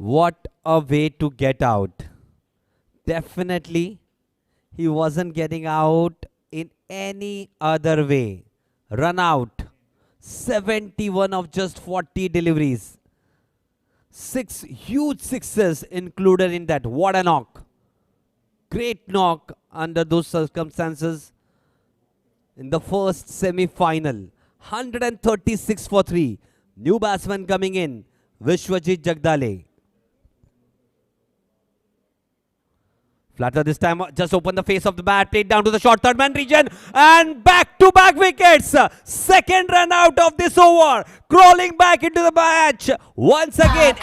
What a way to get out. Definitely, he wasn't getting out in any other way. Run out. 71 of just 40 deliveries. 6 huge sixes included in that. What a knock. Great knock under those circumstances in the first semi-final. 136 for 3. New batsman coming in. Vishwajit Jagdale. Flatter this time, just open the face of the bat, played down to the short third man region, and back-to-back wickets. Second run out of this over, crawling back into the match. Once again,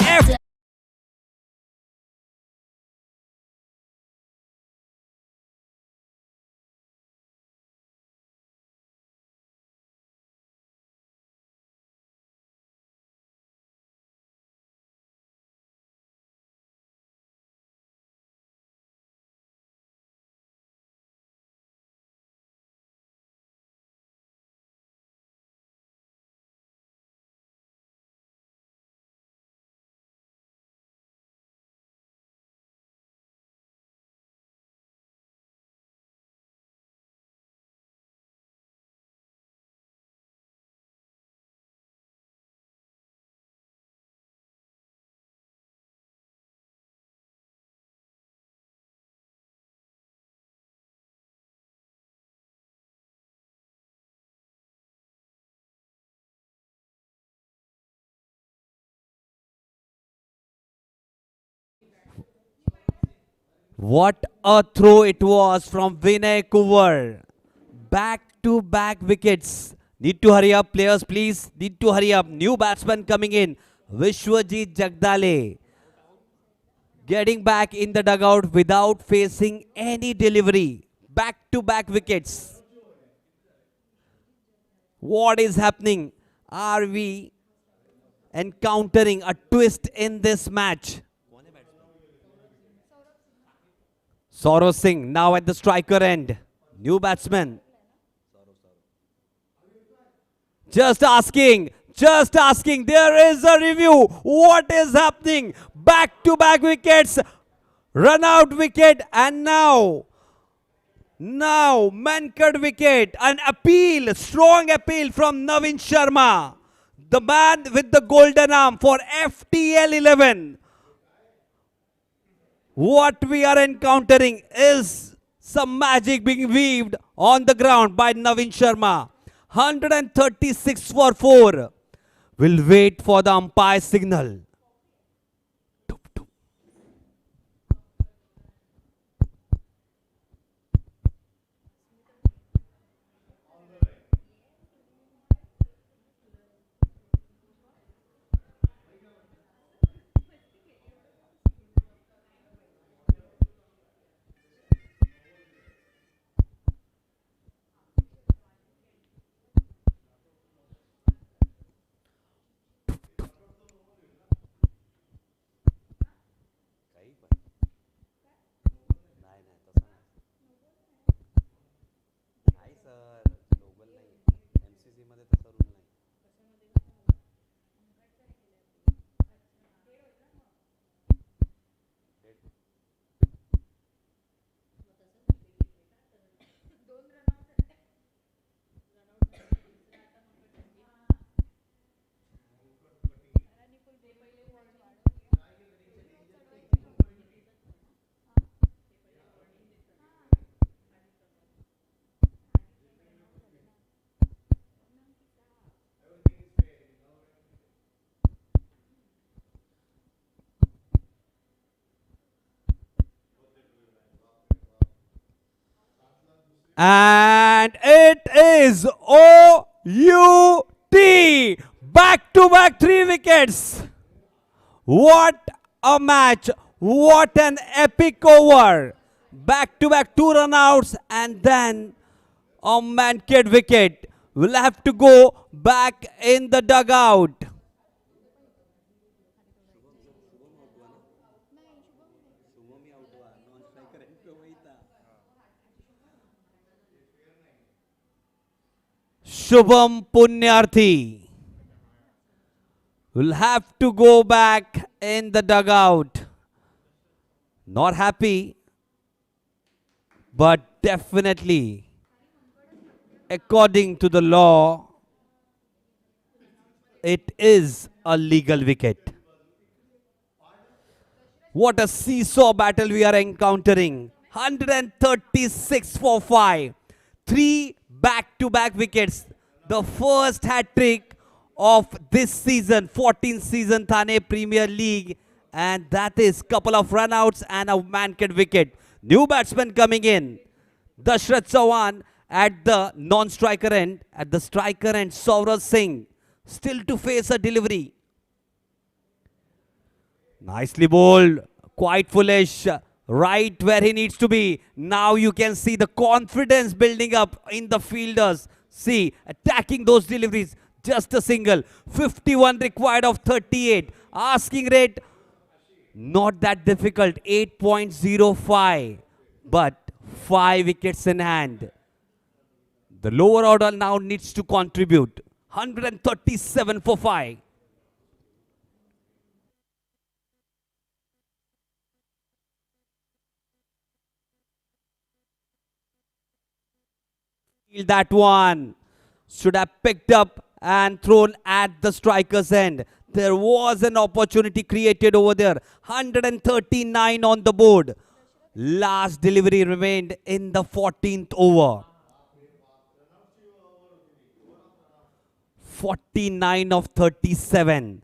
what a throw it was from Vinay Kuvar. Back-to-back wickets. Need to hurry up, players, please. Need to hurry up. New batsman coming in. Vishwajit Jagdale. Getting back in the dugout without facing any delivery. Back-to-back wickets. What is happening? Are we encountering a twist in this match? Saurav Singh now at the striker end. New batsman. Just asking. Just asking. There is a review. What is happening? Back-to-back wickets. Run out wicket. And now Mankad wicket. An appeal. Strong appeal from Navin Sharma. The man with the golden arm for FTL 11. What we are encountering is some magic being weaved on the ground by Navin Sharma. 136 for 4. We'll wait for the umpire signal. And it is OUT. Back-to-back 3 wickets. What a match. What an epic over. Back-to-back 2 run-outs and then a man-kid wicket. Will have to go back in the dugout. Shubham Punyarthi will have to go back in the dugout. Not happy, but definitely, according to the law, it is a legal wicket. What a seesaw battle we are encountering. 136 for 5. 3 back-to-back wickets. The first hat-trick of this season, 14th season Thane Premier League. And that is couple of run-outs and a man-kid wicket. New batsman coming in. Dashrath Chauhan at the non-striker end. At the striker end, Saurabh Singh still to face a delivery. Nicely bowled, quite foolish, right where he needs to be. Now you can see the confidence building up in the fielders. See, attacking those deliveries, just a single. 51 required of 38. Asking rate, not that difficult, 8.05. But 5 wickets in hand. The lower order now needs to contribute. 137 for 5. That one should have picked up and thrown at the striker's end. There was an opportunity created over there. 139 on the board. Last delivery remained in the 14th over. 49 of 37.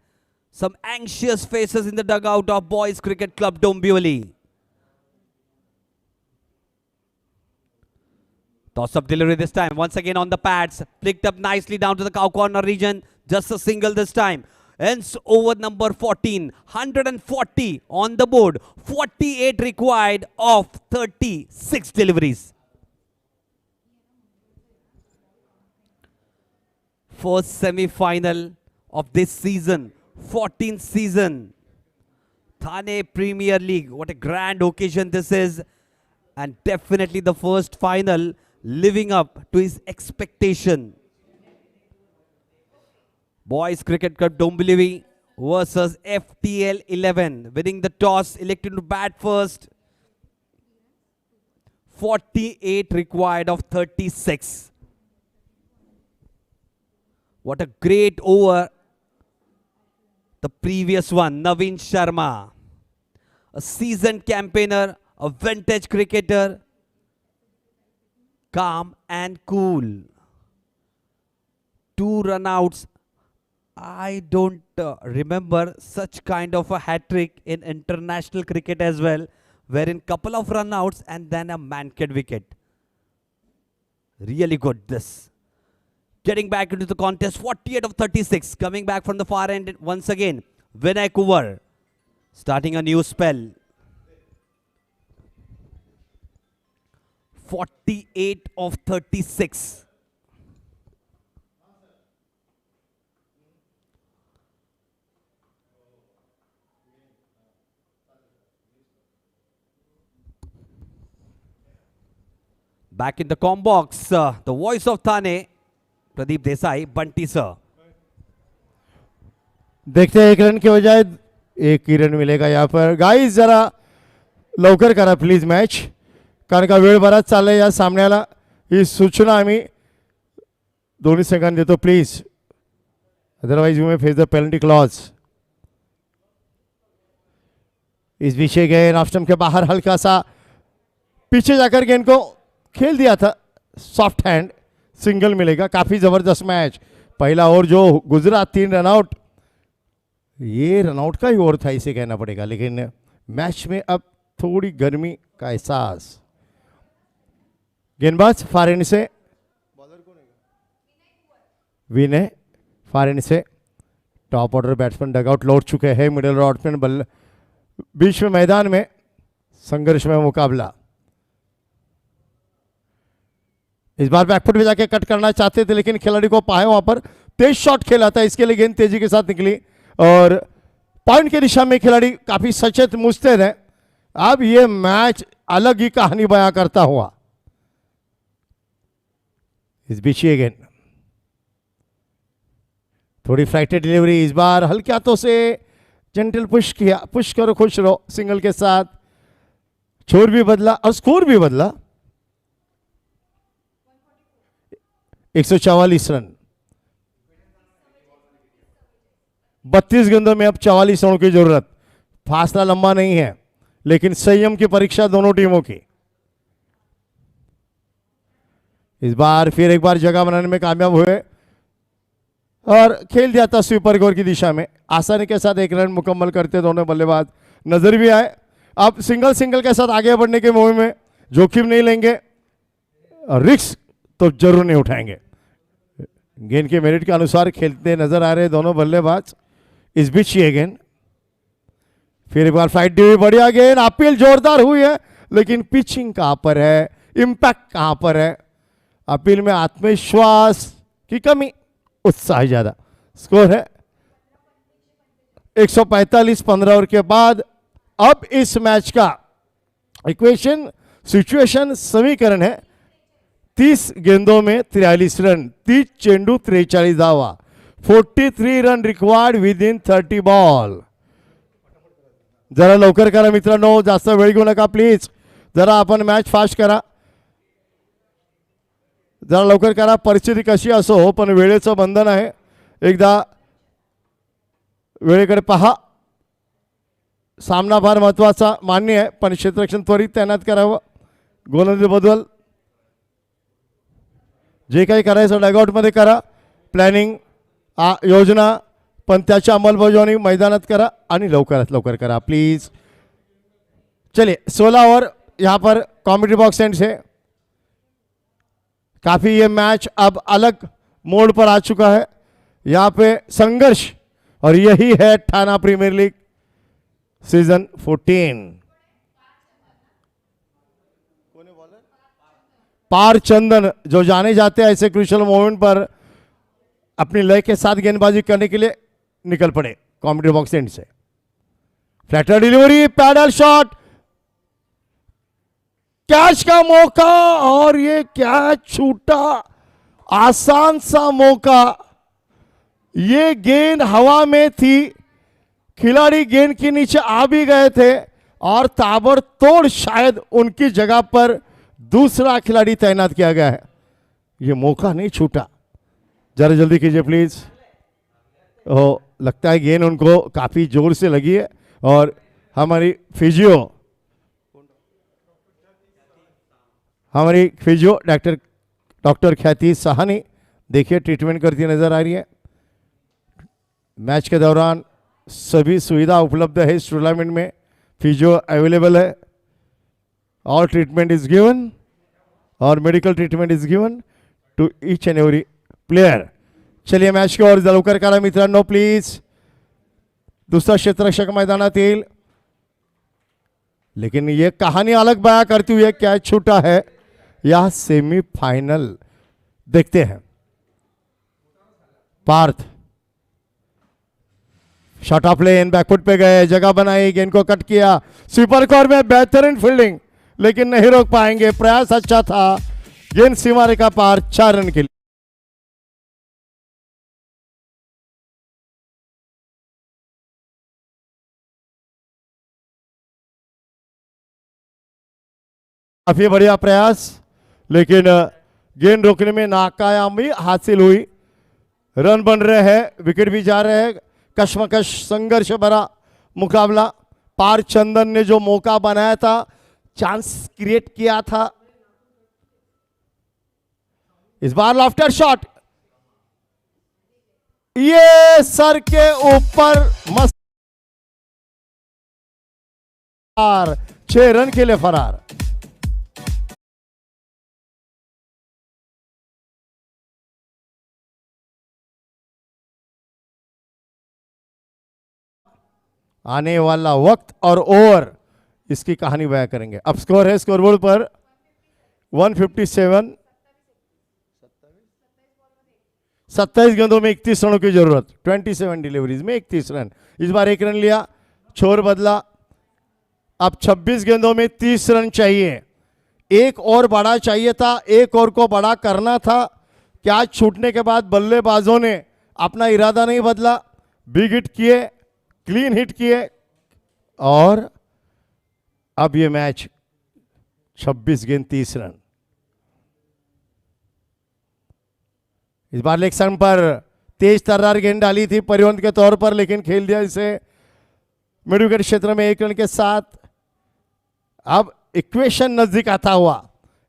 Some anxious faces in the dugout of Boys Cricket Club Dombivli. Toss-up delivery this time. Once again on the pads. Flicked up nicely down to the cow corner region. Just a single this time. Ends over number 14. 140 on the board. 48 required of 36 deliveries. First semi-final of this season. 14th season. Thane Premier League. What a grand occasion this is. And definitely the first final living up to his expectation. Boys Cricket Club Dombivli versus FTL 11. Winning the toss, elected to bat first. 48 required of 36. What a great over. The previous one, Naveen Sharma. A seasoned campaigner, a vintage cricketer. Calm and cool. 2 run-outs. I don't remember such kind of a hat-trick in international cricket as well, wherein couple of run-outs and then a man-kid wicket. Really good this. Getting back into the contest, 48 of 36. Coming back from the far end once again. Vinay Kuvar starting a new spell. 48 of 36. Back in the com box, the voice of Thane, Pradeep Desai, Bunty sir. देखते हैं 1 run के बजाय 1 ही run मिलेगा यहाँ पर. Guys जरा लवकर करा प्लीज मॅच, कारण का वेळ बराच चाललाय या सामन्याला. ही सूचना आम्ही 2 सेकंद देतो please, otherwise you may face the penalty clause. इस विषय गए नाफ्टम के बाहर, हल्का सा पीछे जाकर गेंद को खेल दिया था. सॉफ्ट हैंड, सिंगल मिलेगा. काफी जबरदस्त मैच. पहला ओवर जो गुजरा 3 रनआउट, ये रनआउट का ही ओवर था इसे कहना पड़ेगा, लेकिन मैच में अब थोड़ी गर्मी का एहसास. गेंदबाज फार एंड से विनय, फार एंड से टॉप ऑर्डर बैट्समैन डगआउट लौट चुके हैं। मिडिल ऑर्डर बल्ले बीच में मैदान में संघर्ष में मुकाबला। इस बार बैकफुट में जाके कट करना चाहते थे लेकिन खिलाड़ी को पाए, वहां पर तेज शॉट खेला था, इसके लिए गेंद तेजी के साथ निकली और पॉइंट की दिशा में खिलाड़ी काफी सचेत मुस्तैद है। अब ये मैच अलग ही कहानी बयां करता हुआ। इस बीच ये गेंद थोड़ी फ्लाइटेड डिलीवरी, इस बार हल्के हाथों से जेंटल पुश किया, पुश करो खुश रहो सिंगल के साथ। छोर भी बदला और स्कोर भी बदला। 144 रन, 32 गेंदों में अब 44 रनों की जरूरत। फासला लंबा नहीं है लेकिन संयम की परीक्षा दोनों टीमों की। इस बार फिर एक बार जगह बनाने में कामयाब हुए और खेल दिया था स्वीपर गोल की दिशा में। आसानी के साथ एक रन मुकम्मल करते दोनों बल्लेबाज नजर भी आए। अब सिंगल सिंगल के साथ आगे बढ़ने के मुहिम में जोखिम नहीं लेंगे और रिस्क तो जरूर नहीं उठाएंगे। गेंद के मेरिट के अनुसार खेलते नजर आ रहे दोनों बल्लेबाज। इस बीच ये गेंद फिर एक बार फाइट दी हुई, बढ़िया गेंद, अपील जोरदार हुई है लेकिन पिचिंग कहां पर है, इंपैक्ट कहां पर है। अपील में आत्मविश्वास की कमी, उत्साह ज्यादा। स्कोर है 145, 15 ओवर के बाद। अब इस मैच का इक्वेशन सिचुएशन समीकरण है 30 गेंदों में 43 रन, 30 चेंडू 43 धावा, 43 run required with in 30 ball. जरा लवकर करा मित्रांनो, जास्त वेळ घेऊ नका प्लीज। जरा आपण मॅच फास्ट करा, जरा लवकर करा। परिस्थिती कशी असो हो पण वेळेचं बंधन आहे, एकदा वेळेकडे पहा। सामना फार महत्वाचा मान्य आहे पण क्षेत्ररक्षण त्वरित तैनात करावं। गोलंदाजी बदल जे काही करायचं डगआउटमध्ये करा, प्लॅनिंग योजना, पण त्याची अंमलबजावणी मैदानात करा आणि लवकरात लवकर करा प्लीज। चलिए 16 ओवर यहाँ पर कॉमेडी बॉक्स एंड से काफी ये मैच अब अलग मोड पर आ चुका है। यहाँ पे संघर्ष और यही है ठाना प्रीमियर लीग सीजन 14। पार चंदन जो जाने जाते हैं ऐसे क्रूशियल मोमेंट पर अपनी लय के साथ गेंदबाजी करने के लिए निकल पड़े कॉमेडी बॉक्स एंड से। Flatter delivery, paddle shot, catch का मौका और ये कैच छूटा, आसान सा मौका। ये गेंद हवा में थी, खिलाड़ी गेंद के नीचे आ भी गए थे और ताबड़तोड़ शायद उनकी जगह पर दूसरा खिलाड़ी तैनात किया गया है। ये मौका नहीं छूटा, जरा जल्दी कीजिए प्लीज। ओ लगता है गेंद उनको काफी जोर से लगी है और हमारी फिजियो डॉक्टर ख्याति सहानी देखिए ट्रीटमेंट करती नजर आ रही है। मैच के दौरान सभी सुविधा उपलब्ध है इस टूर्नामेंट में, फिजियो अवेलेबल है, ऑल ट्रीटमेंट इज गिवन और medical treatment is given to each and every player. चलिए मैच की ओर लवकर करा मित्रांनो प्लीज। दुसरा क्षेत्ररक्षक मैदानात येईल लेकिन ये कहानी अलग बयां करती हुई है, कैच छूटा है या सेमीफाइनल। देखते हैं Parth shot off length, backfoot पे गए, जगह बनाई, गेंद को कट किया, स्वीपर कॉर्नर में बेहतरीन फील्डिंग लेकिन नहीं रोक पाएंगे। प्रयास अच्छा था, गेंद सीमा रेखा पार, 4 रन के लिए। काफी बढ़िया प्रयास लेकिन गेंद रोकने में नाकामयाबी हासिल हुई। रन बन रहे हैं, विकेट भी जा रहे हैं, कश्मकश संघर्ष भरा मुकाबला। पार चंदन ने जो मौका बनाया था, चांस क्रिएट किया था, इस बार लॉफ्टर शॉट, ये सर के ऊपर मस्त, 6 रन के लिए फरार। आने वाला वक्त और ओवर इसकी कहानी बयां करेंगे। अब स्कोर है स्कोरबोर्ड पर 157, 27 गेंदों में 31 रनों की जरूरत, 27 डिलीवरीज में 31 रन। इस बार 1 रन लिया, छोर बदला। अब 26 गेंदों में 30 रन चाहिए। एक और बड़ा चाहिए था, एक और को बड़ा करना था। कैच छूटने के बाद बल्लेबाजों ने अपना इरादा नहीं बदला, बिग हिट किए, क्लीन हिट किए और अब ये मैच 26 गेंद 30 रन। इस बार लेग स्टंप पर तेज तर्रार गेंद डाली थी परिवहन के तौर पर, लेकिन खेल दिया इसे मिड विकेट क्षेत्र में 1 रन के साथ। अब इक्वेशन नजदीक आता हुआ,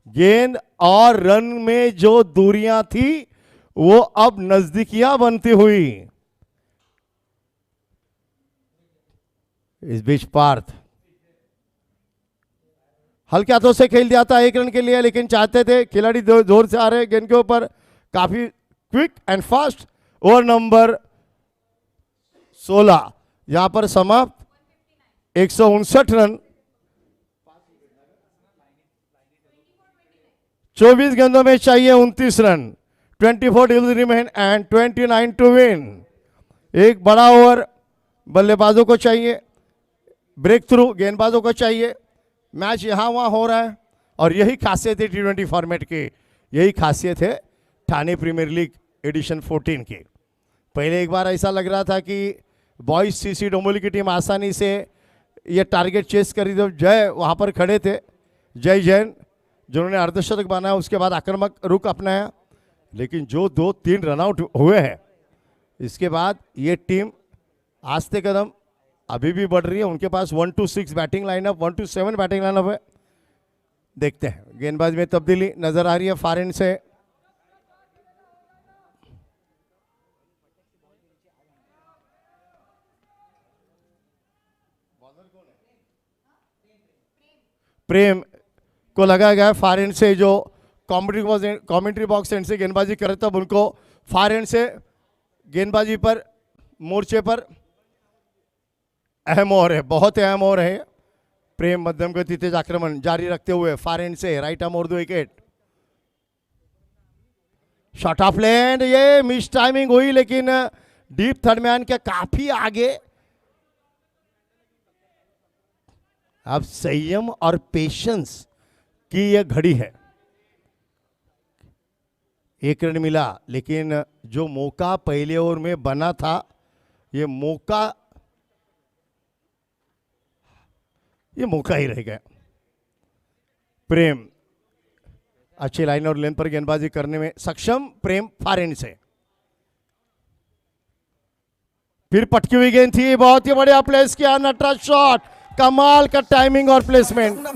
गेंद और रन में जो दूरियां थी वो अब नजदीकियां बनती हुई। इस बीच पार्थ हल्के हाथों से खेल दिया था 1 रन के लिए, लेकिन चाहते थे खिलाड़ी जोर से आ रहे गेंद के ऊपर, काफी quick and fast. Over number 16 यहां पर समाप्त, 159 रन, 24 गेंदों में चाहिए 29 run, 24 delivery remain and 29 to win. एक बड़ा ओवर बल्लेबाजों को चाहिए, ब्रेक थ्रू गेंदबाजों को चाहिए। मैच यहां वहां हो रहा है और यही खासियत है T20 फॉर्मेट की, यही खासियत है ठाणे प्रीमियर लीग एडिशन 14 की। पहले एक बार ऐसा लग रहा था कि बॉयज सीसी डोंबिवली की टीम आसानी से ये टारगेट चेस करी, तो जय वहां पर खड़े थे, जय जैन, जिन्होंने अर्धशतक बनाया, उसके बाद आक्रामक रुख अपनाया, लेकिन जो 2-3 रनआउट हुए हैं इसके बाद ये टीम आस्ते कदम अभी भी बढ़ रही है। उनके पास 1-6 बैटिंग लाइनअप, 1-7 बैटिंग लाइनअप है। देखते हैं गेंदबाज में तब्दीली नजर आ रही है फार एंड से। प्रेम को लगाया गया फार एंड से, जो कमेंट्री बॉक्स एंड से गेंदबाजी कर रहे तब उनको फार एंड से गेंदबाजी पर मोर्चे पर अहम ओवर है, बहुत अहम ओवर है। प्रेम मध्यम गति तेज आक्रमण जारी रखते हुए फार एंड से राइट आर्म और 2 विकेट। शॉट ऑफ लैंड, ये मिस टाइमिंग हुई, लेकिन डीप थर्ड मैन के काफी आगे। अब संयम और पेशेंस की यह घड़ी है। 1 रन मिला, लेकिन जो मौका पहले ओवर में बना था, ये मौका ही रह गया। प्रेम अच्छी लाइन और लेंथ पर गेंदबाजी करने में सक्षम, प्रेम फार एंड से। फिर पटकी हुई गेंद थी, बहुत ही बढ़िया प्लेस किया नटराज, शॉट, कमाल का टाइमिंग और प्लेसमेंट।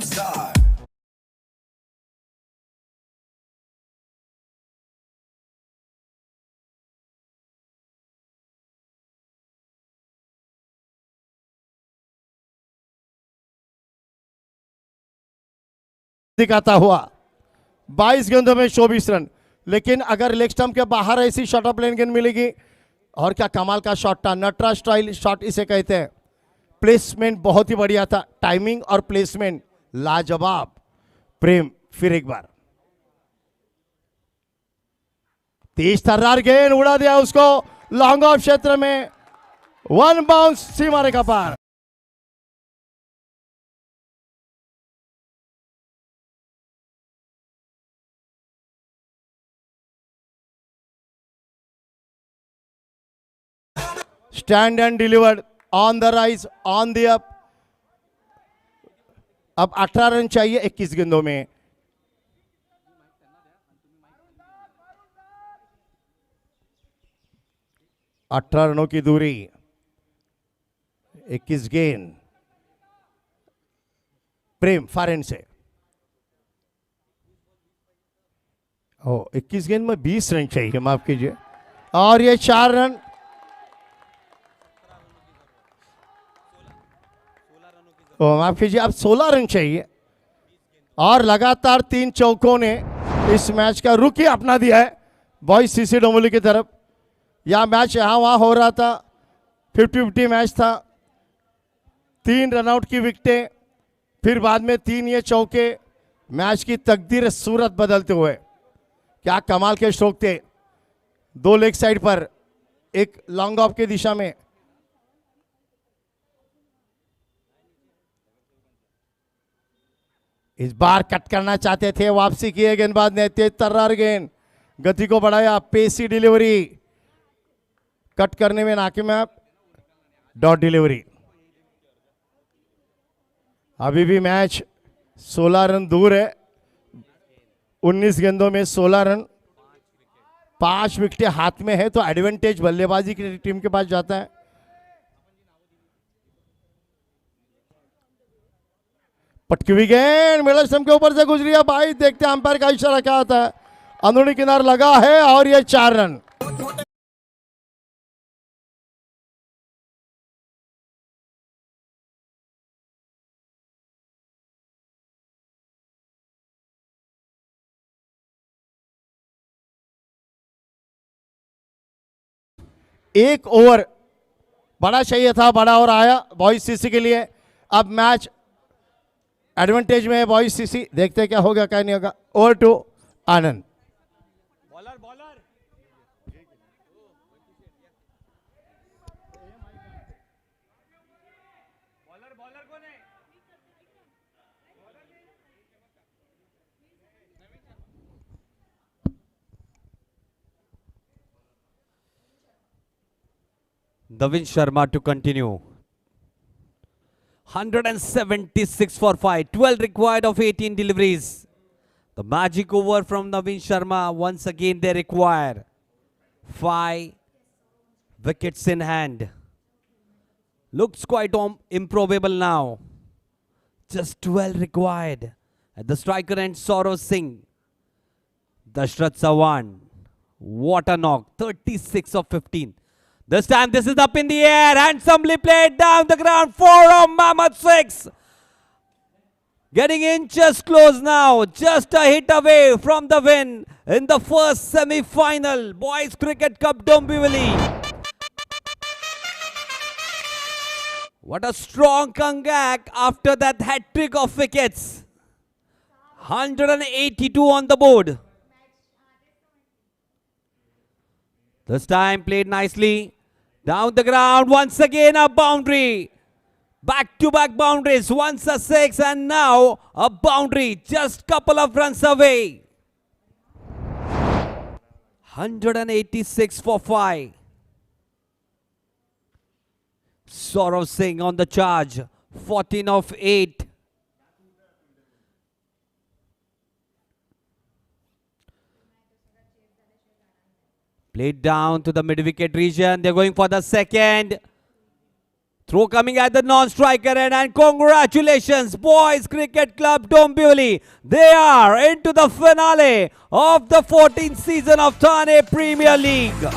दिखाता हुआ 22 गेंदों में 24 रन, लेकिन अगर लेग स्टंप के बाहर ऐसी शॉट ऑफ लेन गेंद मिलेगी, और क्या कमाल का शॉट था, नटराज स्टाइल शॉट इसे कहते हैं। प्लेसमेंट बहुत ही बढ़िया था, टाइमिंग और प्लेसमेंट लाजवाब। प्रेम फिर एक बार तेज तर्रार गेंद उड़ा दिया उसको लॉन्ग ऑफ क्षेत्र में, 1 बाउंस सीमा रेखा पार। Stand and delivered on the rise, on the up. अब 18 रन चाहिए 21 गेंदों में। अठारह रनों की दूरी, 21 गेंद। प्रेम फार एंड से, 21 गेंद में 20 रन चाहिए, माफ कीजिए, और ये 4 रन। माफ कीजिए, अब 16 रन चाहिए, और लगातार 3 चौकों ने इस मैच का रुख ही अपना दिया है बॉयज सीसी डोंबिवली की तरफ। यह मैच यहाँ वहाँ हो रहा था, 50-50 मैच था, 3 रनआउट की विकेटें, फिर बाद में 3 ये चौके, मैच की तकदीर सूरत बदलते हुए। क्या कमाल के स्ट्रोक थे, 2 लेग साइड पर, एक लॉन्ग ऑफ की दिशा में। इस बार कट करना चाहते थे, वापसी की है गेंदबाज ने, तेज तर्रार गेंद, गति को बढ़ाया, पेसी डिलीवरी, कट करने में नाकामयाब, डॉट डिलीवरी। अभी भी मैच 16 रन दूर है, 19 गेंदों में 16 रन, 5 विकेटें हाथ में है, तो एडवांटेज बल्लेबाजी की टीम के पास जाता है। पटकी हुई गेंद मिडल स्टंप के ऊपर से गुजरी है भाई, देखते हैं अंपायर का इशारा क्या आता है। अंदरूनी किनार लगा है और ये 4 रन। एक ओवर बड़ा चाहिए था, बड़ा ओवर आया बॉयज सीसी के लिए। अब मैच एडवांटेज में है बॉयज सीसी, देखते हैं क्या होगा क्या नहीं होगा। Over to Anand. Navin Sharma to continue. 176 for 5. 12 required of 18 deliveries. The magic over from Navin Sharma. Once again they require 5 wickets in hand. Looks quite improbable now. Just 12 required. At the striker end, Saurav Singh. Dashrath Sawan. What a knock. 36 of 15. This time this is up in the air. Handsomely played down the ground. 4 of Mahmood 6. Getting inches close now. Just a hit away from the win in the first semi-final. Boys Cricket Cup Dombivli. What a strong comeback after that hat-trick of wickets. 182 on the board. This time played nicely. Down the ground, once again a boundary. Back-to-back boundaries, once a 6 and now a boundary. Just couple of runs away. 186 for 5. Saurav Singh on the charge. 14 of 8. Played down to the mid-wicket region. They're going for the second. Throw coming at the non-striker end, and congratulations, Boys Cricket Club Dombivli. They are into the finale of the 14th season of Thane Premier League.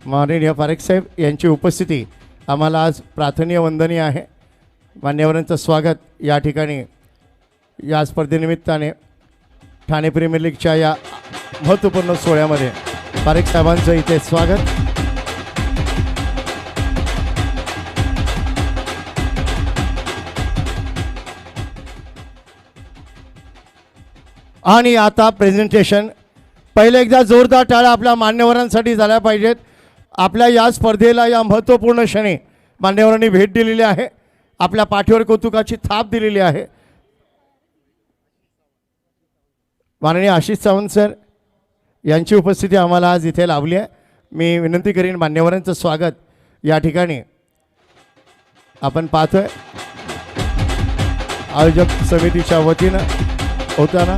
माननीय पारेख साहेब यांची उपस्थिती आम्हाला आज प्रार्थनीय वंदनीय आहे. मान्यवरांचं स्वागत या ठिकाणी या स्पर्धेनिमित्ताने ठाणे प्रीमियर लीगच्या या महत्त्वपूर्ण सोहळ्यामध्ये पारेख साहेबांचं इथे स्वागत. आणि आता प्रेझेंटेशन. पहिले एकदा जोरदार टाळ्या आपल्या मान्यवरांसाठी झाल्या पाहिजेत. आपल्या या स्पर्धेला या महत्त्वपूर्ण क्षणी मान्यवरांनी भेट दिलेली आहे. आपल्या पाठीवर कौतुकाची थाप दिलेली आहे. माननीय आशिष सावंत सर यांची उपस्थिती आम्हाला आज इथे लाभली आहे. मी विनंती करीन मान्यवरांचं स्वागत या ठिकाणी आपण पाहतोय आयोजक समितीच्या वतीनं होताना.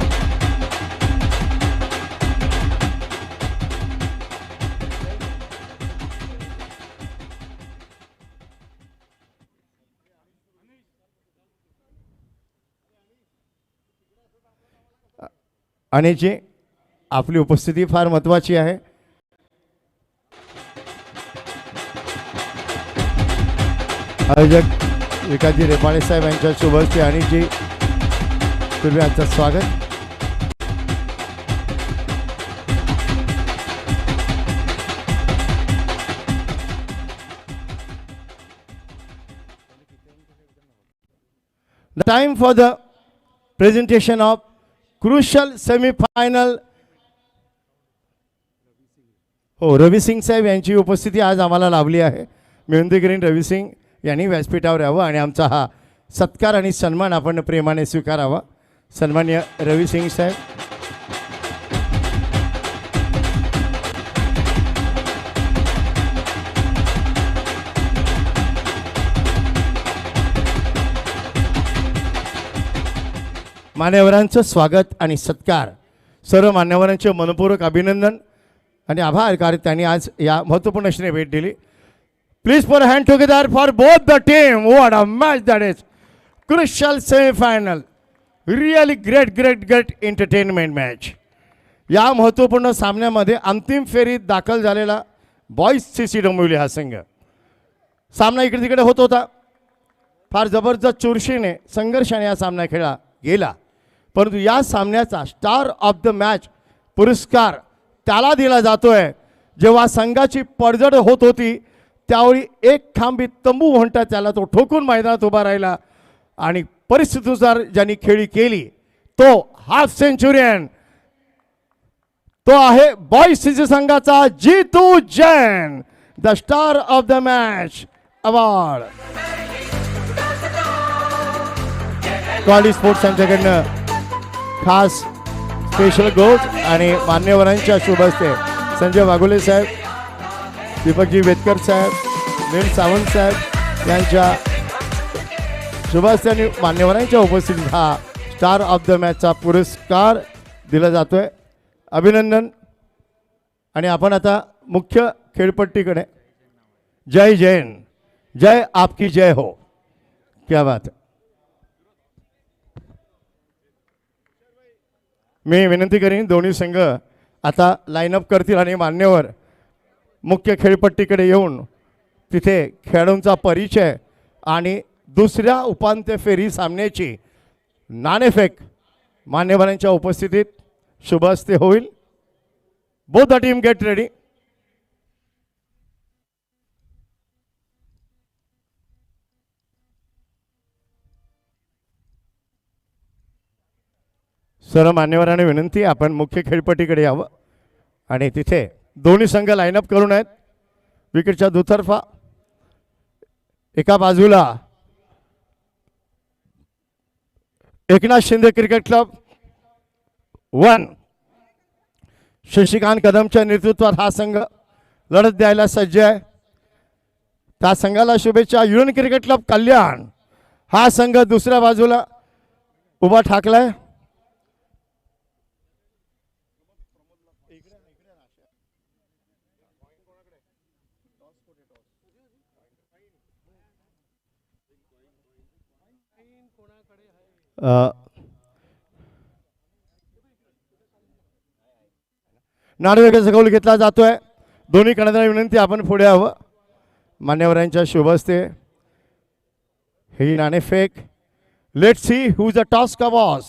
आणि जी आपली उपस्थिती फार महत्त्वाची आहे. आयोजक विकासजी रेपाळे साहेब यांच्या शुभ हस्ते आणि जी तुम्ही यांचं स्वागत. The time for the presentation of crucial semi-final. हो, रवी सिंग साहेब यांची उपस्थिती आज आम्हाला लाभली आहे. मी विनंती करीन रवी सिंग यांनी व्यासपीठावर यावं आणि आमचा हा सत्कार आणि सन्मान आपण प्रेमाने स्वीकारावा. सन्माननीय रवी सिंग साहेब. मान्यवरांचं स्वागत आणि सत्कार. सर्व मान्यवरांचे मनपूर्वक अभिनंदन आणि आभार कारण त्यांनी आज या महत्त्वपूर्ण क्षणी भेट दिली. Please for hand together for both the team. What a match that is. Crucial semifinal. Really great great great entertainment match. या महत्त्वपूर्ण सामन्यामध्ये अंतिम फेरीत दाखल झालेला बॉईज CC डोंबिवली हा संघ. सामना इकडे तिकडे होत होता. फार जबरदस्त चुरशीने संघर्षाने हा सामना खेळला गेला. परंतु या सामन्याचा स्टार ऑफ द मॅच पुरस्कार त्याला दिला जातोय जेव्हा संघाची पडझड होत होती त्यावेळी एक खांबी तंबू म्हणतात त्याला तो ठोकून मैदानात उभा राहिला आणि परिस्थितीनुसार ज्यांनी खेळी केली तो हाफ सेंचुरियन तो आहे बॉईज CC संघाचा Jitu Jain. The star of the match award college sports यांच्याकडनं खास स्पेशल गोल्ड आणि मान्यवरांच्या शुभ हस्ते संजय वाघोले साहेब, दीपकजी वेदकर साहेब, नील सावंत साहेब यांच्या शुभ हस्ते आणि मान्यवरांच्या उपस्थितीत हा स्टार ऑफ द मॅचचा पुरस्कार दिला जातोय. अभिनंदन. आणि आपण आता मुख्य खेळपट्टीकडे. जय जैन. जय आपकी जय हो. क्या बात है. मी विनंती करीन दोन्ही संघ आता लाईनअप करतील आणि मान्यवर मुख्य खेळपट्टीकडे येऊन तिथे खेळाडूंचा परिचय आणि दुसऱ्या उपांत्य फेरी सामन्याची नाणेफेक मान्यवरांच्या उपस्थितीत शुभ हस्ते होईल. Both the team get ready. सर्व मान्यवरांना विनंती आपण मुख्य खेळपट्टीकडे यावं आणि तिथे दोन्ही संघ लाईनअप करून आहेत. विकेटच्या दुतर्फा एका बाजूला एकनाथ शिंदे क्रिकेट क्लब 1 शशिकांत कदमच्या नेतृत्वात हा संघ लढत द्यायला सज्ज आहे. त्या संघाला शुभेच्छा. युनियन क्रिकेट क्लब कल्याण हा संघ दुसऱ्या बाजूला उभा ठाकलाय. नाणेफेकीचा कौल घेतला जातोय. दोन्ही कर्णधारांना विनंती आपण पुढे यावं. मान्यवरांच्या शुभ हस्ते ही नाणेफेक. Let's see who is a toss का बॉस.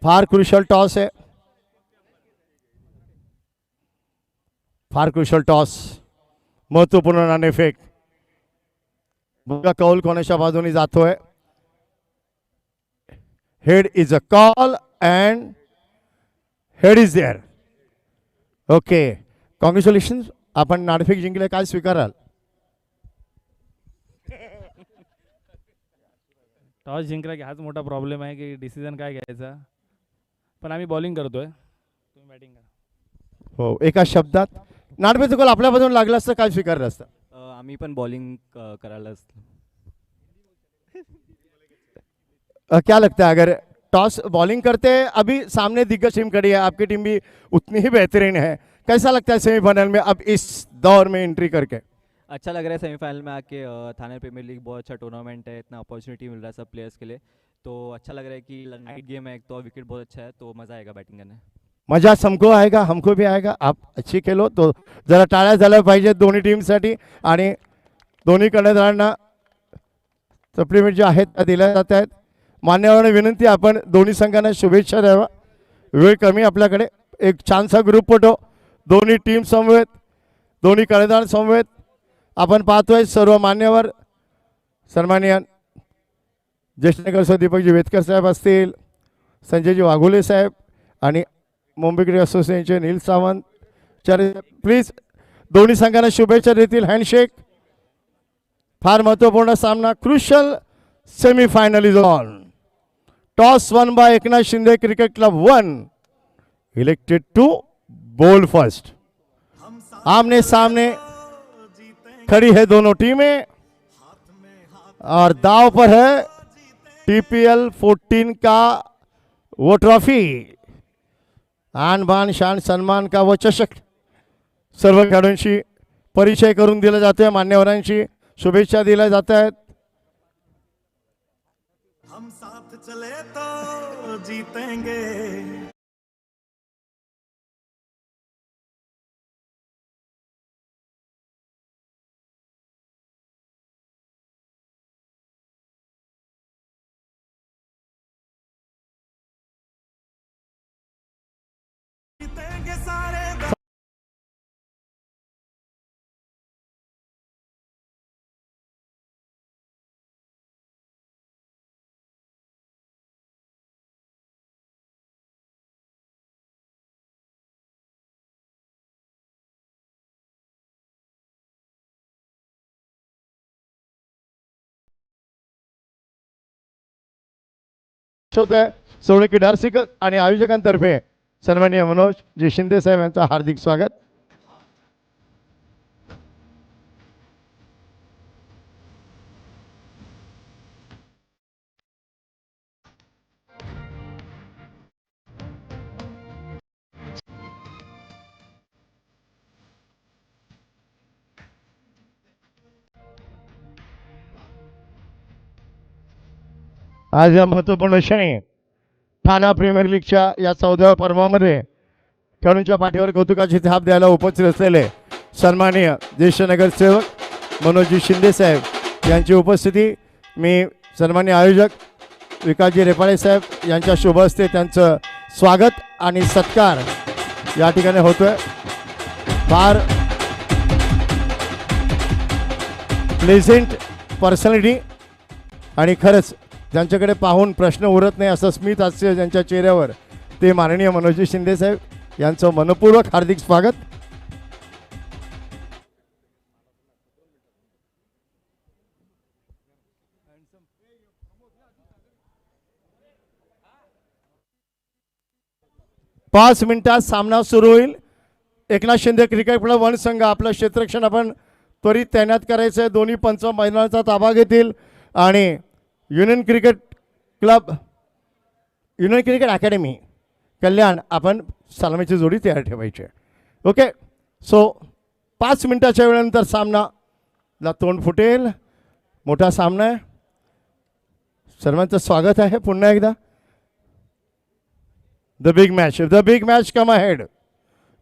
फार क्रुशल टॉस आहे, फार क्रुशल टॉस, महत्वपूर्ण नाणेफेक. बघा कौल कोणाच्या बाजूने जातोय. Head is a call and head is there. Okay, congratulation, आपण नाणेफेक जिंकले. काय स्वीकाराल? टॉस जिंकला की हाच मोठा प्रॉब्लेम आहे की डिसिजन काय घ्यायचा. पण आम्ही बॉलिंग करतोय, तुम्ही बॅटिंग करा. हो, एका शब्दात नाणेफेक कॉल आपल्या बाजूने लागला असतं काय स्वीकारलं असतं? आम्ही पण बॉलिंग करायला क्या लगता है अगर टॉस बॉलिंग करते, अभी सामने दिग्गज टीम खड़ी है, आपकी टीम भी उतनी ही बेहतरीन है, कैसा लगता है सेमीफाइनल में अब इस दौर में एंट्री करके? अच्छा लग रहा है सेमीफाइनल में आके. थाने प्रीमियर लीग बहुत अच्छा टूर्नामेंट है, इतना अपॉर्चुनिटी मिल रहा है सब प्लेयर्स के लिए, तो अच्छा लग रहा है कि नाइट गेम है एक तो विकेट बहुत अच्छा है, तो मज़ा आएगा बैटिंग करने. मजा हमको आएगा, हमको भी आएगा. आप अच्छी खेलो. तो जरा टाळ्या झाल्या पाहिजेत दोन्ही टीमसाठी. आणि दोन्ही कर्णधारांना सप्लिमेंट जे आहेत त्या दिल्या जात आहेत. मान्यवरांना विनंती आपण दोन्ही संघांना शुभेच्छा द्यावा. वेळ कमी आपल्याकडे. एक छानसा ग्रुप फोटो दोन्ही टीम समवेत, दोन्ही कर्णधार समवेत आपण पाहतोय. सर्व मान्यवर सन्माननीय ज्येष्ठ नगरसेवक दीपकजी वेतकर साहेब असतील, संजयजी वाघोले साहेब आणि मुंबई क्रिकेट असोसिएशनचे नील सावंत प्लीज दोन्ही संघांना शुभेच्छा देतील. हँडशेक. फार महत्त्वपूर्ण सामना. Crucial semifinal is on. Toss won by Eknath Shinde cricket club 1 elected to bowl first. आमने सामने खड़ी है दोनों टीमें और दाव पर है TPL 14 का वो ट्रॉफी. आन बान शान सन्मान का वो चषक सर्व खेळाडूंशी परिचय करून दिला जातोय. मान्यवरांशी शुभेच्छा दिल्या जात आहेत. हम साथ चले तो जीतेंगे. जीतेंगे सारे. सोळकी डार्सिक आणि आयोजकांतर्फे सन्माननीय मनोज जी शिंदे साहेब यांचं हार्दिक स्वागत. आज या महत्त्वपूर्ण क्षणी ठाणा प्रीमियर लीगच्या या 14व्या पर्वामध्ये खेळाडूंच्या पाठीवर कौतुकाची थाप द्यायला उपस्थित असलेले सन्माननीय ज्येष्ठ नगरसेवक मनोजजी शिंदे साहेब यांची उपस्थिती. मी सन्माननीय आयोजक विकासजी रेपाळे साहेब यांच्या शुभ हस्ते त्यांचं स्वागत आणि सत्कार या ठिकाणी होतोय. फार प्लेझेंट पर्सनॅलिटी आणि खरंच ज्यांच्याकडे पाहून प्रश्न उरत नाही असं स्मित हास्य ज्यांच्या चेहऱ्यावर, ते माननीय मनोजजी शिंदे साहेब यांचं मनपूर्वक हार्दिक स्वागत. पाच मिनिटात सामना सुरू होईल. एकनाथ शिंदे क्रिकेट क्लब 1 संघ आपलं क्षेत्ररक्षण आपण त्वरित तैनात करायचं आहे. दोन्ही पंच मैदानाचा ताबा घेतील आणि union cricket club, union cricket academy Kalyan आपण सलामीची जोडी तयार ठेवायची आहे. ओके, सो 5 मिनिटाच्या वेळेनंतर सामनाला तोंड फुटेल. मोठा सामना आहे. सर्वांचं स्वागत आहे पुन्हा एकदा. The big match come ahead.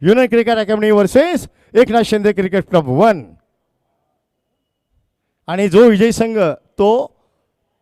Union cricket academy versus Eknath Shinde cricket club 1 आणि जो विजयी संघ तो